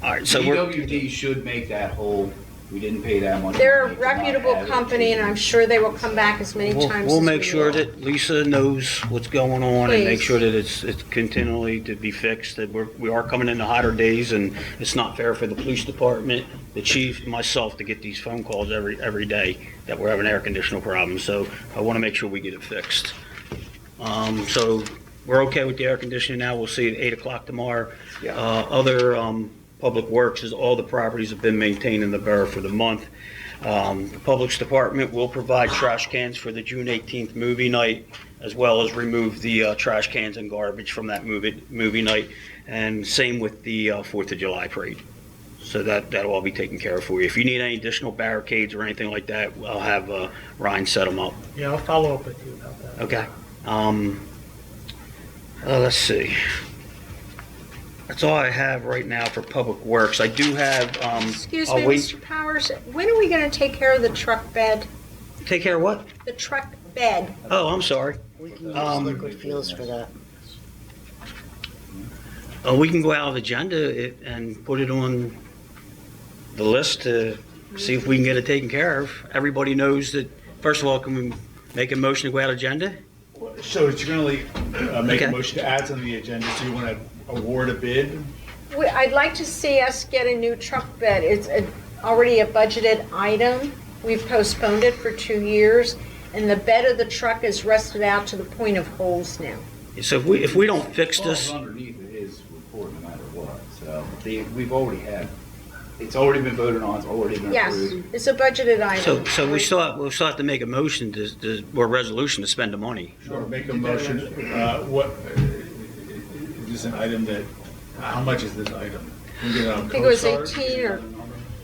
All right, so DWD should make that whole. We didn't pay that much. They're a reputable company, and I'm sure they will come back as many times We'll as make we sure need. that Lisa knows what's going on and make Please. sure that it's continually to be fixed, that we are coming into hotter days, and it's not fair for the police department, the chief, myself to get these phone calls every day that we're having air conditioner problems. So I want to make sure we get it fixed. So we're okay with the air conditioning now. We'll see at 8 o'clock tomorrow. Other Public Works is all the properties have been maintained in the borough for the month. The Public Department will provide trash cans for the June 18th movie night, as well as remove the trash cans and garbage from that movie night, and same with the 4th of July parade. So that'll all be taken care of for you. If you need any additional barricades or anything like that, I'll have Ryan set them up. Yeah, I'll follow up with you about that. Okay. Let's see. That's all I have right now for Public Works. I do have, Excuse I'll me, wait. Mr. Powers, when are we going to take care of the truck bed? Take care of what? The truck bed. Oh, I'm sorry. We can use liquid fuels for that. We can go out of agenda and put it on the list to see if we can get it taken care of. Everybody knows that, first of all, can we make a motion to go out of agenda? So you're going to make Okay. a motion to add something to the agenda, so you want to award a bid? I'd like to see us get a new truck bed. It's already a budgeted item. We've postponed it for 2 years, and the bed of the truck is rusted out to the point of holes now. So if we don't fix this, Falls underneath his report no matter what. So we've already had. It's already been voted on. It's already been Yes, approved. it's a budgeted item. so we'll still have to make a motion or resolution to spend the money. Sure, make a motion. What, is this an item that, how much is this item? Can we get it on I think it was CoStarz? 18 or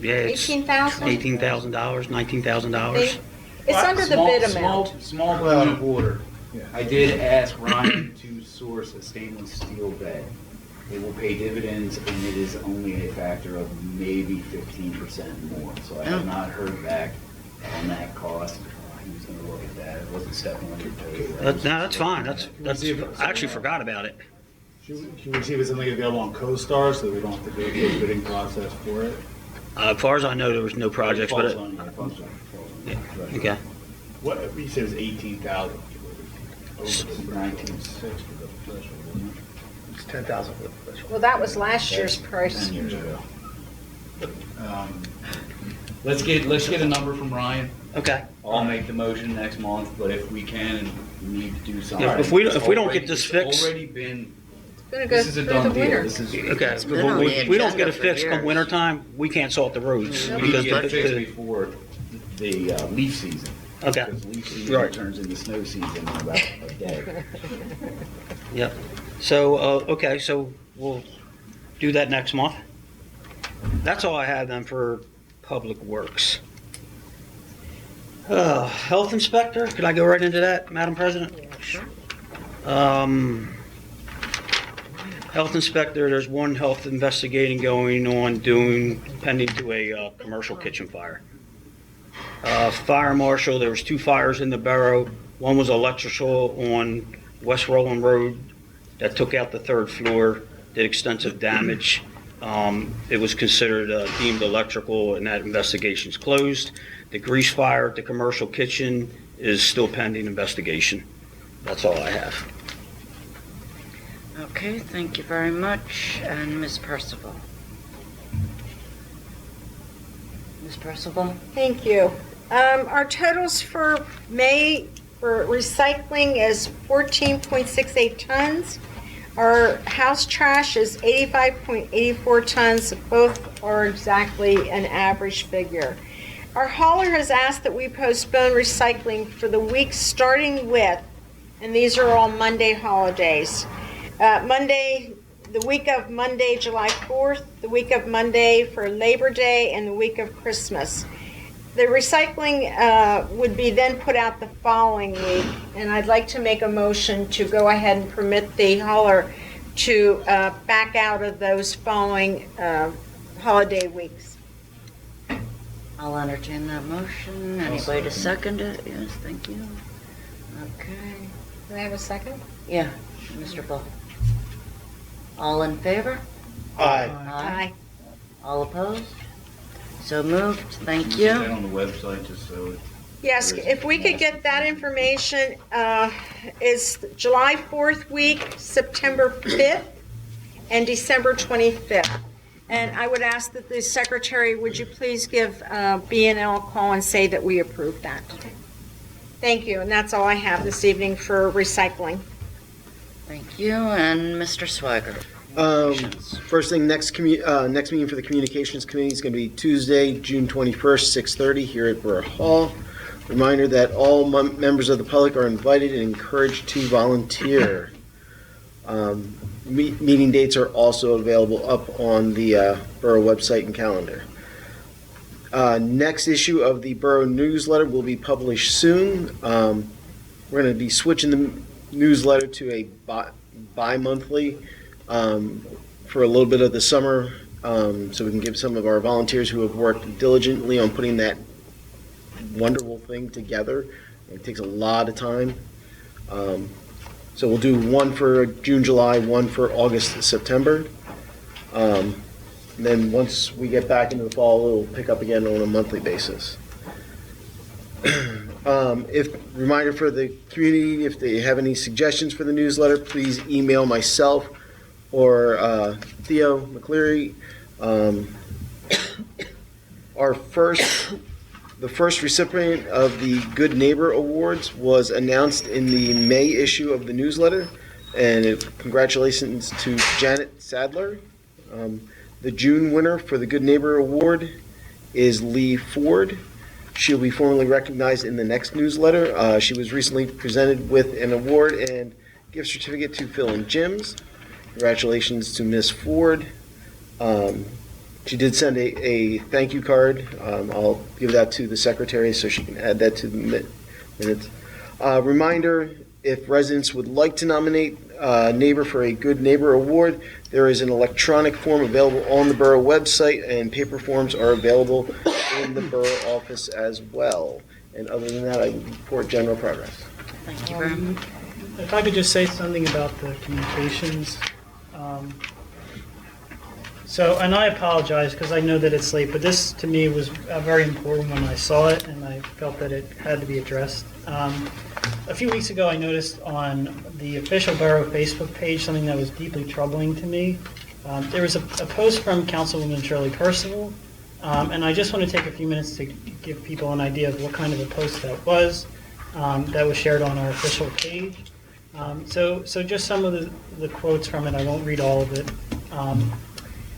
Yeah, it's $18,000? $18,000, $19,000. It's under the bid amount. Small point of order. I did ask Ryan to source a stainless steel bed. It will pay dividends, and it is only a factor of maybe 15% more. So I have not heard back on that cost. He was going to look at that. It wasn't stepping on your toes. No, that's fine. That's I actually forgot about it. Can we see if it's something available on CoStar so that we don't have to go through the bidding process for it? As far as I know, there was no projects, but Falls on you. yeah, okay. What, you said it was 18,000. It's 1960. It's 10,000 for the professional. Well, that was last year's price. 10 years ago. Let's get a number from Ryan. Okay. I'll make the motion next month, but if we can and we need to do something. Yeah, if we don't get this fixed- It's already been, It's going to go this is a through done the deal. winter. This is. Okay, It's been but on the if we don't get agenda it for fixed come years. winter time, we can't salt the roads. We because get it fixed the- before the leaf season. Okay. Because leaf season Right. turns into snow season in about a day. Yep. So, okay, so we'll do that next month. That's all I have then for Public Works. Health Inspector, could I go right into that, Madam President? Health Inspector, there's one health investigating going on pending to a commercial kitchen fire. Fire Marshal, there was 2 fires in the borough. One was electrical on West Roland Road that took out the 3rd floor, did extensive damage. It was considered deemed electrical, and that investigation's closed. The grease fire at the commercial kitchen is still pending investigation. That's all I have. Okay, thank you very much. And Ms. Purcival. Ms. Purcival? Thank you. Our totals for May for recycling is 14.68 tons. Our house trash is 85.84 tons. Both are exactly an average figure. Our hauler has asked that we postpone recycling for the week starting with, and these are all Monday holidays. The week of Monday, July 4th, the week of Monday for Labor Day, and the week of Christmas. The recycling would be then put out the following week, and I'd like to make a motion to go ahead and permit the hauler to back out of those following holiday weeks. I'll entertain that motion. Anybody to second it? Yes, thank you. Okay. Do I have a second? Yeah, Mr. Bull. All in favor? Aye. Aye. All opposed? So moved. Thank you. Put that on the website just so it. Yes, if we could get that information, is July 4th week, September 5th, and December 25th. And I would ask that the secretary, would you please give B&L a call and say that we approve that? Thank you, and that's all I have this evening for recycling. Thank you. And Mr. Sweigart. First thing, next meeting for the Communications Committee is going to be Tuesday, June 21st, 6:30 here at Borough Hall. Reminder that all members of the public are invited and encouraged to volunteer. Meeting dates are also available up on the Borough website and calendar. Next issue of the Borough newsletter will be published soon. We're going to be switching the newsletter to a bi-monthly for a little bit of the summer, so we can give some of our volunteers who have worked diligently on putting that wonderful thing together. It takes a lot of time. So we'll do one for June, July, one for August, September. And then once we get back into the fall, we'll pick up again on a monthly basis. Reminder for the community, if they have any suggestions for the newsletter, please email myself or Theo McCleary. The first recipient of the Good Neighbor Awards was announced in the May issue of the newsletter, and congratulations to Janet Sadler. The June winner for the Good Neighbor Award is Lee Ford. She'll be formally recognized in the next newsletter. She was recently presented with an award and gift certificate to Phil and Jim's. Congratulations to Miss Ford. She did send a thank you card. I'll give that to the secretary so she can add that to the minutes. Reminder, if residents would like to nominate a neighbor for a Good Neighbor Award, there is an electronic form available on the borough website, and paper forms are available in the borough office as well. And other than that, I report general progress. Thank you very much. If I could just say something about the communications. And I apologize because I know that it's late, but this to me was very important when I saw it, and I felt that it had to be addressed. A few weeks ago, I noticed on the official borough Facebook page something that was deeply troubling to me. There was a post from Councilwoman Shirley Purcival, and I just want to take a few minutes to give people an idea of what kind of a post that was shared on our official page. So just some of the quotes from it. I won't read all of it.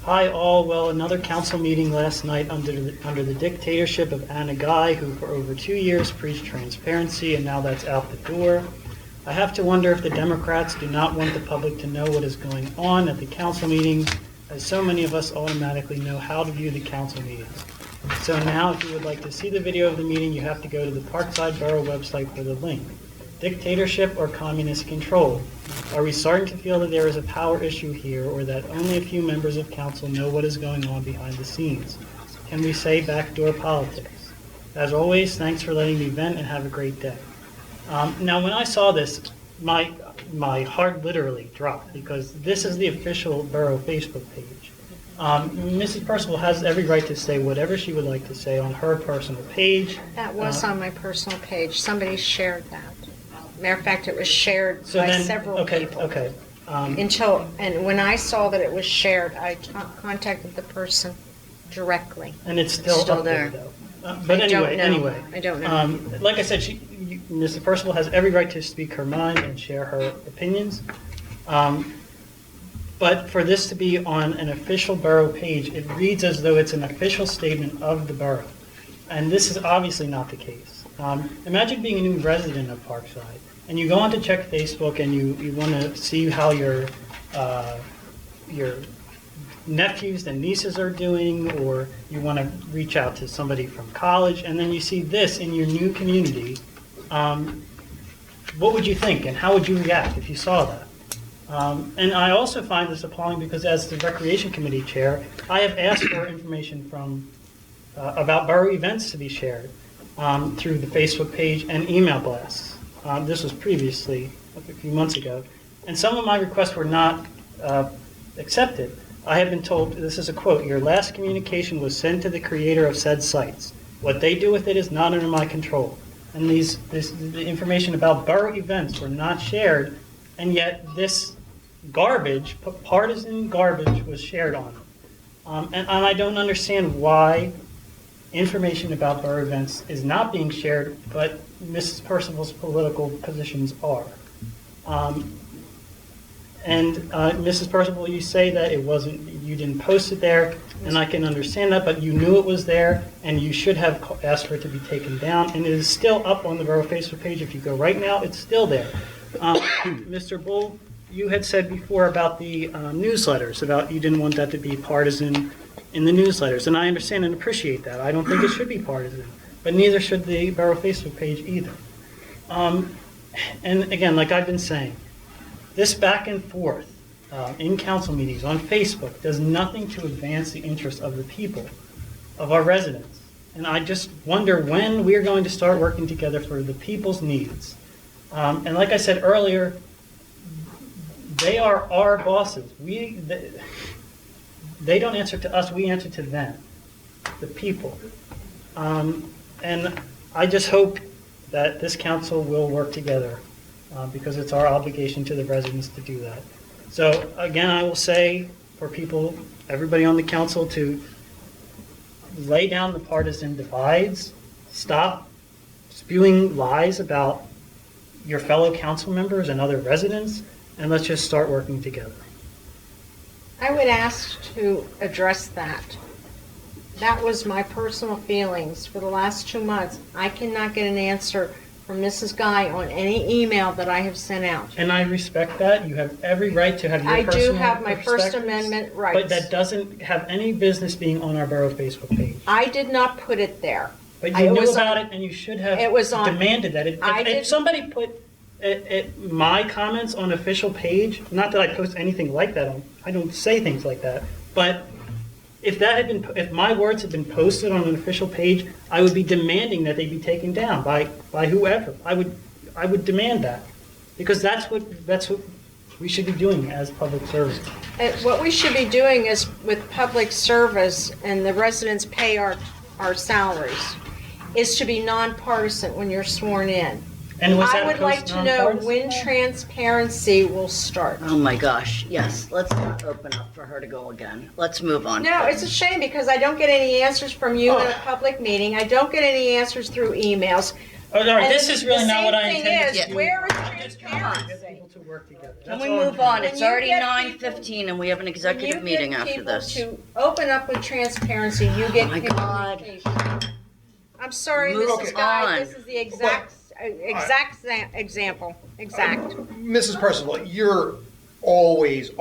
Hi all, well, another council meeting last night under the dictatorship of Anna Guy, who for over 2 years preached transparency, and now that's out the door. I have to wonder if the Democrats do not want the public to know what is going on at the council meetings, as so many of us automatically know how to view the council meetings. So now, if you would like to see the video of the meeting, you have to go to the Parkside Borough website for the link. Dictatorship or communist control? Are we starting to feel that there is a power issue here, or that only a few members of council know what is going on behind the scenes? Can we say backdoor politics? As always, thanks for letting me vent and have a great day. Now, when I saw this, my heart literally dropped, because this is the official borough Facebook page. Mrs. Purcival has every right to say whatever she would like to say on her personal page. That was on my personal page. Somebody shared that. Matter of fact, it was shared by several people. Okay. And when I saw that it was shared, I contacted the person directly. And it's still up there, though. But I don't anyway. know. I don't know. Like I said, Mrs. Purcival has every right to speak her mind and share her opinions. But for this to be on an official borough page, it reads as though it's an official statement of the borough. And this is obviously not the case. Imagine being a new resident of Parkside, and you go on to check Facebook and you want to see how your nephews and nieces are doing, or you want to reach out to somebody from college, and then you see this in your new community. What would you think, and how would you react if you saw that? And I also find this appalling because as the Recreation Committee Chair, I have asked for information from about borough events to be shared through the Facebook page and email blasts. This was previously, a few months ago, and some of my requests were not accepted. I have been told, this is a quote, "Your last communication was sent to the creator of said sites. What they do with it is not under my control." And the information about borough events were not shared, and yet this garbage, partisan garbage, was shared on it. And I don't understand why information about borough events is not being shared, but Mrs. Purcival's political positions are. Mrs. Purcival, you say that you didn't post it there, and I can understand that, but you knew it was there, and you should have asked for it to be taken down, and it is still up on the borough Facebook page. If you go right now, it's still there. Mr. Bull, you had said before about the newsletters, about you didn't want that to be partisan in the newsletters, and I understand and appreciate that. I don't think it should be partisan, but neither should the borough Facebook page either. And again, like I've been saying, this back and forth in council meetings on Facebook does nothing to advance the interests of the people, of our residents. And I just wonder when we're going to start working together for the people's needs. And like I said earlier, they are our bosses. They don't answer to us, we answer to them, the people. And I just hope that this council will work together because it's our obligation to the residents to do that. So again, I will say for people, everybody on the council, to lay down the partisan divides, stop spewing lies about your fellow council members and other residents, and let's just start working together. I would ask to address that. That was my personal feelings for the last 2 months. I cannot get an answer from Mrs. Guy on any email that I have sent out. And I respect that. You have every right to have your personal I do have my First perspectives, Amendment rights. but that doesn't have any business being on our borough Facebook page. I did not put it there. But you knew about it, and you should have demanded that. If somebody put my comments on official page, not that I post anything like that on, I don't say things like that, but if my words had been posted on an official page, I would be demanding that they be taken down by whoever. I would demand that, because that's what we should be doing as public service. What we should be doing is with public service, and the residents pay our salaries, is to be nonpartisan when you're sworn in. And was that I would like to know when transparency will start. Oh my gosh, yes. Let's not open up for her to go again. Let's move on. No, it's a shame because I don't get any answers from you in a public meeting. I don't get any answers through emails. Oh, all right, this is really not what I intended to do. Where is transparency? Can we move on? It's already 9:15 and we have an executive meeting after this. To open up with transparency, you get communication. I'm sorry, Mrs. Guy, this is the exact example. Exact. Mrs. Percival, you're always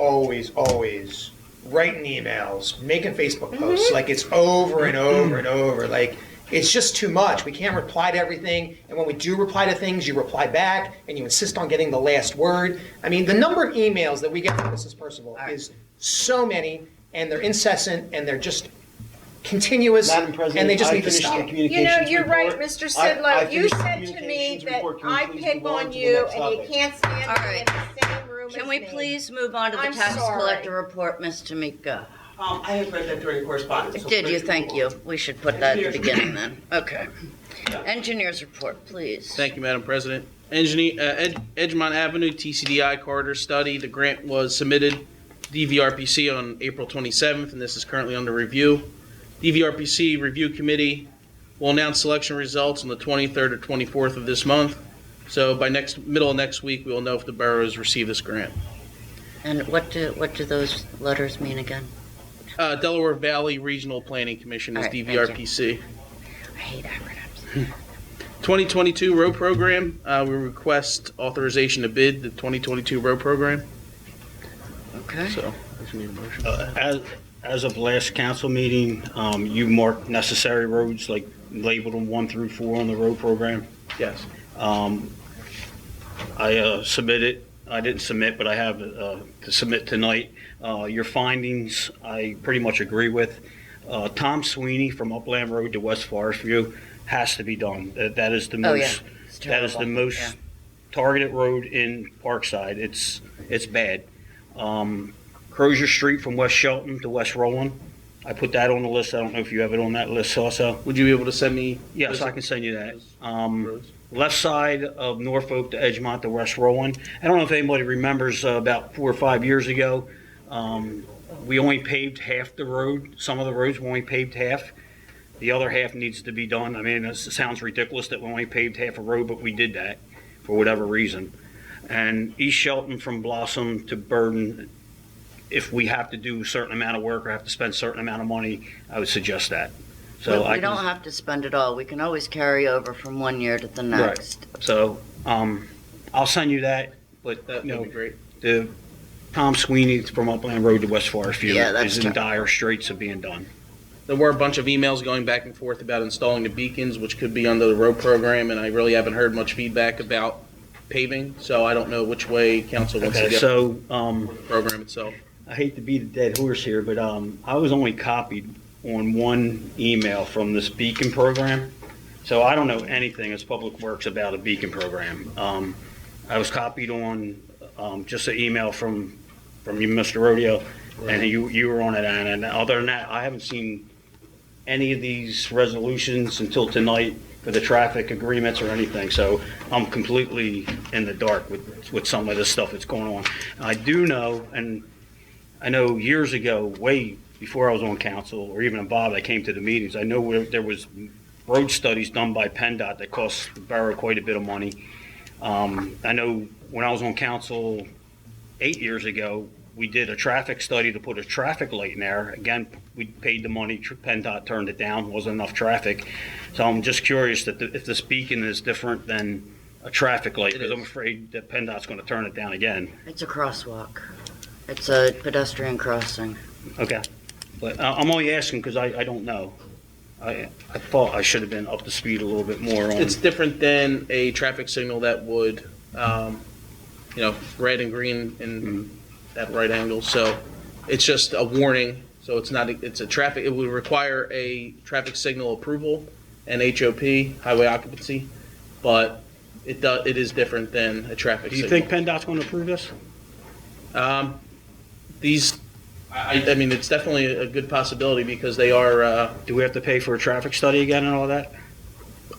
writing emails, making Facebook posts, like it's over and over and over. Like, it's just too much. We can't reply to everything. And when we do reply to things, you reply back and you insist on getting the last word. I mean, the number of emails that we get from Mrs. Percival is so many, and they're incessant, and they're just continuous, Madam President, and they just I need to finished the stop. You know, you're right, report. Mr. I Sidlow. You finished the said to me communications that report. Can we I please pick move on on to the you next and you topic? can't stand All me right. in the same room Can as we me. please move on to the I'm tax sorry. collector report, Ms. Timika? I have read that during correspondence. so Did you? please Thank move you. on. We should put that at the beginning then. Okay. Engineers report, please. Thank you, Madam President. Edgemont Avenue TCDI corridor study. The grant was submitted to DVRPC on April 27th, and this is currently under review. DVRPC Review Committee will announce selection results on the 23rd or 24th of this month. So by middle of next week, we will know if the borough has received this grant. And what do those letters mean again? Delaware Valley Regional Planning Commission is All right, thank DVRPC. I hate acronyms. 2022 road program, we request authorization to bid the 2022 road program. Okay. So, I just need a motion. As of last council meeting, you marked necessary roads, like labeled them 1 through 4 on the road program. Yes. I submitted, I didn't submit, but I have to submit tonight. Your findings, I pretty much agree with. Tom Sweeney from Upland Road to West Forest View has to be done. That is the Oh, yeah. most, It's that is the terrible. most Yeah. targeted road in Parkside. It's bad. Crozier Street from West Shelton to West Rowland, I put that on the list. I don't know if you have it on that list also. Would you be able to send me? Yes, I can send you that. Left side of Norfolk to Edgemont to West Rowland. I don't know if anybody remembers about 4 or 5 years ago, we only paved half the road. Some of the roads we only paved half. The other half needs to be done. I mean, it sounds ridiculous that we only paved half a road, but we did that for whatever reason. And East Shelton from Blossom to Burden, if we have to do a certain amount of work or have to spend a certain amount of money, I would suggest that. So we don't have to spend it all. We can always carry over from one year to the next. Right. So I'll send you that, but That would be great. the Tom Sweeney from Upland Road to West Forest View Yeah, that's is in dire straits of being done. There were a bunch of emails going back and forth about installing the beacons, which could be under the road program, and I really haven't heard much feedback about paving, so I don't know which way council wants to Okay, get so the program itself. I hate to beat a dead horse here, but I was only copied on one email from this beacon program. So I don't know anything as Public Works about a beacon program. I was copied on just an email from you, Mr. Rodeo, and you were on it, Anna. And other than that, I haven't seen any of these resolutions until tonight for the traffic agreements or anything. So I'm completely in the dark with some of this stuff that's going on. I do know, and I know years ago, way before I was on council, or even Bob that came to the meetings, I know there was road studies done by PennDOT that cost the borough quite a bit of money. I know when I was on council 8 years ago, we did a traffic study to put a traffic light in there. Again, we paid the money, PennDOT turned it down, wasn't enough traffic. So I'm just curious that if this beacon is different than a traffic light, because I'm afraid that PennDOT's going to turn it down again. It's a crosswalk. It's a pedestrian crossing. Okay. But I'm only asking because I don't know. I thought I should have been up to speed a little bit more on. It's different than a traffic signal that would, red and green in that right angle. So it's just a warning. So it's not, it's a traffic, it would require a traffic signal approval and HOP, highway occupancy, but it is different than a traffic Do you signal. think PennDOT's going to approve this? I mean, it's definitely a good possibility because they are. Do we have to pay for a traffic study again and all that?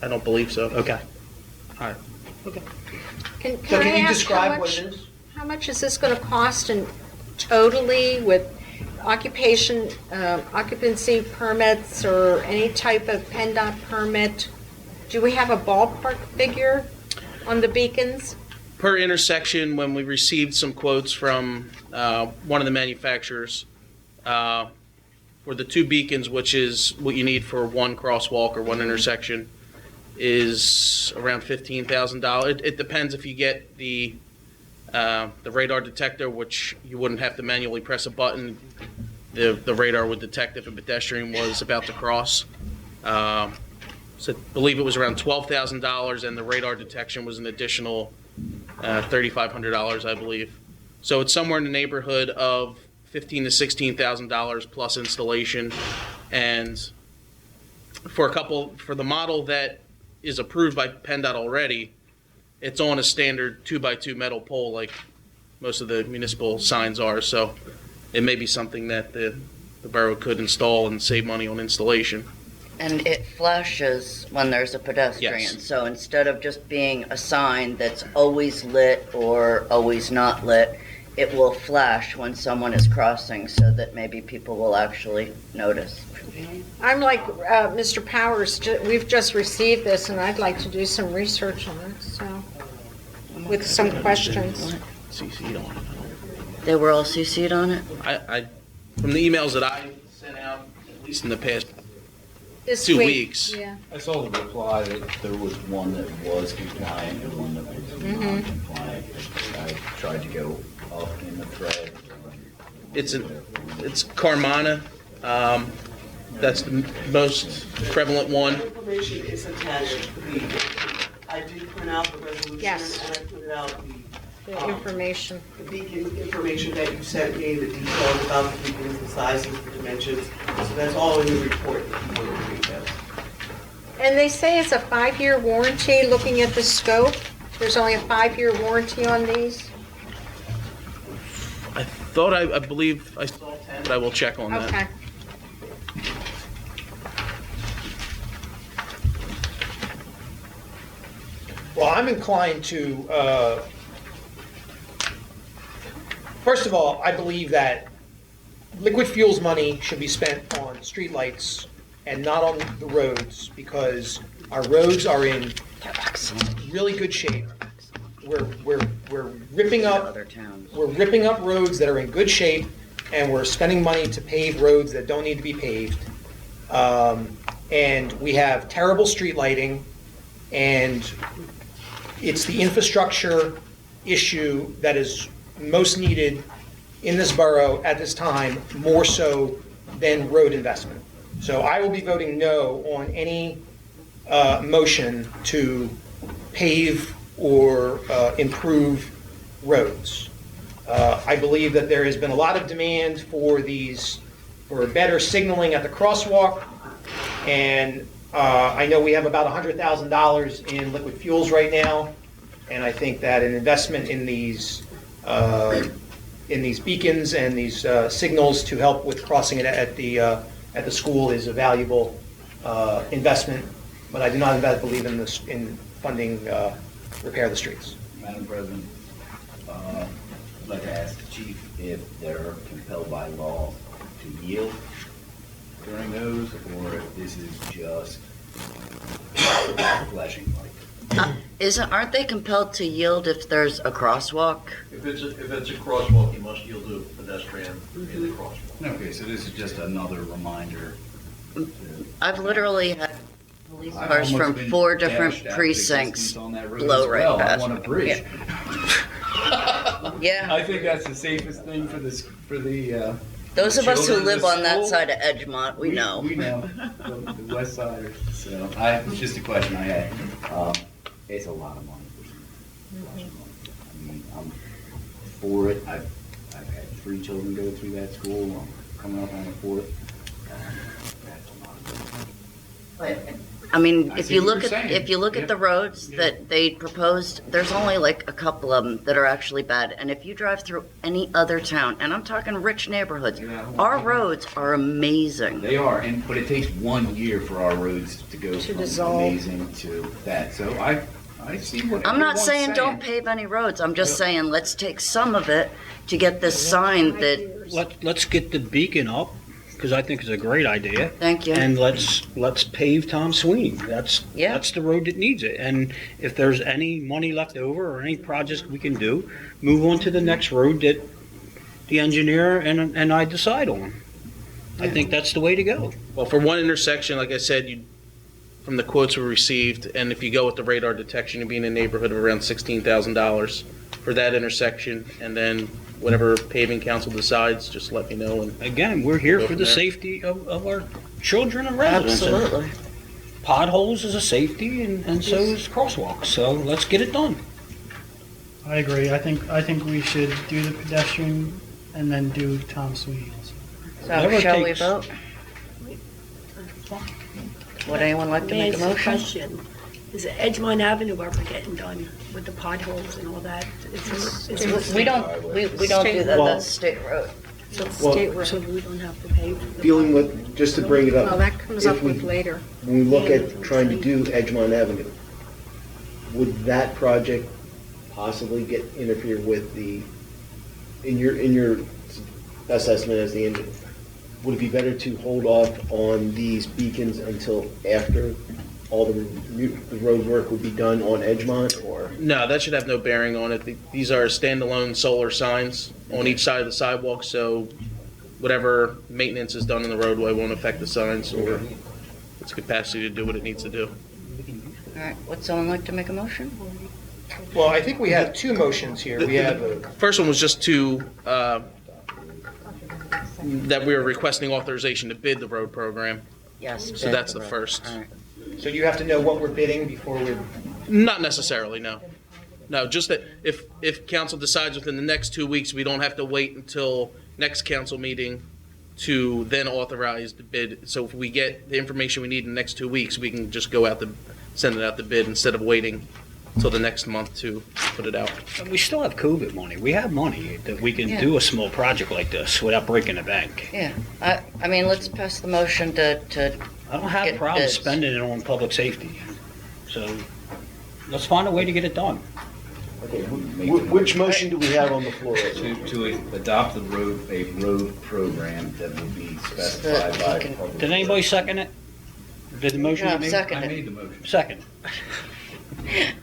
I don't believe so. Okay. All right. Can So I can you ask describe what it is? how much is this going to cost in totally with occupancy permits or any type of PennDOT permit? Do we have a ballpark figure on the beacons? Per intersection, when we received some quotes from one of the manufacturers for the 2 beacons, which is what you need for one crosswalk or one intersection, is around $15,000. It depends if you get the radar detector, which you wouldn't have to manually press a button. The radar would detect if a pedestrian was about to cross. So I believe it was around $12,000, and the radar detection was an additional $3,500, I believe. So it's somewhere in the neighborhood of $15,000 to $16,000 plus installation. And for the model that is approved by PennDOT already, it's on a standard 2x2 metal pole like most of the municipal signs are. So it may be something that the the borough could install and save money on installation. And it flashes when there's a pedestrian. Yes. So instead of just being a sign that's always lit or always not lit, it will flash when someone is crossing so that maybe people will actually notice. I'm like Mr. Powers, we've just received this, and I'd like to do some research on it, so, with some questions. CC'd on it. They were all CC'd on it? I from the emails that I sent out, at least in the past This 2 week, weeks. Yeah. I saw the reply that there was one that was compliant and one that was non-compliant. I tried to go up in the thread. It's Carmana. That's the most prevalent one. Information is attached to the, I did print out the resolution. Yes. And I printed out The information. the beacon information that you sent me, the details about the beacons, the sizes, the dimensions. So that's all in the report if you want to read that. And they say it's a 5-year warranty, looking at the scope. There's only a 5-year warranty on these? I believe I saw 10, but I will check on that. Okay. Well, I'm inclined to, first of all, I believe that liquid fuels money should be spent on streetlights and not on the roads, because our roads are in really good shape. We're ripping up roads that are in good shape, and we're spending money to pave roads that don't need to be paved. And we have terrible street lighting, and it's the infrastructure issue that is most needed in this borough at this time, more so than road investment. So I will be voting no on any motion to pave or improve roads. I believe that there has been a lot of demand for better signaling at the crosswalk, and I know we have about $100,000 in liquid fuels right now, and I think that an investment in these beacons and these signals to help with crossing it at the school is a valuable investment, but I do not believe in funding repair of the streets. Madam President, I'd like to ask the chief if they're compelled by law to yield during those, or if this is just flashing light. Aren't they compelled to yield if there's a crosswalk? If it's a crosswalk, you must yield to a pedestrian in the crosswalk. Okay, so this is just another reminder. I've literally had police I've cars almost from been 4 dashed different out of precincts existence on that road blow as right well. past I want me. a bridge. Yeah. I think that's the safest thing for the Those of us who children in live the on that school. side of Edgemont, we know. We know, the west siders. So it's just a question I had. It's a lot of money. I mean, I'm for it. I've had 3 children go through that school. I'm coming up on the 4th. That's a lot of money. I mean, I if see you what look you're at, saying. if you look at the roads that they proposed, there's only like a couple of them that are actually bad. And if you drive through any other town, and I'm talking rich neighborhoods, our roads are amazing. They are, but it takes 1 year for our roads to go from dissolve. amazing to that. So I see what I'm not everyone's saying don't pave any roads. I'm just saying let's take some of it to get this sign that. Let's get the beacon up, because I think it's a great idea. Thank you. And let's pave Tom Sweeney. That's the road that needs it. And if there's any money left over or any projects we can do, move on to the next road that the engineer and I decide on. I think that's the way to go. Well, for one intersection, like I said, from the quotes we received, and if you go with the radar detection, you'd be in a neighborhood of around $16,000 for that intersection, and then whatever paving council decides, just let me know. And again, we're here go for from the there. safety of our children and residents. And Absolutely. potholes is a safety, and so is crosswalks. So let's get it done. I agree. I think we should do the pedestrian and then do Tom Sweeney also. So Whatever shall we takes. vote? Would anyone like to Let me make a ask motion? question. Is Edgemont Avenue ever getting done with the potholes and all that? We don't do that, Well- that's state road. So the Well, state road. So we don't have to pay for the. Dealing with, just to bring it up. Well, that comes if up with later. When we look at trying to do Edgemont Avenue, would that project possibly interfere with in your assessment as the engineer, would it be better to hold off on these beacons until after all the road work would be done on Edgemont, or? No, that should have no bearing on it. These are standalone solar signs on each side of the sidewalk, so whatever maintenance is done in the roadway won't affect the signs or its capacity to do what it needs to do. All right, would someone like to make a motion? Well, I think we have two motions here. We have a First one was just to, that we are requesting authorization to bid the road program. Yes. So that's the first. All right. So you have to know what we're bidding before we're... Not necessarily, no. No, just that if council decides within the next 2 weeks, we don't have to wait until next council meeting to then authorize the bid. So if we get the information we need in the next 2 weeks, we can just go out send it out the bid instead of waiting until the next month to put it out. We still have COVID money. We have money that we can Yeah. do a small project like this without breaking the bank. Yeah, I mean, let's pass the motion to I don't have a get problem bids. spending it on public safety. So let's find a way to get it done. Okay, which motion do we have on the floor? To adopt a road program that will be specified by public. Did anybody second it? Did the motion No, get made? second I it. made the motion. Second.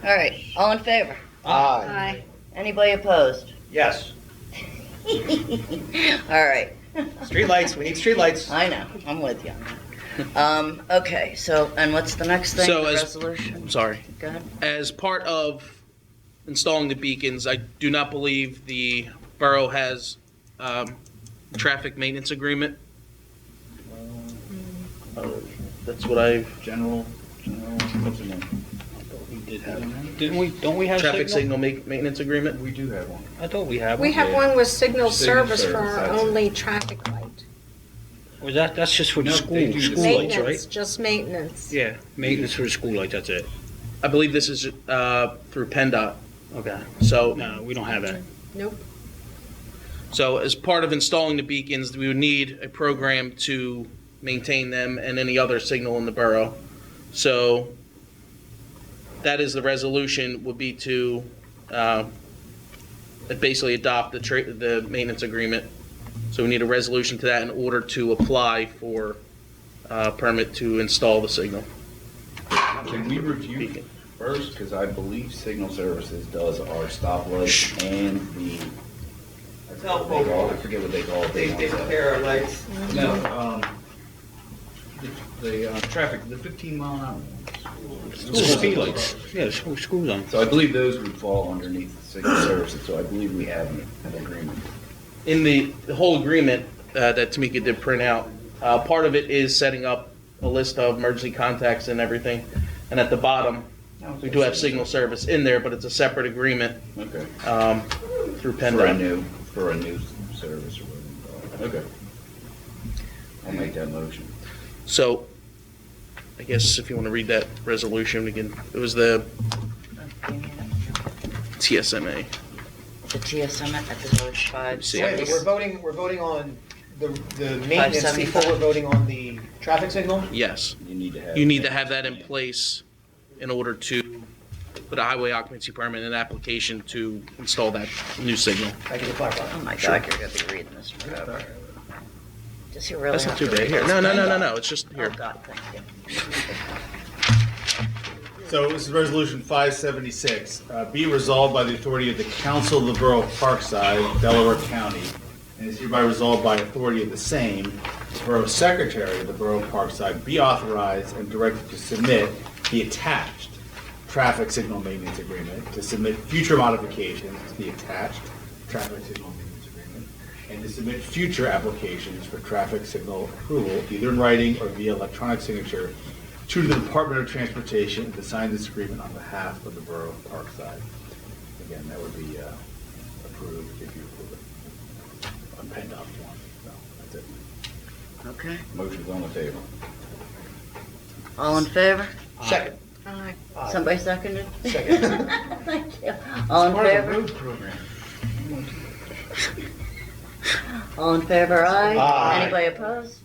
All right, all in favor? Aye. Anybody opposed? Yes. All right. Streetlights, we need streetlights. I know, I'm with you. Okay, so, and what's the next thing? So The as- resolution? Sorry. Go ahead. As part of installing the beacons, I do not believe the borough has traffic maintenance agreement. That's what General, what's the name? We did have one. Didn't we, don't we have traffic signal? signal maintenance agreement. We do have one. I thought we had We one. have one with signal Signal service for service, our that's it. only traffic light. Was that's just for the No, they do school the lights, Maintenance, right? just maintenance. Yeah, Maintenance for the school lights, that's it. I believe this is through PennDOT. Okay. So, No, we don't have that. Nope. so as part of installing the beacons, we would need a program to maintain them and any other signal in the borough. So that is the resolution, would be to basically adopt the maintenance agreement. So we need a resolution to that in order to apply for permit to install the signal. Can we review first, because I believe Signal Services does our stoplight and the, I forget what they call it. They repair our lights. No, the traffic, the 15-mile-an-hour ones. Speed lights. Yeah, school zone. So I believe those would fall underneath Signal Services, so I believe we have an agreement. In the whole agreement that Timika did print out, part of it is setting up a list of emergency contacts and everything. And at the bottom, we do have signal service in there, but it's a separate agreement Okay. through For a PennDOT. for a new service or whatever. Okay. I'll make that motion. So, I guess if you want to read that resolution again, it was the TSMA. The TSM at the village 5. See, Wait, but we're voting on the maintenance before 575. we're voting on the traffic signal? Yes. You need to have that in place in order to put a highway occupancy permit in an application to install that new signal. Thank you for clarifying. Oh my Sure. God, you're going to be reading this forever. Does he really That's have not too to bad. read Here, this? no, it's just here. Oh God, thank you. So this is Resolution 576. Be resolved by the authority of the Council of the Borough of Parkside, Delaware County, and is hereby resolved by authority of the same, the Borough Secretary of the Borough of Parkside be authorized and directed to submit the attached traffic signal maintenance agreement, to submit future modifications to the attached traffic signal maintenance agreement, and to submit future applications for traffic signal approval, either in writing or via electronic signature, to the Department of Transportation to sign this agreement on behalf of the Borough of Parkside. Again, that would be approved if you approve it on PennDOT form. So that's it. Okay. Motion's on the table. All in favor? Second. Aye. Somebody seconded? Second. Thank you. All in Part of the favor? road program. All in favor, aye? Aye. Anybody opposed?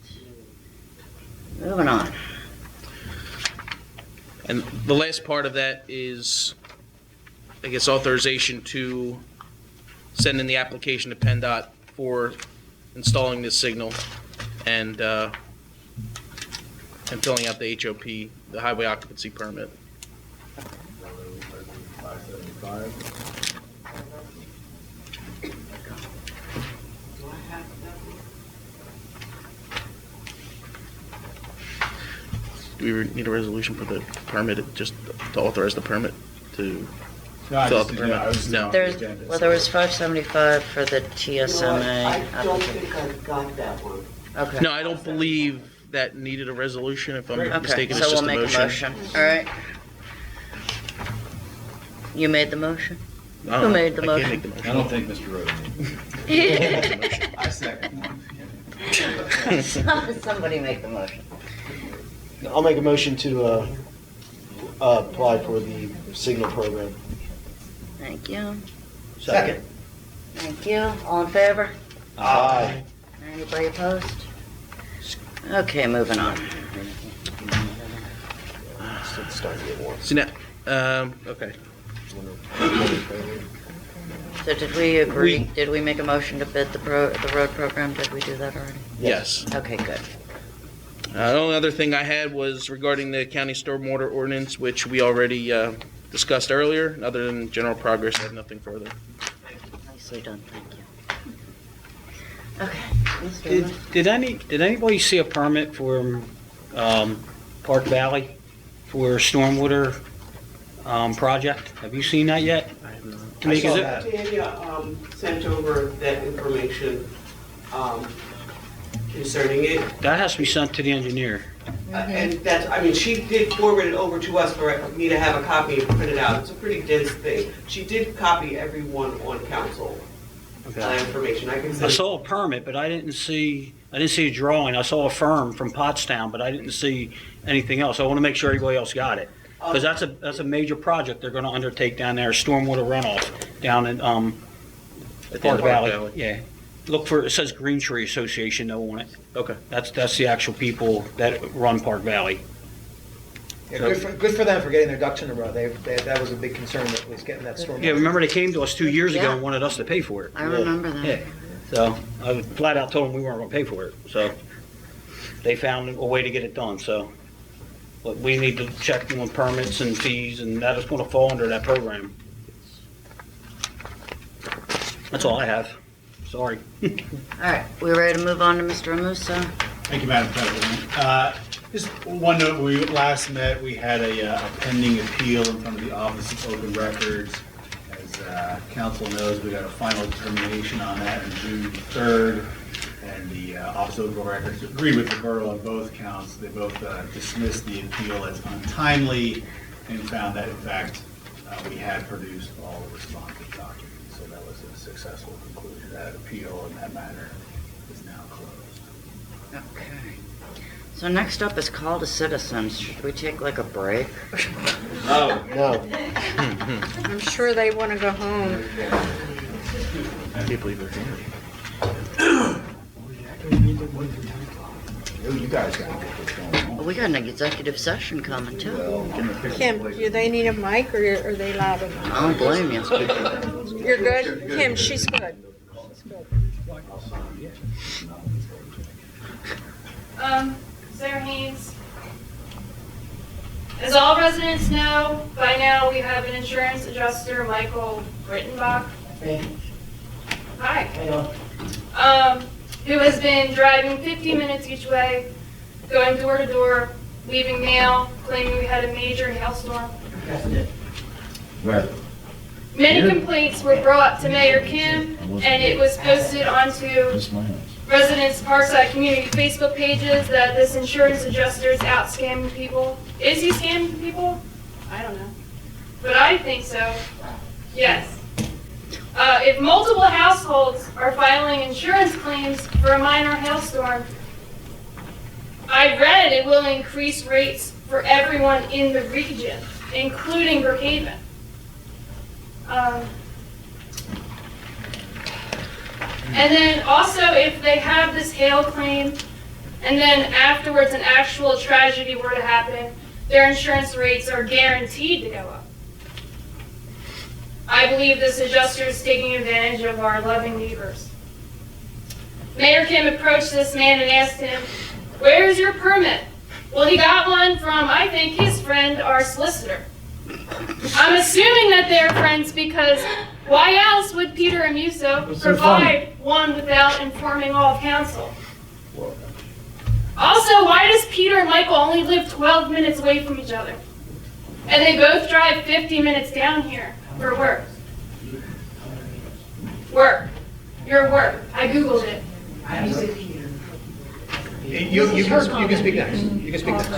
Moving on. And the last part of that is, I guess, authorization to send in the application to PennDOT for installing this signal and filling out the HOP, the highway occupancy permit. Do we need a resolution for the permit, just to authorize the permit to fill out the permit? No. There was 575 for the TSMA. I don't think I got that one. Okay. No, I don't believe that needed a resolution. If I'm Okay, mistaken, so it's just we'll a make a motion. All right. You made the motion? Who made the I motion? can't make the motion. I don't think Mr. Rhodes did. I second. Somebody make the motion. I'll make a motion to apply for the signal program. Thank you. Second. Thank you. All in favor? Aye. Anybody opposed? Okay, moving on. So now, okay. So did we agree, did we make a motion to bid the road program? Did we do that already? Yes. Okay, good. The only other thing I had was regarding the county stormwater ordinance, which we already discussed earlier. Other than general progress, I have nothing further. Nicely done, thank you. Okay, Mr. Lewis. Did anybody see a permit for Park Valley for stormwater project? Have you seen that yet? I saw that. Tanya sent over that information concerning it. That has to be sent to the engineer. And that's, I mean, she did forward it over to us for me to have a copy and print it out. It's a pretty dense thing. She did copy everyone on council information. I can I send. saw a permit, but I didn't see a drawing. I saw a firm from Pottstown, but I didn't see anything else. I want to make sure everybody else got it. Because that's a major project they're going to undertake down there, stormwater runoff down in Park Valley. Yeah. Look for, it says Green Tree Association though on it. Okay. That's the actual people that run Park Valley. Yeah, good for them for getting their ducks in a row. That was a big concern, that was getting that storm. Yeah, remember they came to us 2 years ago Yeah. and wanted us to pay for it. I remember that. Yeah. So I flat out told them we weren't going to pay for it. So they found a way to get it done. So, but we need to check on permits and fees, and that is going to fall under that program. That's all I have. Sorry. All right, we ready to move on to Mr. Amuso? Thank you, Madam President. Just one note, we last met, we had a pending appeal in front of the Office of Open Records. As council knows, we got a final determination on that on June 3rd, and the Office of Open Records agreed with the borough on both counts. They both dismissed the appeal as untimely and found that, in fact, we had produced all the responsive documents. So that was a successful conclusion. That appeal in that matter is now closed. Okay. So next up is call to citizens. Should we take like a break? No. No. I'm sure they want to go home. I can't believe they're here. You guys gotta get this going. Well, we got an executive session coming too. Kim, do they need a mic or are they loud enough? I don't blame you. You're good? Kim, she's good. Sarah Haynes. As all residents know, by now we have an insurance adjuster, Michael Rittenbach. Hi. Who has been driving 50 minutes each way, going door to door, leaving mail, claiming we had a major hailstorm. Right. Many complaints were brought to Mayor Kim, and it was posted onto residents' Parkside community Facebook pages that this insurance adjuster is out scamming people. Is he scamming people? I don't know. But I think so. Yes. If multiple households are filing insurance claims for a minor hailstorm, I read it will increase rates for everyone in the region, including Brookhaven. And then also, if they have this hail claim, and then afterwards an actual tragedy were to happen, their insurance rates are guaranteed to go up. I believe this adjuster is taking advantage of our loving neighbors. Mayor Kim approached this man and asked him, "Where's your permit?" Well, he got one from, I think, his friend, our solicitor. I'm assuming that they're friends because why else would Peter Amuso provide one without informing all of council? Also, why does Peter and Michael only live 12 minutes away from each other? And they both drive 50 minutes down here for work. Work. Your work. I Googled it. You can speak next. You can speak next.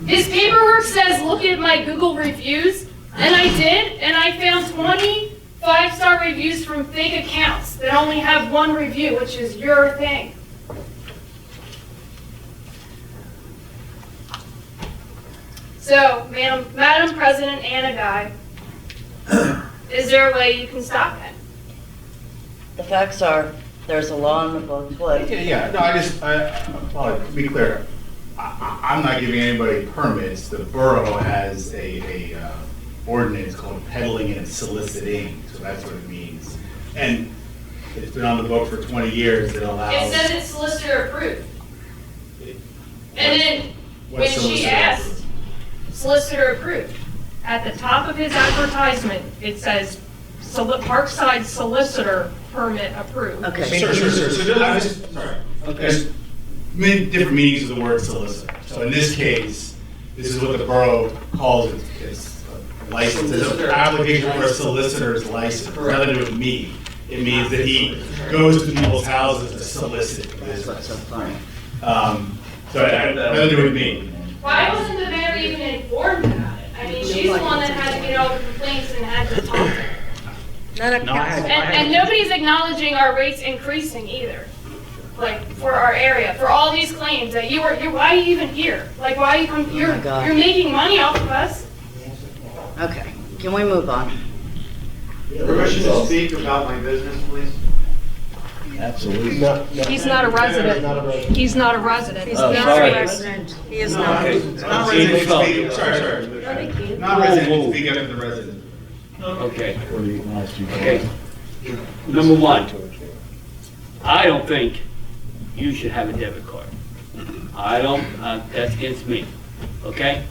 His paperwork says, look at my Google reviews, and I did, and I found 20 5-star reviews from fake accounts that only have one review, which is your thing. So, Madam President Anna Guy, is there a way you can stop it? The facts are, there's a law in the books. What? Yeah, no, well, to be clear, I'm not giving anybody permits. The borough has a ordinance called peddling and soliciting, so that's what it means. And it's been on the book for 20 years. It allows. It says it's solicitor approved. And then when she asked, solicitor approved. At the top of his advertisement, it says Parkside Solicitor Permit Approved. Okay. Sure. Sorry. Okay. There's many different meanings of the word solicitor. So in this case, this is what the borough calls it. It's a license. It's an application for a solicitor's license. It's nothing to do with me. It means that he goes to people's houses to solicit. That's what's so funny. So it had nothing to do with me. Why wasn't the mayor even informed about it? I mean, she's the one that had to get all the complaints and had to talk to her. And nobody's acknowledging our rates increasing either. Like, for our area, for all these claims that why are you even here? Like, why are you come, you're making money off of us. Okay, can we move on? Permission to speak about my business, please? Absolutely. He's not a resident. He's not a resident. He's not a resident. He is not. Non-resident speak. Sorry. Non-resident speak up to the resident. Okay. Okay. Number one, I don't think you should have a debit card. I don't, that's against me, okay?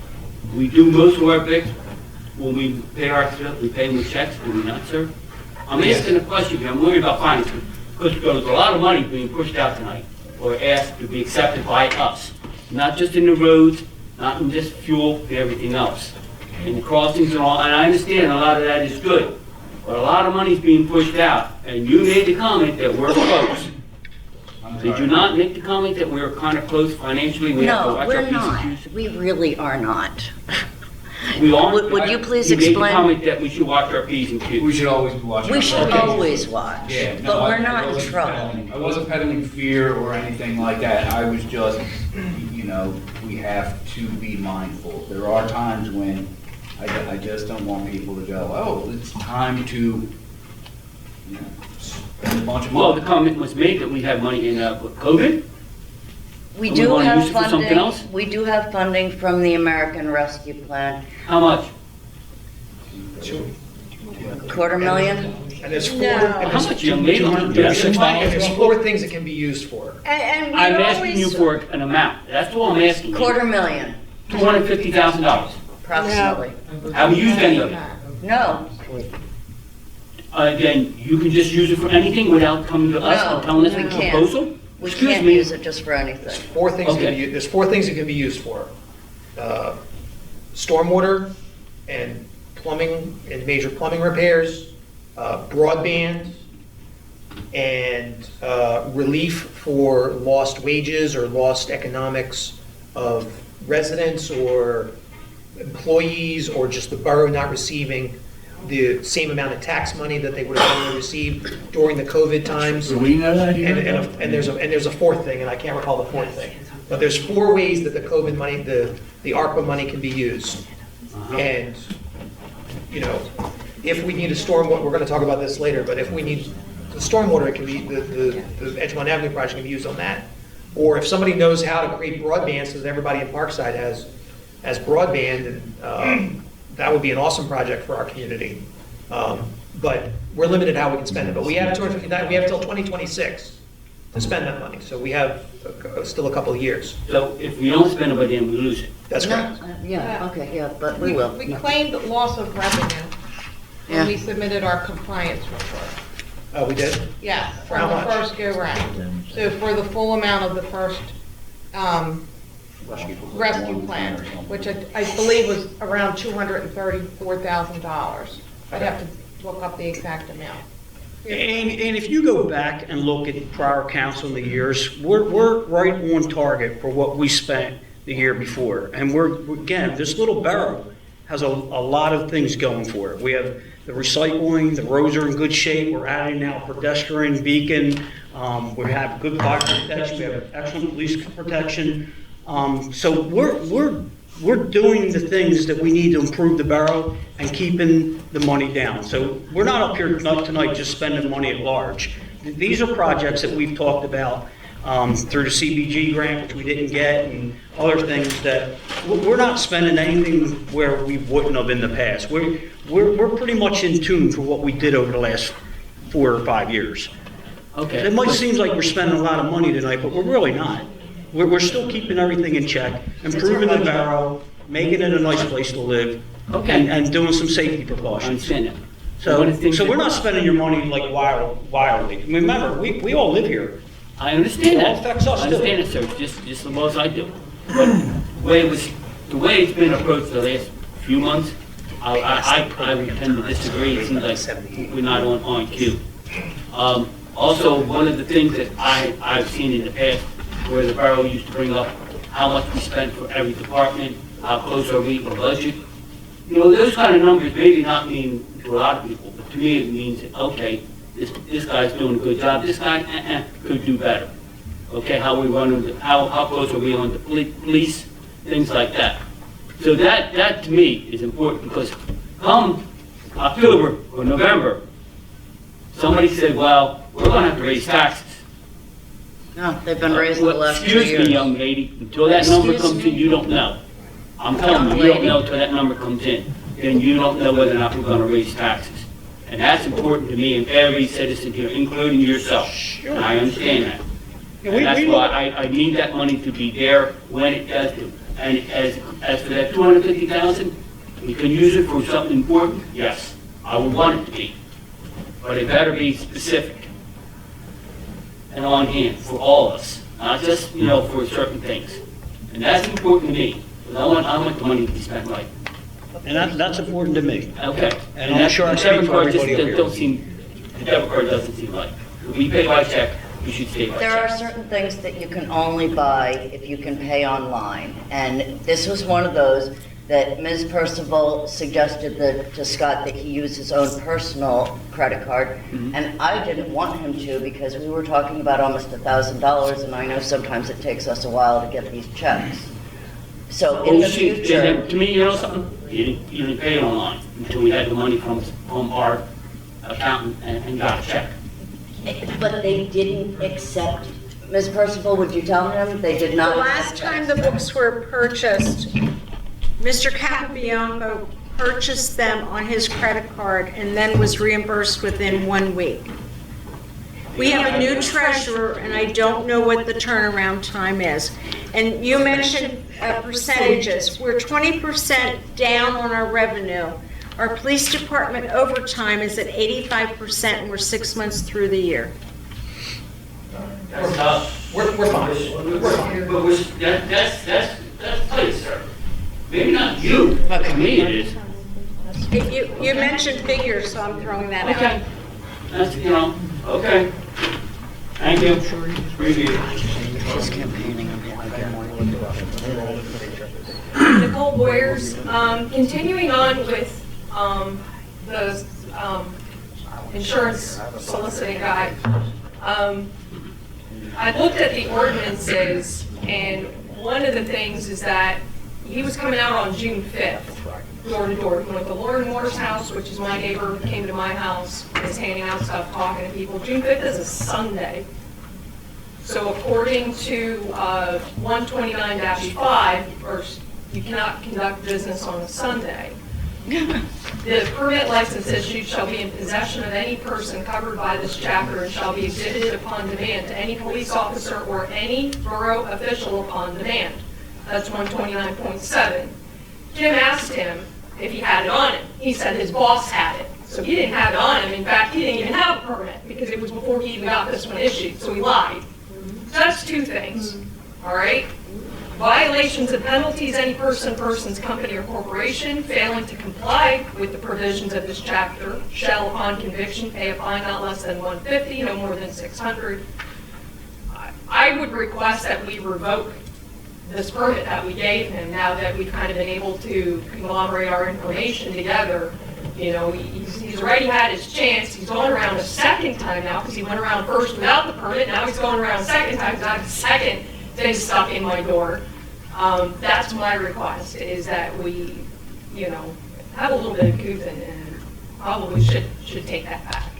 We do most of our bits, when we pay we pay them with checks, do we not, sir? I'm asking a question here, I'm worried about finances, because there's a lot of money being pushed out tonight, or asked to be accepted by us. Not just in the roads, not in just fuel, but everything else. And the crossings and all, and I understand a lot of that is good, but a lot of money is being pushed out, and you made the comment that we're close. Did you not make the comment that we're kind of close financially? We have to No, watch our we're P's not. and Q's? We really are not. We are? Would you please You made the explain? comment that we should watch our P's and Q's. We should always be watching. We our should P's. always watch, Yeah, no, but we're I not in wasn't trouble. peddling- I wasn't peddling fear or anything like that. I was just, we have to be mindful. There are times when I just don't want people to go, oh, it's time to, spend a bunch of money. Well, the comment was made that we have money in COVID. We Do we do wanna have use it for something funding, else? we do have funding from the American Rescue Plan, How much? $250,000. And there's four. No. and How there's much, young lady? Yes. And there's four things it can be used for. And we I'm asking you always, for an amount. That's all I'm asking you. $250,000, $250,000. approximately. Have we used any of it? No, Then you can just use it for anything without coming to us No, and telling us we a can't. proposal? we Excuse can't me. use it just for anything. There's four things it can be used for. Stormwater and plumbing and major plumbing repairs, broadband, and relief for lost wages or lost economics of residents or employees, or just the borough not receiving the same amount of tax money that they would have normally received during the COVID times. Do we know that here? And there's a fourth thing, and I can't recall the fourth thing. But there's four ways that the COVID money, the ARPA money can be used. And, if we need a storm, we're gonna talk about this later, but if we need the stormwater, it can be, the Edgemont Avenue project can be used on that. Or if somebody knows how to create broadband so that everybody in Parkside has broadband, that would be an awesome project for our community. But we're limited how we can spend it. But we have till 2026 to spend that money. So we have still a couple of years. So if we don't spend it by then, we lose it. That's correct. Yeah, okay, yeah, but we will. We claimed loss of revenue Yeah. when we submitted our compliance report. Oh, we did? Yeah, For how from the much? first go-round. So for the full amount of the first rescue plan, which I believe was around $234,000. I'd have to look up the exact amount. And if you go back and look at prior council in the years, we're right on target for what we spent the year before. And again, this little borough has a lot of things going for it. We have the recycling, the roads are in good shape, we're adding now pedestrian beacon, we have good fire protection, we have excellent police protection. So we're doing the things that we need to improve the borough and keeping the money down. So we're not up here tonight just spending money at large. These are projects that we've talked about through the CBG grant, which we didn't get, and other things that we're not spending anything where we wouldn't have in the past. We're pretty much in tune for what we did over the last 4 or 5 years. Okay. It might seem like we're spending a lot of money tonight, but we're really not. We're still keeping everything in check, improving the borough, making it a nice place to live, Okay. and doing some safety I precautions. understand that. So One of the things we're that- not spending your money like wildly. Remember, we all live here. I understand It all that. affects us, I too. understand it, sir, just as well as I do. But the way it's been approached the last few months, I tend to disagree. It seems like we're not on cue. Also, one of the things that I've seen in the past, where the borough used to bring up how much we spent for every department, how close are we to budget. You know, those kind of numbers maybe not mean to a lot of people, but to me it means, okay, this guy's doing a good job, this guy could do better. Okay, how close are we on the police, things like that. So that to me is important, because come October or November, somebody said, well, we're gonna have to raise taxes. No, they've been raised the last 2 Excuse years. me, young lady, until that number Excuse comes me? in, you don't know. I'm telling you, you don't know until that number comes in. Then you don't know whether or not we're gonna raise taxes. And that's important to me and every citizen here, including yourself. And I understand that. And that's why I need that money to be there when it does do. And as for that $250,000, we can use it for something important, yes. I would want it to be. But it better be specific and on hand for all of us, not just, for certain things. And that's important to me, because I want the money to be spent right. And that's important to me. Okay. And I'm sure I speak for everybody up here. The debit card doesn't seem right. If we pay by check, we should stay by check. There are certain things that you can only buy if you can pay online. And this was one of those that Ms. Purcival suggested to Scott that he use his own personal credit card. And I didn't want him to, because we were talking about almost $1,000, and I know sometimes it takes us a while to get these checks. So in the future. To me, you know something? You didn't pay it online until we had the money from our accountant and got a check. But they didn't accept. Ms. Percival, would you tell him they did not? The last time the books were purchased, Mr. Capobianco purchased them on his credit card and then was reimbursed within 1 week. We have a new treasurer, and I don't know what the turnaround time is. And you mentioned percentages. We're 20% down on our revenue. Our police department overtime is at 85%, and we're 6 months through the year. That's tough. We're fine. We're fine. But that's tight, sir. Maybe not you, but to me it is. You mentioned figures, so I'm throwing that out. Okay. That's, okay. Thank you. Appreciate it. She's campaigning on Nicole Boyers, continuing on with the insurance soliciting guy. I looked at the ordinances, and one of the things is that he was coming out on June 5th, door to door. He went to Lauren Moore's house, which is my neighbor, came to my house, was handing out stuff, talking to people. June 5th is a Sunday. So according to 129-5, or you cannot conduct business on a Sunday. The permit license issued shall be in possession of any person covered by this chapter and shall be exhibited upon demand to any police officer or any borough official upon demand. That's 129.7. Jim asked him if he had it on him. He said his boss had it. So he didn't have it on him. In fact, he didn't even have a permit because it was before he even got this one issued. So he lied. So that's two things. All right? Violations and penalties, any person, persons, company, or corporation failing to comply with the provisions of this chapter shall, upon conviction, pay a fine not less than $150, no more than $600. I would request that we revoke this permit that we gave him now that we've kind of been able to conglomerate our information together. You know, he's already had his chance. He's going around a second time now because he went around first without the permit. Now he's going around a second time because I have a second thing stuck in my door. That's my request, is that we, you know, have a little bit of goofing and probably should take that back.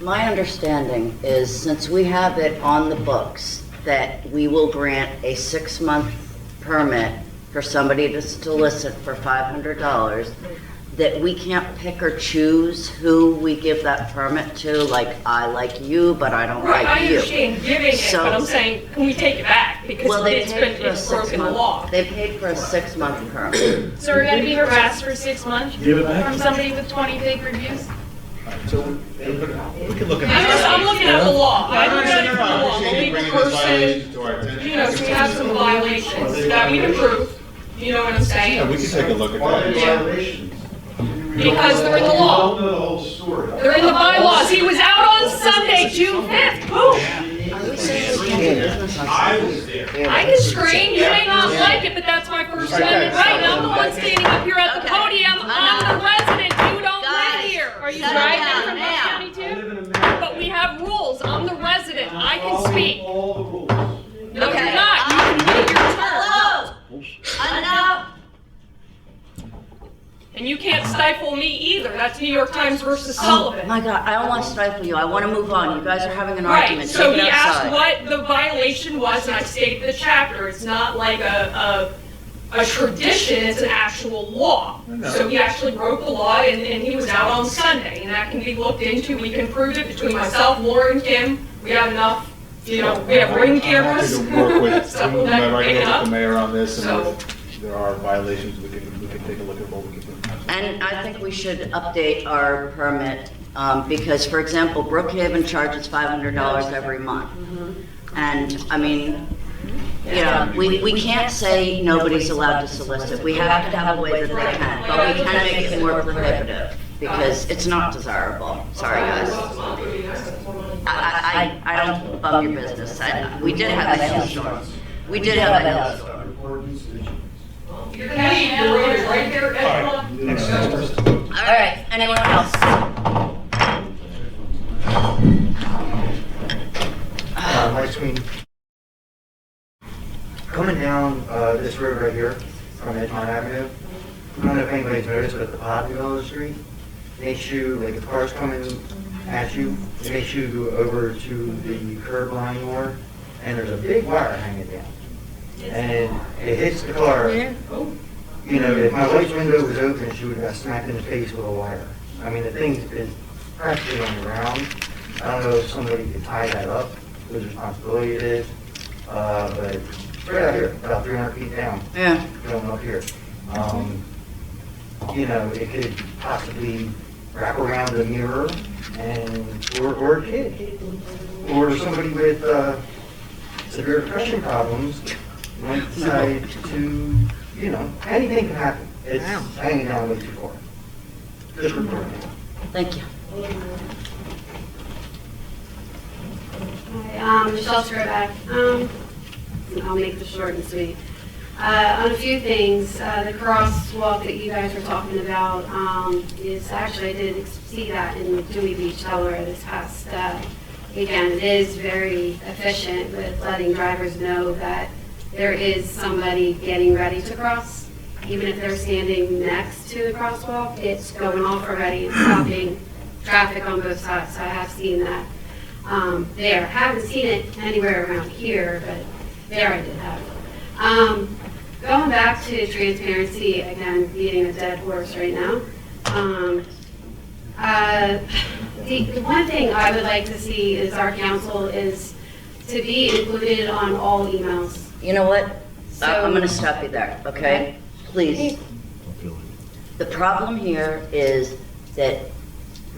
My understanding is, since we have it on the books, that we will grant a 6-month permit for somebody to solicit for $500, that we can't pick or choose who we give that permit to, like, I like you, but I don't Right, like I you. understand giving it, but I'm saying, can we take it back? Because Well, they it's paid for a broken the law. They paid for a 6-month permit. So we're gonna be harassed for 6 months Give it back. from somebody with 20 big reviews? So we can look at I'm looking at the law. I'm looking at the law. I'm a appreciate you legal bringing this person. violation to our attention. You know, so we have some violations that we can prove. You know what I'm saying? Yeah, we can take a look at Why are that. they violations? Because they're in the You law. don't know the whole story. They're in the bylaws. He was out on Sunday, June 5th. Boom. I was there. I can scream. You may not like it, but that's my First Amendment right. And I'm the one standing up here at the podium. I'm the resident. You don't live here. Are you driving from Bucks County too? But we have rules. I'm the resident. I can speak. All the rules. No, you're not. You can wait your turn. Enough. And you can't stifle me either. That's New York Times versus Oh, Sullivan. my God, I don't want to stifle you. I want to move on. You guys are having an Right, argument. so Take he it asked outside. what the violation was, and I stated the chapter. It's not like a tradition, it's an actual law. So he actually broke the law, and he was out on Sunday, and that can be looked into. We can prove it between myself, Lauren, Kim. We have enough, you know, we have ring cameras. I'm happy to work with, So my that can right pick it with up. the mayor on this, and So- if there are violations, we can take a look at what we can do. And I think we should update our permit, because, for example, Brookhaven charges $500 every month. And, I mean, you know, we can't say nobody's allowed to solicit. We have to have a way that they can, but we can make it more prohibitive, because it's not desirable. Sorry, guys. I don't bum your business. We did have a hailstorm. We did have a hailstorm. Your road is right there at the All right, anyone else? Mike Sweeney. Coming down this road right here from Edgemont Avenue, I don't know if anybody's noticed, but the pot in the middle of the street makes you, like if cars coming at you, it makes you go over to the curb line more, and there's a big wire hanging down. And it hits the car. You know, if my wife's window was open, she would have got smacked in the face with a wire. I mean, the thing's been practically on the ground. I don't know if somebody could tie that up, whose responsibility it is, but it's right out here, about 300 feet down. Yeah. Going up here. You know, it could possibly wrap around a mirror and, or a kid, or somebody with severe depression problems might decide to, you know, anything can happen. It's hanging down way too far. Just reporting it. Thank you. Hi, Michelle Stroback. I'll make this short and sweet. On a few things, the crosswalk that you guys were talking about is actually, I did see that in the Dewey Beach, Delaware this past weekend. It is very efficient with letting drivers know that there is somebody getting ready to cross. even if they're standing next to the crosswalk, it's going off already and stopping traffic on both sides. So I have seen that there. Haven't seen it anywhere around here, but there I did have. Going back to transparency, again, beating a dead horse right now. The one thing I would like to see is our council is to be included on all emails. You know what? So- I'm going to stop you there, okay? Please. The problem here is that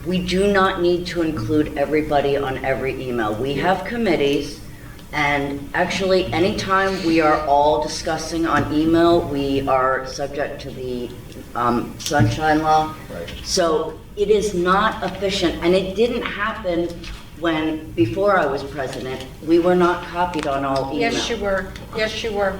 we do not need to include everybody on every email. We have committees, and actually, anytime we are all discussing on email, we are subject to the sunshine law. Right. So it is not efficient, and it didn't happen before I was president. We were not copied on all emails. Yes, you were. Yes, you were.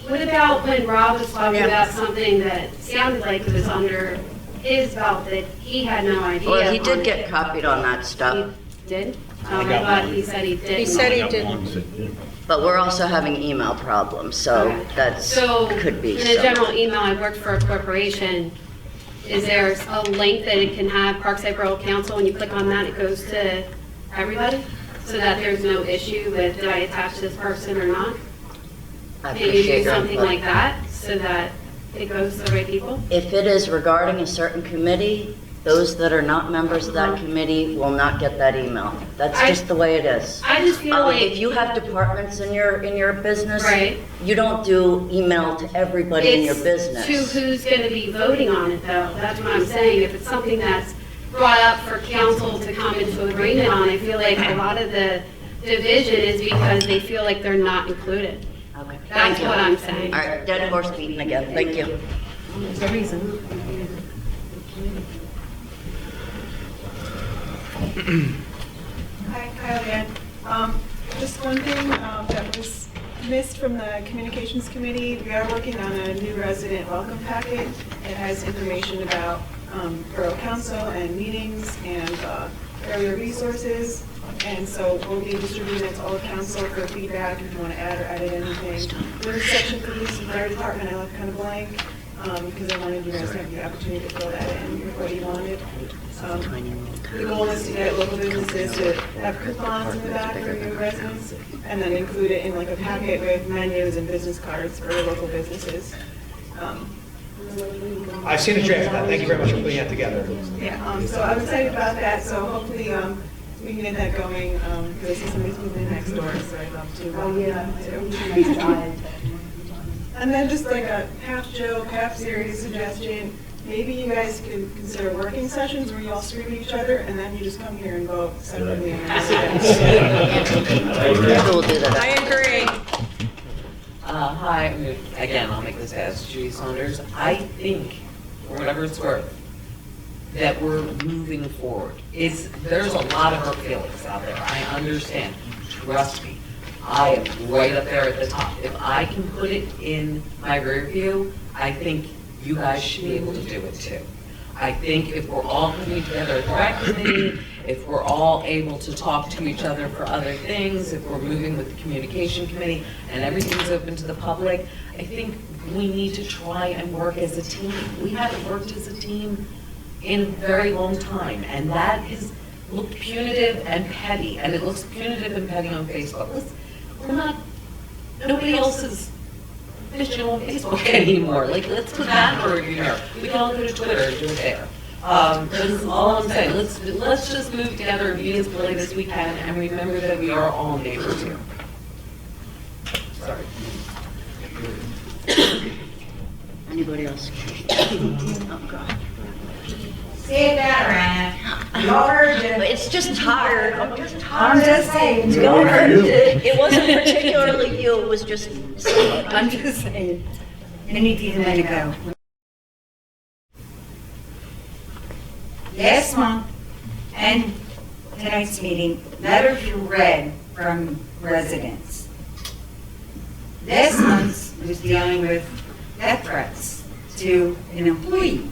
What about when Rob was talking Yeah. about something that sounded like it was under his belt that he had no idea? Well, he on did it? get copied on that stuff. Did? I thought he said he did. He said he didn't. But we're also having email problems, so Okay. that's, So, could be in a some. general email, I worked for a corporation. Is there a link that it can have Parkside Borough Council, and you click on that, it goes to everybody? So that there's no issue with, did I attach this person or not? I Maybe appreciate do your something input. like that, so that it goes to the right people? If it is regarding a certain committee, those that are not members of that committee will not get that email. That's just the way it is. I just feel like. If you have departments in your business, Right. you don't do email to everybody in your business. It's to who's going to be voting on it, though. That's what I'm saying. If it's something that's brought up for council to come into agreement on, I feel like a lot of the division is because they feel like they're not included. Okay. That's Thank you. what I'm saying. All right, dead horse beaten again. Thank you. There's a reason. Hi, Leanne. Just one thing that was missed from the Communications Committee, we are working on a new resident welcome packet. It has information about Borough Council and meetings and area resources. And so we'll be distributing it to all of council for feedback if you want to add or edit anything. There's a section for police and fire department I left kind of blank because I wanted you guys to have the opportunity to fill that in with what you wanted. The goal is to get local businesses to have coupons in the back for your residents and then include it in like a packet with menus and business cards for your local businesses. I've seen a draft of that. Thank you very much for putting that together. Yeah, so I'm excited about that, so hopefully we can get that going, because I see somebody's moving in next door, so I'd love to. Oh, yeah. And then just like a half joke, half serious suggestion, maybe you guys could consider working sessions where you all scream at each other, and then you just come here and vote separately. I agree. Hi, again, I'll make this fast. Judy Saunders. I think, for whatever it's worth, that we're moving forward. There's a lot of hurt feelings out there. I understand. Trust me. I am right up there at the top. If I can put it in my rear view, I think you guys should be able to do it too. I think if we're all coming together at the rec committee, if we're all able to talk to each other for other things, if we're moving with the communication committee and everything's open to the public, I think we need to try and work as a team. We haven't worked as a team in a very long time, and that has looked punitive and petty, and it looks punitive and petty on Facebook. Nobody else is fishing on Facebook anymore. Like, let's put that word in there. We can all go to Twitter and do it there. That's all I'm saying. Let's just move together and be as polite as we can, and remember that we are all neighbors here. Sorry. Anybody else? Oh, God. Say that, Rana. Y'all heard you. It's just tired. I'm just tired. I'm just saying. Y'all heard it. It wasn't particularly you, it was just. I'm just saying. You need to let it go. Last month and tonight's meeting, letters were read from residents. Last month's was dealing with death threats to an employee.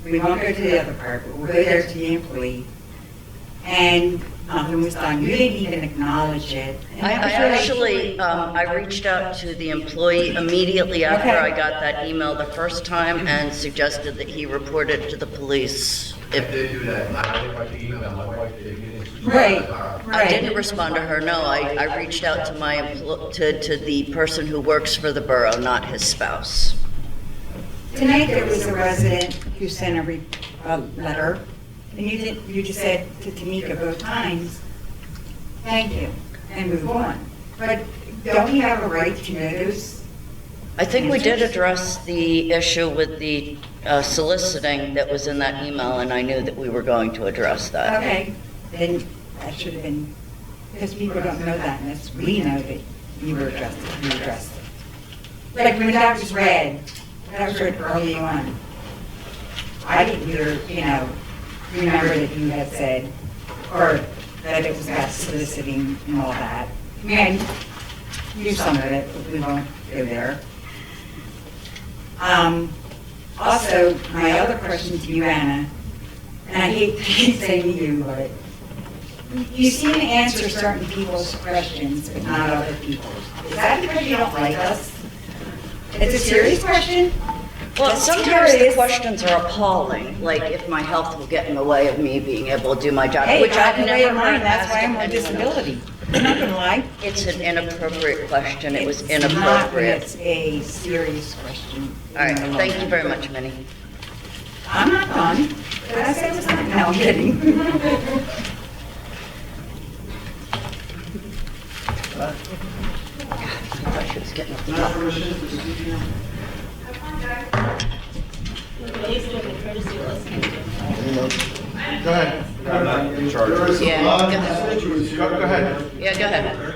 We won't go to the other part, but we'll go there to the employee. And nothing was done. You didn't even acknowledge it. And I that was really- actually, I reached out to the employee immediately after Okay. I got that email the first time and suggested that he report it to the police. I did do that. I didn't write the email. My wife did. You didn't- Right, I right. didn't respond to her, no. I reached out to to the person who works for the borough, not his spouse. Tonight, there was a resident who sent a letter, and you just said to Timika both times, thank you, and move on. But don't you have a right to know those? I think we did address the issue with the soliciting that was in that email, and I knew that we were going to address that. Okay, then that should have been, because people don't know that, and we know that you addressed it. Like when that was read early on. I didn't remember that you had said, or that it was about soliciting and all that. I mean, I knew some of it, but we won't go there. Also, my other question to you, Anna, and I hate to keep saying to you, but you seem to answer certain people's questions, but not other people's. Is that because you don't like us? It's a serious question? Well, Let's sometimes hear the it. questions are appalling, like if my health will get in the way of me being able to do my job, Hey, which I I've have the way never of mine, heard that's asked why of I'm on anyone disability. else. I'm not gonna lie. It's an inappropriate question, it was It's not when inappropriate. it's a serious question. All right, thank you very much, Minnie. I'm not done. Did I say it was not? No, I'm kidding. I thought she was getting up. Go ahead. I'm not in charge. There is a Yeah, lot of go ahead. constituents here. Go ahead. Yeah, go ahead.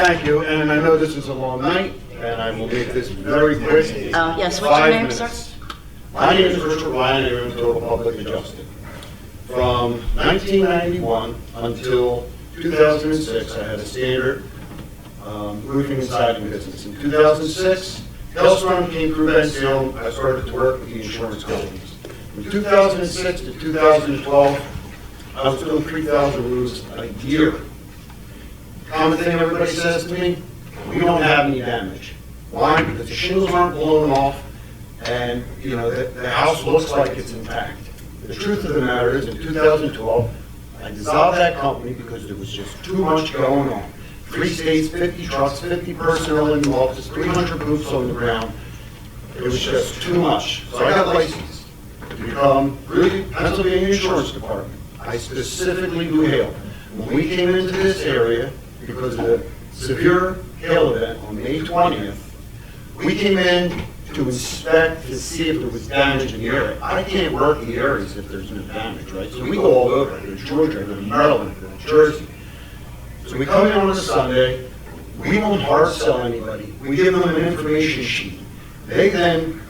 Thank you, and I know this is a long night, and I will make this very quick. Yes, what's your 5 name, sir? minutes. My name is Richard Ryan, I am Total Public Adjusting. From 1991 until 2006, I had a standard roofing and siding business. In 2006, Hailstorm came through Benfield, I started to work with the insurance companies. From 2006 to 2012, I was doing 3,000 roofs a year. Common thing everybody says to me, we don't have any damage. Why? Because the shingles aren't blown off, and the house looks like it's intact. The truth of the matter is, in 2012, I dissolved that company because there was just too much going on. 3 states, 50 trucks, 50 personnel in the office, 300 boots on the ground. It was just too much. So I got licensed to become really Pennsylvania Insurance Department. I specifically do hail. When we came into this area, because of the severe hail event on May 20th, we came in to inspect to see if there was damage in the area. I can't work the areas if there's no damage, right? So we go all over. I go to Georgia, I go to Maryland, I go to Jersey. So we come in on a Sunday, we don't hard sell anybody. We give them an information sheet. They then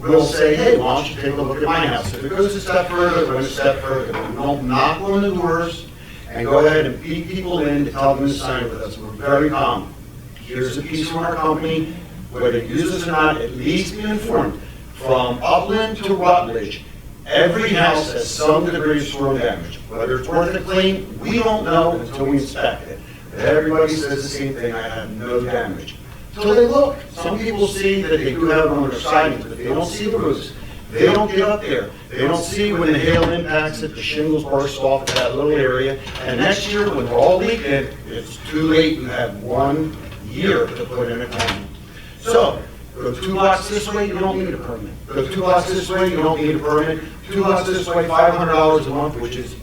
will say, hey, why don't you take a look at my house? If it goes a step further, we're going to step further. We don't knock on the doors and go ahead and beat people in to tell them to sign with us. We're very calm. Here's a piece from our company. Whether you use us or not, at least be informed. From Upland to Rutledge, every house has some degree of storm damage. Whether it's worth a claim, we don't know until we inspect it. But everybody says the same thing, I have no damage. So they look. Some people see that they do have it on their sidings, but they don't see the roofs. They don't get up there. They don't see when the hail impacts it, the shingles burst off of that little area. And next year, when we're all leaking, it's too late. You have 1 year to put in a claim. So, go 2 blocks this way, you don't need a permit. Go 2 blocks this way, you don't need a permit. 2 blocks this way, $500 a month, which is,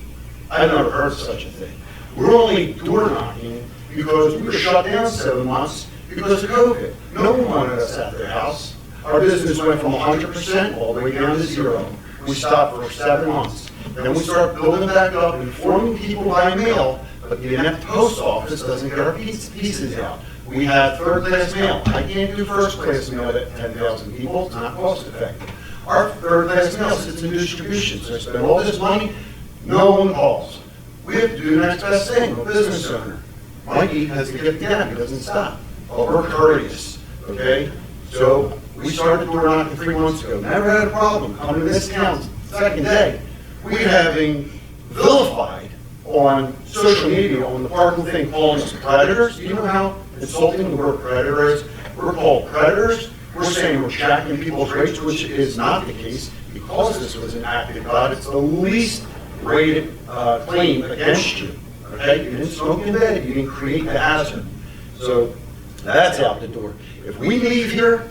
I've never heard of such a thing. We're only door knocking because we were shut down 7 months because of COVID. No one wanted us at their house. Our business went from 100% all the way down to 0. We stopped for 7 months. Then we started building back up, informing people by mail, but the post office doesn't get our pieces out. We have third-class mail. I can't do first-class mail at 10,000 people. It's not cost-effective. Our third-class mail sits in distribution, so I spend all this money, no one calls. We have to do the next best thing. A business owner. Mikey has to get the gap. He doesn't stop. But we're courteous, okay? So We started door knocking 3 months ago, never had a problem. Come to this council, second day, we're having vilified on social media on the parking thing, calling us predators. Do you know how insulting the word predator is? We're called predators. We're saying we're jacking people's rates, which is not the case because this was enacted. God, it's the least rated claim against you. Okay, you didn't smoke in bed, you didn't create the hazard. So that's out the door. If we leave here,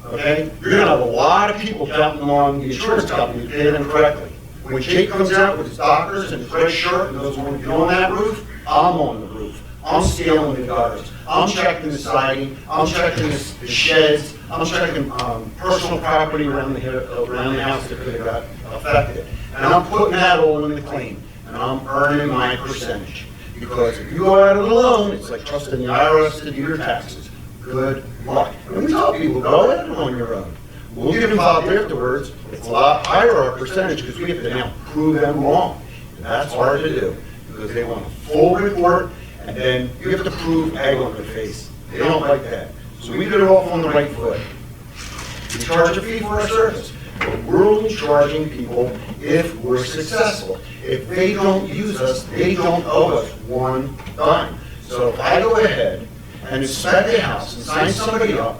okay, you're gonna have a lot of people counting on the insurance company to pay them correctly. When Jake comes out with his doctors and his red shirt and goes, "Want to get on that roof?" I'm on the roof. I'm scaling the gutters. I'm checking the siding. I'm checking the sheds. I'm checking personal property around the house that could have got affected. And I'm putting that all in the claim. And I'm earning my percentage. Because if you go out it alone, it's like trusting the IRS to do your taxes. Good luck. And we tell people, go at it on your own. We'll get involved afterwards. It's a lot higher our percentage because we have to now prove them wrong. And that's hard to do because they want a full report and then you have to prove egg on their face. They don't like that. So we get it off on the right foot. We charge a fee for our service. But we're only charging people if we're successful. If they don't use us, they don't owe us one dime. So if I go ahead and inspect a house and sign somebody up,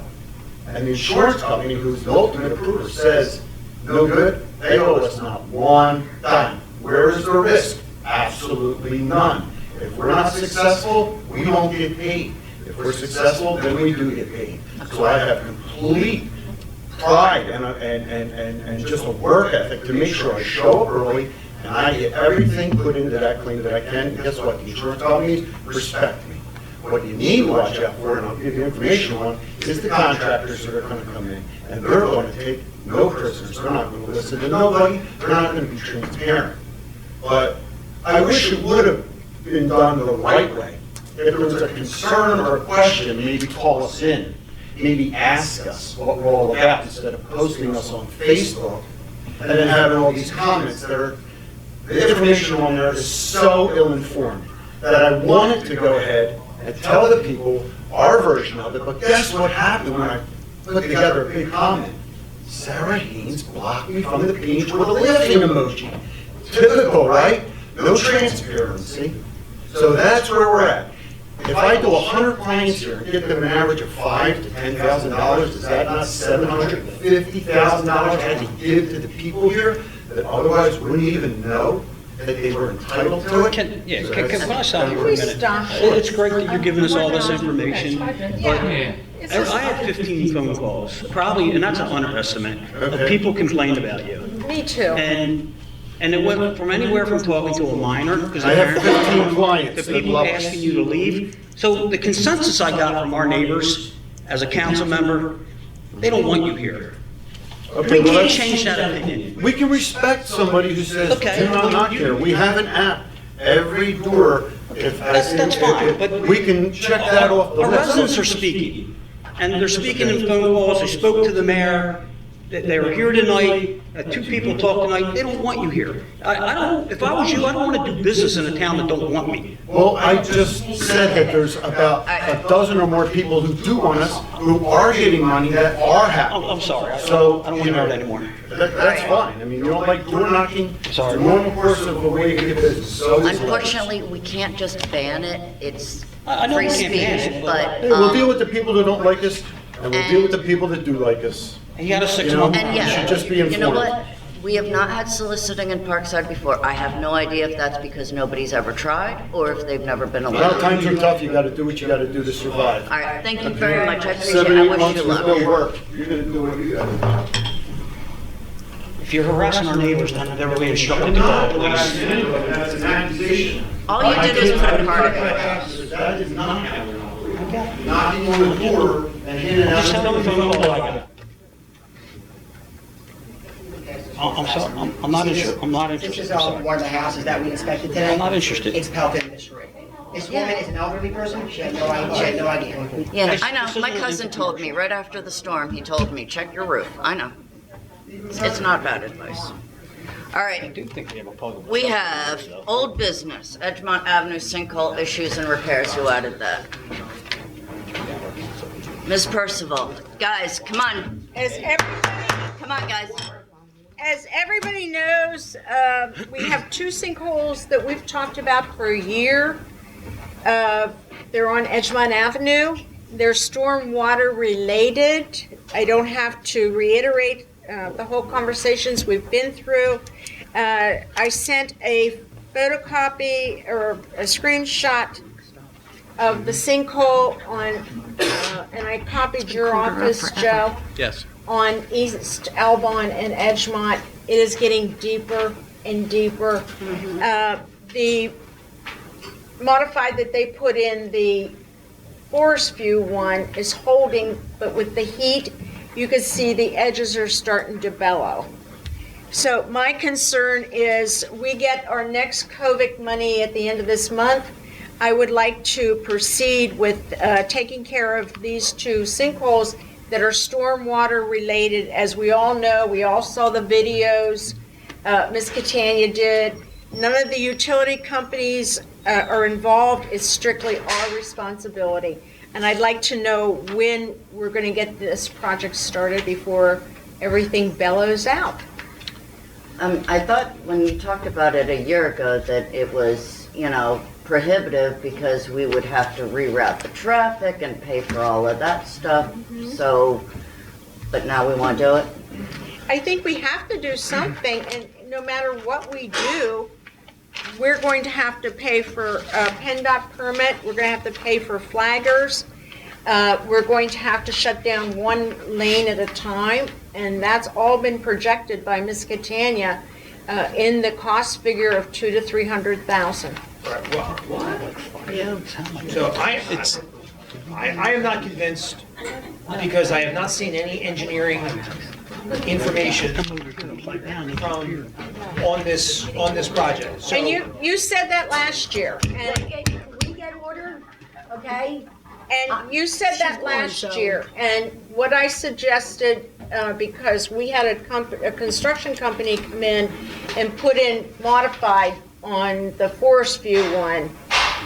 and the insurance company, who's the ultimate approver, says, no good, they owe us not one dime. Where is the risk? Absolutely none. If we're not successful, we don't get paid. If we're successful, then we do get paid. So I have complete pride and just a work ethic to make sure I show up early and I get everything put into that claim that I can. And guess what? The insurance companies respect me. What you need to watch out for, and I'll give you information on, is the contractors that are going to come in. And they're going to take no prisoners. They're not going to listen to nobody. They're not going to be transparent. But I wish it would have been done the right way. If there was a concern or a question, maybe call us in. Maybe ask us what we're all about instead of posting us on Facebook and then having all these comments that are, the information on there is so ill-informed that I wanted to go ahead and tell the people our version of it, but guess what happened when I put together a big comment? Sarah Haynes blocked me from the page with a laughing emoji. Typical, right? No transparency. So that's where we're at. If I do 100 clients here and get them an average of $5,000 to $10,000, is that not $750,000 I had to give to the people here that otherwise wouldn't even know that they were entitled to it? Can I stop you for a minute? It's great that you're giving us all this information, but I had 15 phone calls, probably, and that's an underestimate, of people complaining about you. Me too. And it went from anywhere from talking to a minor, because I have 15 clients to that people love asking you to leave. So the consensus I got from our neighbors as a council member, they don't want you here. Okay, We well, can't let's- change that opinion. We can respect somebody who says, Okay. do not knock here. We have an app. Every door, That's fine, but we can check that off the our list. residents are speaking, and they're speaking in phone calls. They spoke to the mayor. They were here tonight. 2 people talked tonight. They don't want you here. I don't. If I was you, I don't want to do business in a town that don't want me. Well, I just said that there's about a dozen or more people who do want us, who are getting money, that are happy. I'm sorry. So, I don't want to hear it anymore. That's fine. I mean, you don't like door knocking, it's Sorry. a normal course of a way to get business. So is Unfortunately, we can't just ban it. It's I know free we can't ban speech, it, but. Hey, we'll deal with the people that don't like us, and we'll deal with the people that do like us. You got a 6 You know, month. And you should just be yeah, you know informed. what? We have not had soliciting in Parkside before. I have no idea if that's because nobody's ever tried or if they've never been Well, allowed. times are tough, you gotta do what you gotta do to survive. All right, thank you very much. I appreciate it. 7, I 8 wish months you with luck. no work, you're gonna do what you gotta do. If you're harassing our neighbors, then they're really instructed to call the police. That's an accusation. All you did was put a card in it. That is not happening. Knocking on the door and handing out. Just tell them the phone call I got. I'm sorry, I'm not interested, I'm not This interested. is I'm sorry. one of the houses that we inspected today. I'm not interested. It's Pelton Mystery. This woman is an elderly person. She had no idea. Yeah, I know. My cousin told me right after the storm, he told me, check your roof. I know. It's not bad advice. All I right, do think we have a public. we have old business, Edgemont Avenue sinkhole issues and repairs. Who added that? Ms. Purcival, guys, come on. Come on, guys. As everybody knows, we have two sinkholes that we've talked about for a year. They're on Edgemont Avenue. They're stormwater related. I don't have to reiterate the whole conversations we've been through. I sent a photocopy or a screenshot of the sinkhole on, and I copied your office, Joe. Yes. On East Albon and Edgemont. It is getting deeper and deeper. The modified that they put in the Forest View one is holding, but with the heat, you can see the edges are starting to bellow. So my concern is we get our next COVID money at the end of this month. I would like to proceed with taking care of these two sinkholes that are stormwater related. As we all know, we all saw the videos Ms. Catania did. None of the utility companies are involved. It's strictly our responsibility. And I'd like to know when we're going to get this project started before everything bellows out. I thought when you talked about it a year ago that it was, prohibitive because we would have to reroute the traffic and pay for all of that stuff. So, but now we want to do it? I think we have to do something, and no matter what we do, we're going to have to pay for a PennDOT permit, we're going to have to pay for flaggers, we're going to have to shut down one lane at a time, and that's all been projected by Ms. Catania in the cost figure of $200,000 to $300,000. Right, well, so I am not convinced because I have not seen any engineering information on this project. So, and you said that last year, and Can we get ordered? Okay? And you said that last year, and what I suggested, because we had a construction company come in and put in modified on the Forest View one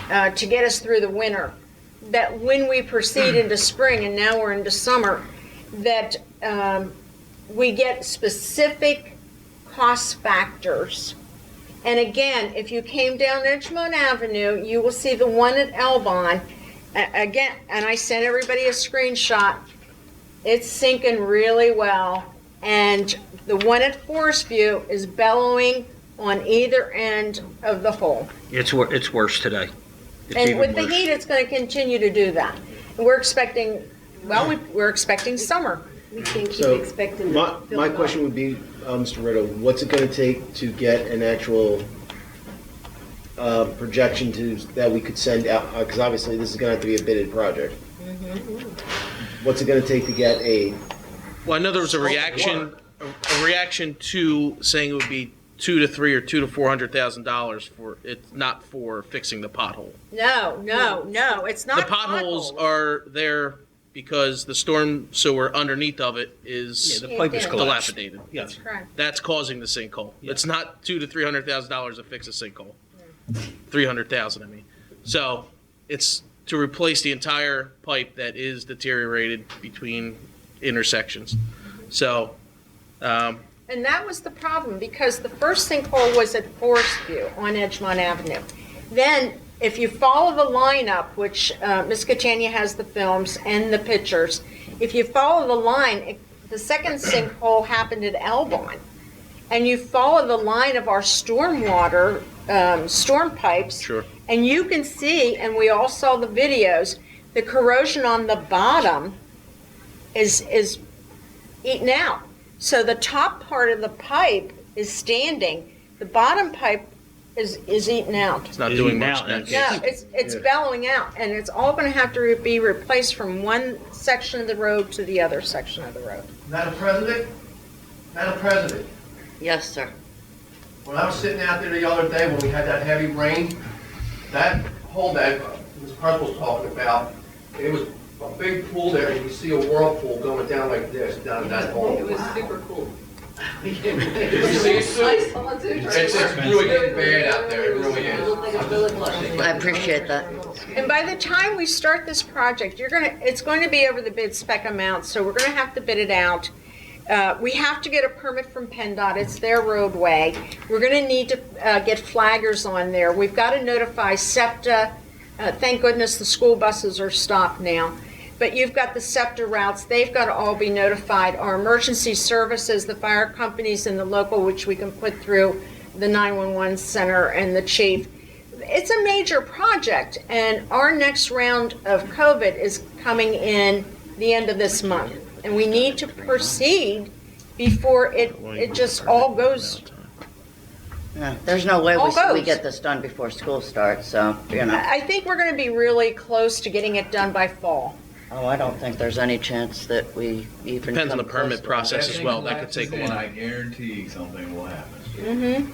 to get us through the winter, that when we proceed into spring, and now we're into summer, that we get specific cost factors. And again, if you came down Edgemont Avenue, you will see the one at Elbon. Again, and I sent everybody a screenshot. It's sinking really well. And the one at Forest View is bellowing on either end of the hole. It's worse today. It's And even with the worse. heat, it's going to continue to do that. And we're expecting, we're expecting summer. We can't keep So, expecting. my question would be, Mr. Riddle, what's it going to take to get an actual projection that we could send out? Because obviously this is going to have to be a bidded project. What's it going to take to get a? well, I know there was a reaction to saying it would be $200,000 to $300,000 or $200,000 to $400,000 for it, not for fixing the pothole. No, it's not. The potholes are there because the storm sewer underneath of it is the pipe is collapsed. dilapidated. Yes. Correct. That's causing the sinkhole. It's not $200,000 to $300,000 to fix a sinkhole. 300,000, I mean. So it's to replace the entire pipe that is deteriorated between intersections. So, And that was the problem, because the first sinkhole was at Forest View on Edgemont Avenue. Then, if you follow the lineup, which Ms. Catania has the films and the pictures, if you follow the line, the second sinkhole happened at Elbon. And you follow the line of our stormwater, storm pipes. Sure. And you can see, and we all saw the videos, the corrosion on the bottom is eaten out. So the top part of the pipe is standing, the bottom pipe is eaten out. it's not doing much. No, it's bellowing out, and it's all going to have to be replaced from one section of the road to the other section of the road. Madam President? Madam President, Yes, sir. when I was sitting out there the other day when we had that heavy rain, that hole that Ms. Purcival was talking about, it was a big pool there, and you see a whirlpool going down like this, down that hole. It was super cool. Did you see it, Sue? I saw it too. It's really getting bad out there, it really is. I appreciate that. And by the time we start this project, it's going to be over the bid spec amount, so we're going to have to bid it out. We have to get a permit from PennDOT, it's their roadway. We're going to need to get flaggers on there. We've got to notify SEPTA. Thank goodness the school buses are stopped now. But you've got the SEPTA routes, they've got to all be notified. Our emergency services, the fire companies and the local, which we can put through the 911 center and the chief. It's a major project, and our next round of COVID is coming in the end of this month. And we need to proceed before it just all goes. Yeah, there's no way All we goes. get this done before school starts, so, you know. I think we're going to be really close to getting it done by fall. Oh, I don't think there's any chance that we even Depends on the come close permit to that. process as well. That could take a while. I guarantee something will happen. Mm-hmm.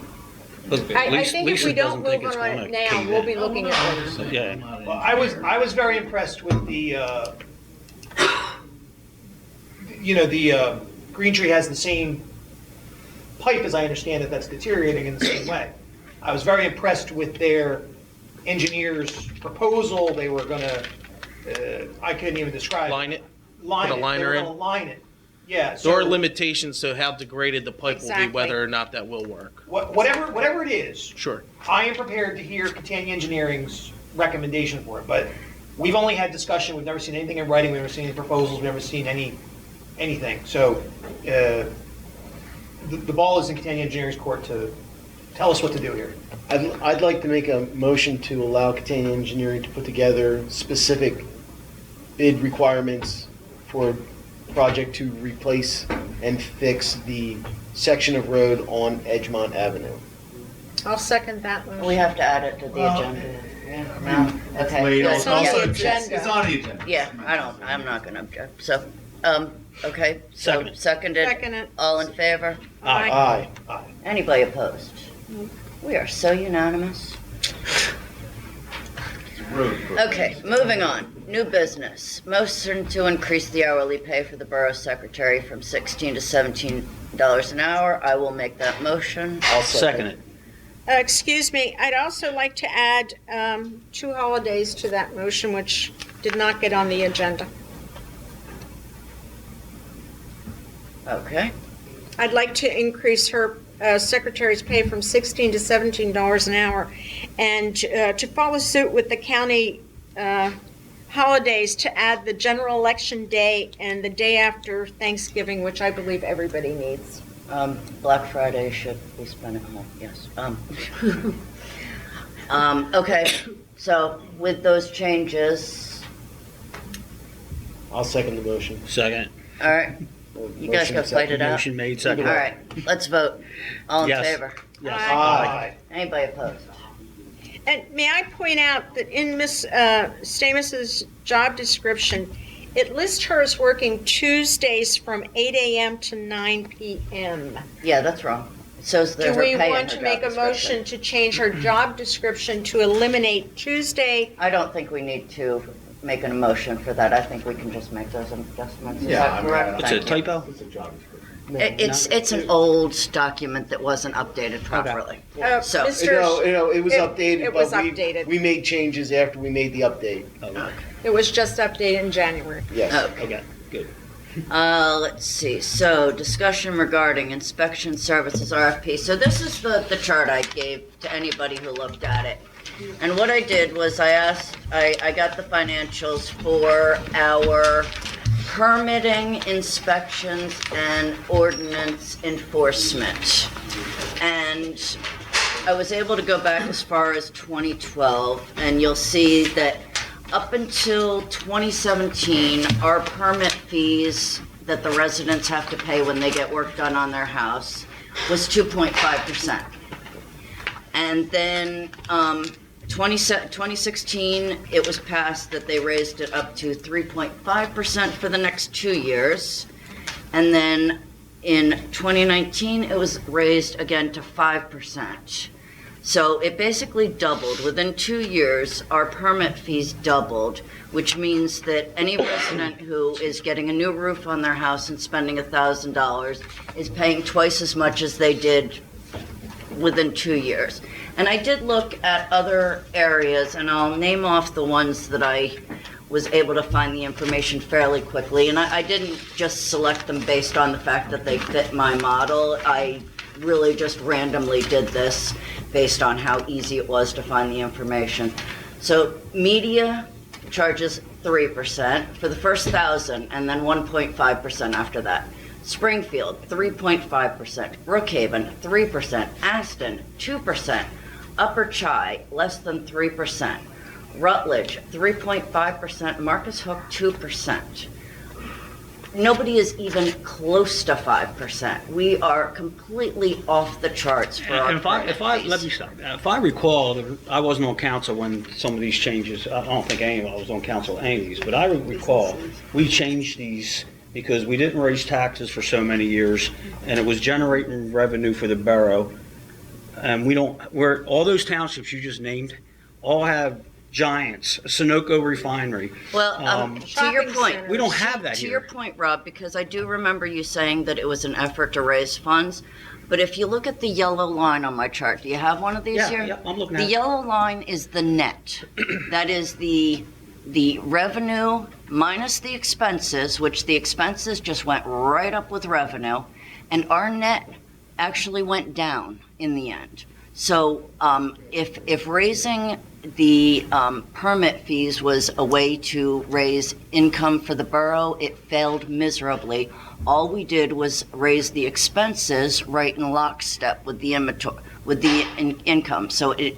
I think if we don't move on it now, we'll be looking at it. Yeah. Well, I was very impressed with the, the Green Tree has the same pipe, as I understand it, that's deteriorating in the same way. I was very impressed with their engineer's proposal. They were gonna, I couldn't even describe. Line it? Line Put a it. liner They were in? gonna line it. Yeah. There are limitations to how degraded the pipe will Exactly. be, whether or not that will work. Whatever it is. Sure. I am prepared to hear Catania Engineering's recommendation for it, but we've only had discussion, we've never seen anything in writing, we've never seen any proposals, we've never seen anything. So, the ball is in Catania Engineering's court to tell us what to do here. I'd like to make a motion to allow Catania Engineering to put together specific bid requirements for a project to replace and fix the section of road on Edgemont Avenue. I'll second that one. We have to add it to the agenda. Yeah, no? Okay. Wait, good. it's also- Yeah. it's on the agenda. Yeah, I'm not gonna object, so, okay, so Second seconded, it. all in favor? Aye. Anybody opposed? We are so unanimous. Okay, moving on. New business. Motion to increase the hourly pay for the borough secretary from $16 to $17 an hour. I will make that motion. I'll second it. Excuse me, I'd also like to add 2 holidays to that motion, which did not get on the agenda. Okay. I'd like to increase her secretary's pay from $16 to $17 an hour, and to follow suit with the county holidays, to add the general election day and the day after Thanksgiving, which I believe everybody needs. Black Friday should be spent at home, yes. Okay, so with those changes, I'll second the motion. Second. all right, you guys Motion gotta fight it out. Motion made, All second. right, let's vote. All in Yes. favor? Yes. Aye. Anybody opposed? And may I point out that in Ms. Stamis's job description, it lists her as working Tuesdays from 8 a.m. to 9 p.m. Yeah, that's wrong. It says that Do her we pay in want her to make job a motion to change her job description to eliminate Tuesday? I don't think we need to make an motion for that. I think we can just make those adjustments. Is that correct? It's a typo? It's an old document that wasn't updated properly. So, It was updated, it was but updated. we made changes after we made the update. It was just updated in January. Yes. Okay. Good. Let's see. So, discussion regarding inspection services RFP. So this is the chart I gave to anybody who looked at it. And what I did was I got the financials for our permitting, inspections, and ordinance enforcement. And I was able to go back as far as 2012, and you'll see that up until 2017, our permit fees that the residents have to pay when they get work done on their house was 2.5%. And then 2016, it was passed that they raised it up to 3.5% for the next 2 years. And then in 2019, it was raised again to 5%. So it basically doubled. Within 2 years, our permit fees doubled, which means that any resident who is getting a new roof on their house and spending $1,000 is paying twice as much as they did within 2 years. And I did look at other areas, and I'll name off the ones that I was able to find the information fairly quickly. And I didn't just select them based on the fact that they fit my model. I really just randomly did this based on how easy it was to find the information. So media charges 3% for the first 1,000 and then 1.5% after that. Springfield, 3.5%. Brookhaven, 3%. Aston, 2%. Upper Chi, less than 3%. Rutledge, 3.5%. Marcus Hook, 2%. Nobody is even close to 5%. We are completely off the charts for our Let me stop. If I recall, I wasn't on council when some of these changes, I don't think any of I was on council any of these, but I recall we changed these because we didn't raise taxes for so many years, and it was generating revenue for the borough. And all those townships you just named all have giants, Sunoco refinery. Well, to your point, we don't have that to here. your point, Rob, because I do remember you saying that it was an effort to raise funds. But if you look at the yellow line on my chart, do you have one of these here? Yeah, I'm looking at The it. yellow line is the net. That is the revenue minus the expenses, which the expenses just went right up with revenue, and our net actually went down in the end. So if raising the permit fees was a way to raise income for the borough, it failed miserably. All we did was raise the expenses right in lockstep with the income. So it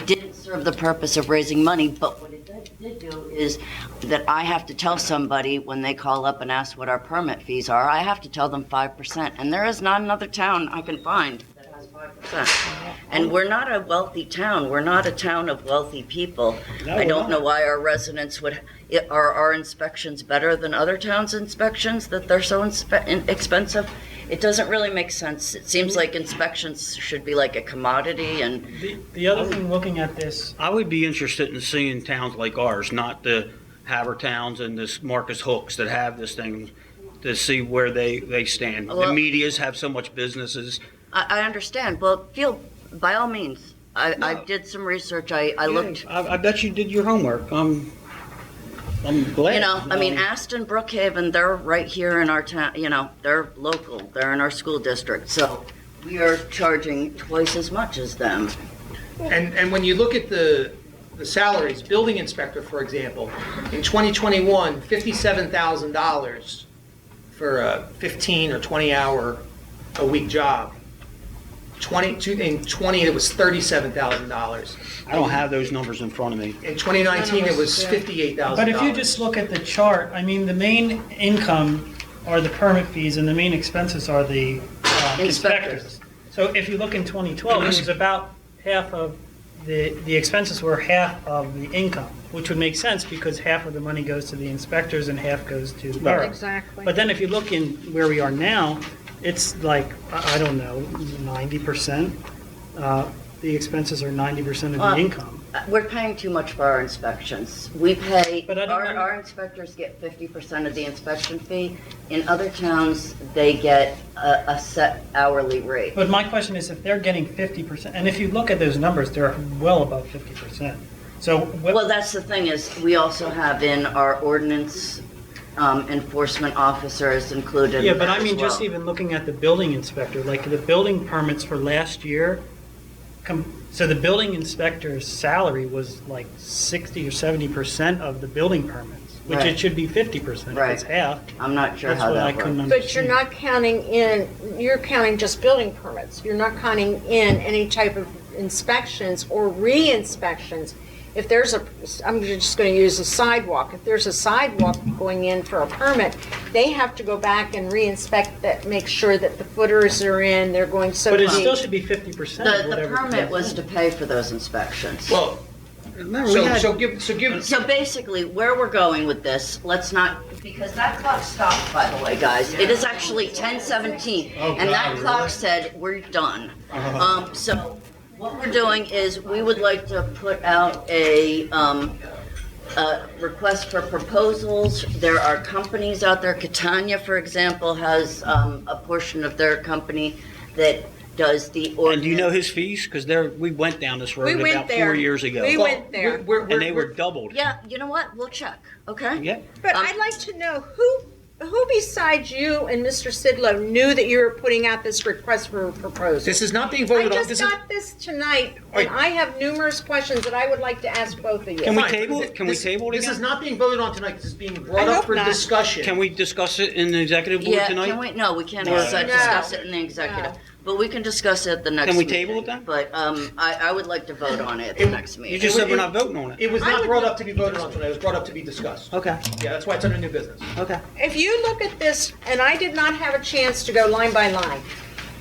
didn't serve the purpose of raising money, but what it did do is that I have to tell somebody when they call up and ask what our permit fees are, I have to tell them 5%, and there is not another town I can find that has 5%. And we're not a wealthy town. We're not a town of wealthy people. No, I don't we're know not. why our residents are our inspections better than other towns' inspections, that they're so expensive. It doesn't really make sense. It seems like inspections should be like a commodity, and The other thing, looking at this, I would be interested in seeing towns like ours, not the Havertowns and this Marcus Hooks that have this thing, to see where they stand. The Well- medias have so much businesses. I understand. Well, by all means, I did some research. I looked. I bet you did your homework. I'm glad. You know, I mean, Aston, Brookhaven, they're right here in our town, they're local, they're in our school district, so we are charging twice as much as them. And when you look at the salaries, building inspector, for example, in 2021, $57,000 for a 15 or 20 hour a week job. In 20, it was $37,000. I don't have those numbers in front of me. In 2019, it was $58,000. but if you just look at the chart, I mean, the main income are the permit fees and the main expenses are the inspectors. So if you look in 2012, it was about half of the expenses were half of the income, which would make sense because half of the money goes to the inspectors and half goes to the borough. Exactly. But then if you look in where we are now, it's like, I don't know, 90%. The expenses are 90% of the income. We're paying too much for our inspections. We pay, But I don't know- our inspectors get 50% of the inspection fee. In other towns, they get a set hourly rate. But my question is, if they're getting 50%, and if you look at those numbers, they're well above 50%. So, Well, that's the thing is, we also have in our ordinance enforcement officers included. yeah, but I as mean, just well. even looking at the building inspector, like the building permits for last year, so the building inspector's salary was like 60 or 70% of the building permits, which Right. it should be 50%. Right. It's half. I'm not sure That's how what I that couldn't works. But you're not counting in, you're counting just building permits. You're not counting in any type of inspections or re-inspections. If there's I'm just going to use a sidewalk. If there's a sidewalk going in for a permit, they have to go back and re-inspect that, make sure that the footers are in, they're going so But it deep. still should be 50% of The whatever. permit was to pay for those inspections. Well, So basically, where we're going with this, let's not, because that clock stopped, by the way, guys. It is actually 10:17, and that clock said we're done. So what we're doing is, we would like to put out a request for proposals. There are companies out there, Catania, for example, has a portion of their company that does the And ordinance. do you know his fees? Because we went down this road We went about there. 4 years ago. We went there. And they were doubled. Yeah, you know what? We'll check, okay? Yeah. But I'd like to know who besides you and Mr. Sidlow knew that you were putting out this request for a proposal? This is not being voted on. I just got this tonight, and I have numerous questions that I would like to ask both of you. Can we table it? Can we table it This again? is not being voted on tonight. This is being I brought up hope for not. discussion. Can we discuss it in the executive board Yeah, tonight? can we, no, we can't No. discuss it in the executive, but we can discuss it at the next Can we meeting. table it then? But, I would like to vote on it at the next meeting. You just said we're not voting on it. It was not brought up to be voted on tonight. It was brought up to be discussed. Okay. Yeah, that's why it's under new business. Okay. If you look at this, and I did not have a chance to go line by line,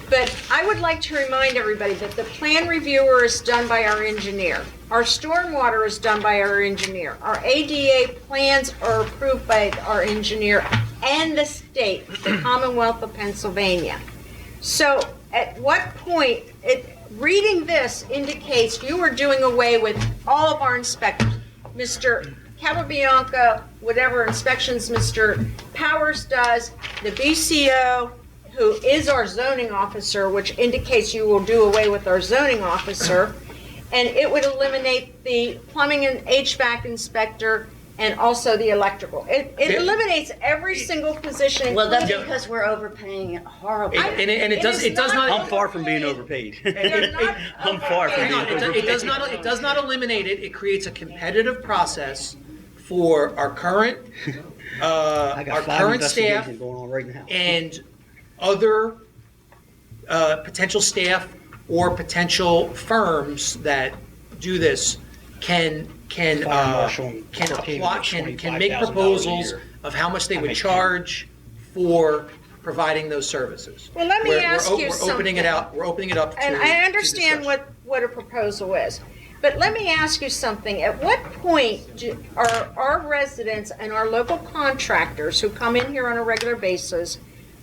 but I would like to remind everybody that the plan reviewer is done by our engineer. Our stormwater is done by our engineer. Our ADA plans are approved by our engineer and the state, the Commonwealth of Pennsylvania. So at what point, reading this indicates you are doing away with all of our inspectors. Mr. Capobianco, whatever inspections Mr. Powers does, the BCO, who is our zoning officer, which indicates you will do away with our zoning officer, and it would eliminate the plumbing and HVAC inspector and also the electrical. It eliminates every single position. Well, that's including- because we're overpaying horribly. And it does not. I'm far from being overpaid. I'm far from Hang being on, overpaid. it does not eliminate it. It creates a competitive process for our current I got 5 staff investigations going on right now. and other potential staff or potential firms that do this can Fire marshal and Capobianco apply, can make $25,000 a proposals year. of how much they I would make charge for providing those services. Well, let me We're- ask you We're opening it something. out. We're opening it up to. And I to understand discussion. what a proposal is. But let me ask you something. At what point are our residents and our local contractors who come in here on a regular basis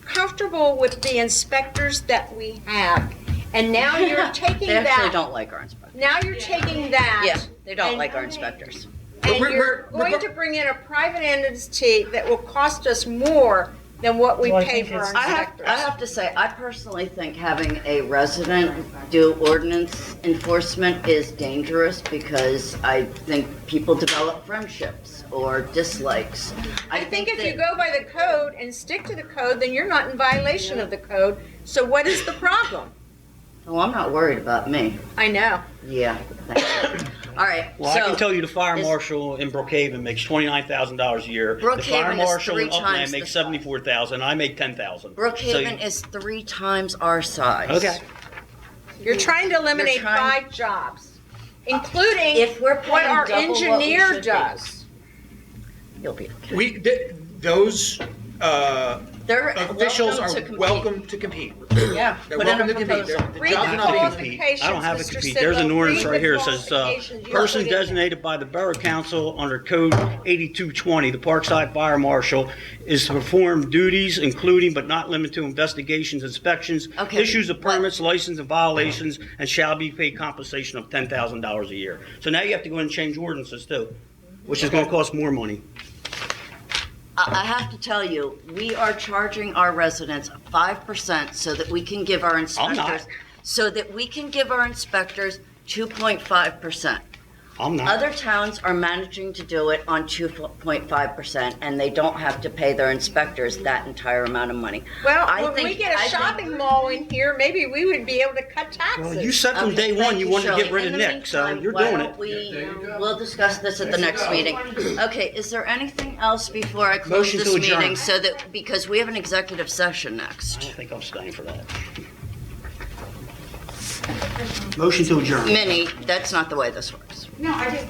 comfortable with the inspectors that we have? And now you're taking They that. actually don't like our inspectors. Now you're taking that. Yeah, they don't and- like our inspectors. And We're- you're we're- going to bring in a private entity that will cost us more than what we Well, I pay think for our it's- inspectors. I have to say, I personally think having a resident do ordinance enforcement is dangerous because I think people develop friendships or dislikes. I think if you go by the code and stick to the code, then you're not in violation of the code. So what is the problem? Oh, I'm not worried about me. I know. Yeah, thank you. All right, Well, I can so, tell you the fire is- marshal in Brookhaven makes $29,000 a year. The fire Brookhaven is marshal in 3 Upland times makes the- 74,000. I make 10,000. Brookhaven is 3 times our size. Okay. You're trying to eliminate You're trying- 5 jobs, including If we're what paying our double what we engineer should be. does. You'll be okay. Those They're officials welcome are to compete. welcome to compete. Yeah, They're put in a welcome to compete. proposal. The Read job's the not being qualifications, I don't have to Mr. compete. There's an Sidlow. ordinance Read right the here. It says, qualifications you person put in there. designated by the Borough Council under Code 8220, the Parkside Fire Marshal, is to perform duties including but not limited to investigations, inspections, Okay, issues of permits, license and violations, and shall be paid compensation of $10,000 a year. So now you have to go and change ordinances too, which is gonna cost more money. I have to tell you, we are charging our residents 5% so that we can give our inspectors, so that we can give our inspectors 2.5%. I'm not. Other towns are managing to do it on 2.5%, and they don't have to pay their inspectors that entire amount of money. Well, I when we think- get a I think- shopping mall in here, maybe we would be able to cut taxes. Well, you said from Okay, day one thank you you, wanted to get Shirley. rid of In the Nick, so meantime, you're why doing don't it. We'll discuss this at the next meeting. Okay, is there anything else before I close Motion this to adjourn. meeting? So that, because we have an executive session I next. don't think I'm staying for that. Motion to adjourn. Minnie, that's not the way this works. No, I just,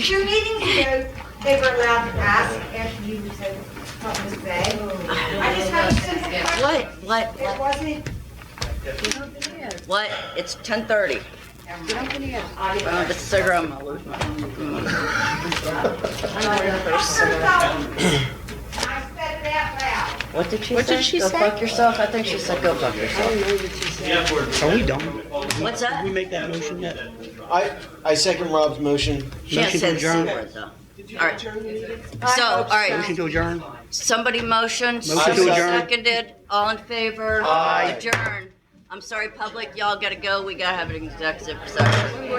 2 meetings ago, they were allowed to ask after you said something to say. I just have a simple question. What? It wasn't, What? It's 10:30. The cigarette, I'm gonna lose my. I said it out loud. What did she say? What did she Go say? fuck yourself? I think she said go fuck yourself. Are we done? What's that? Did we make that motion yet? I second Rob's motion. She hasn't Motion to said the C adjourn. word though. All right. So, all right. Motion to adjourn? Somebody motioned. Motion to somebody adjourn. seconded. All in favor? Aye. Adjourn. I'm sorry, public, y'all gotta go. We gotta have an executive session.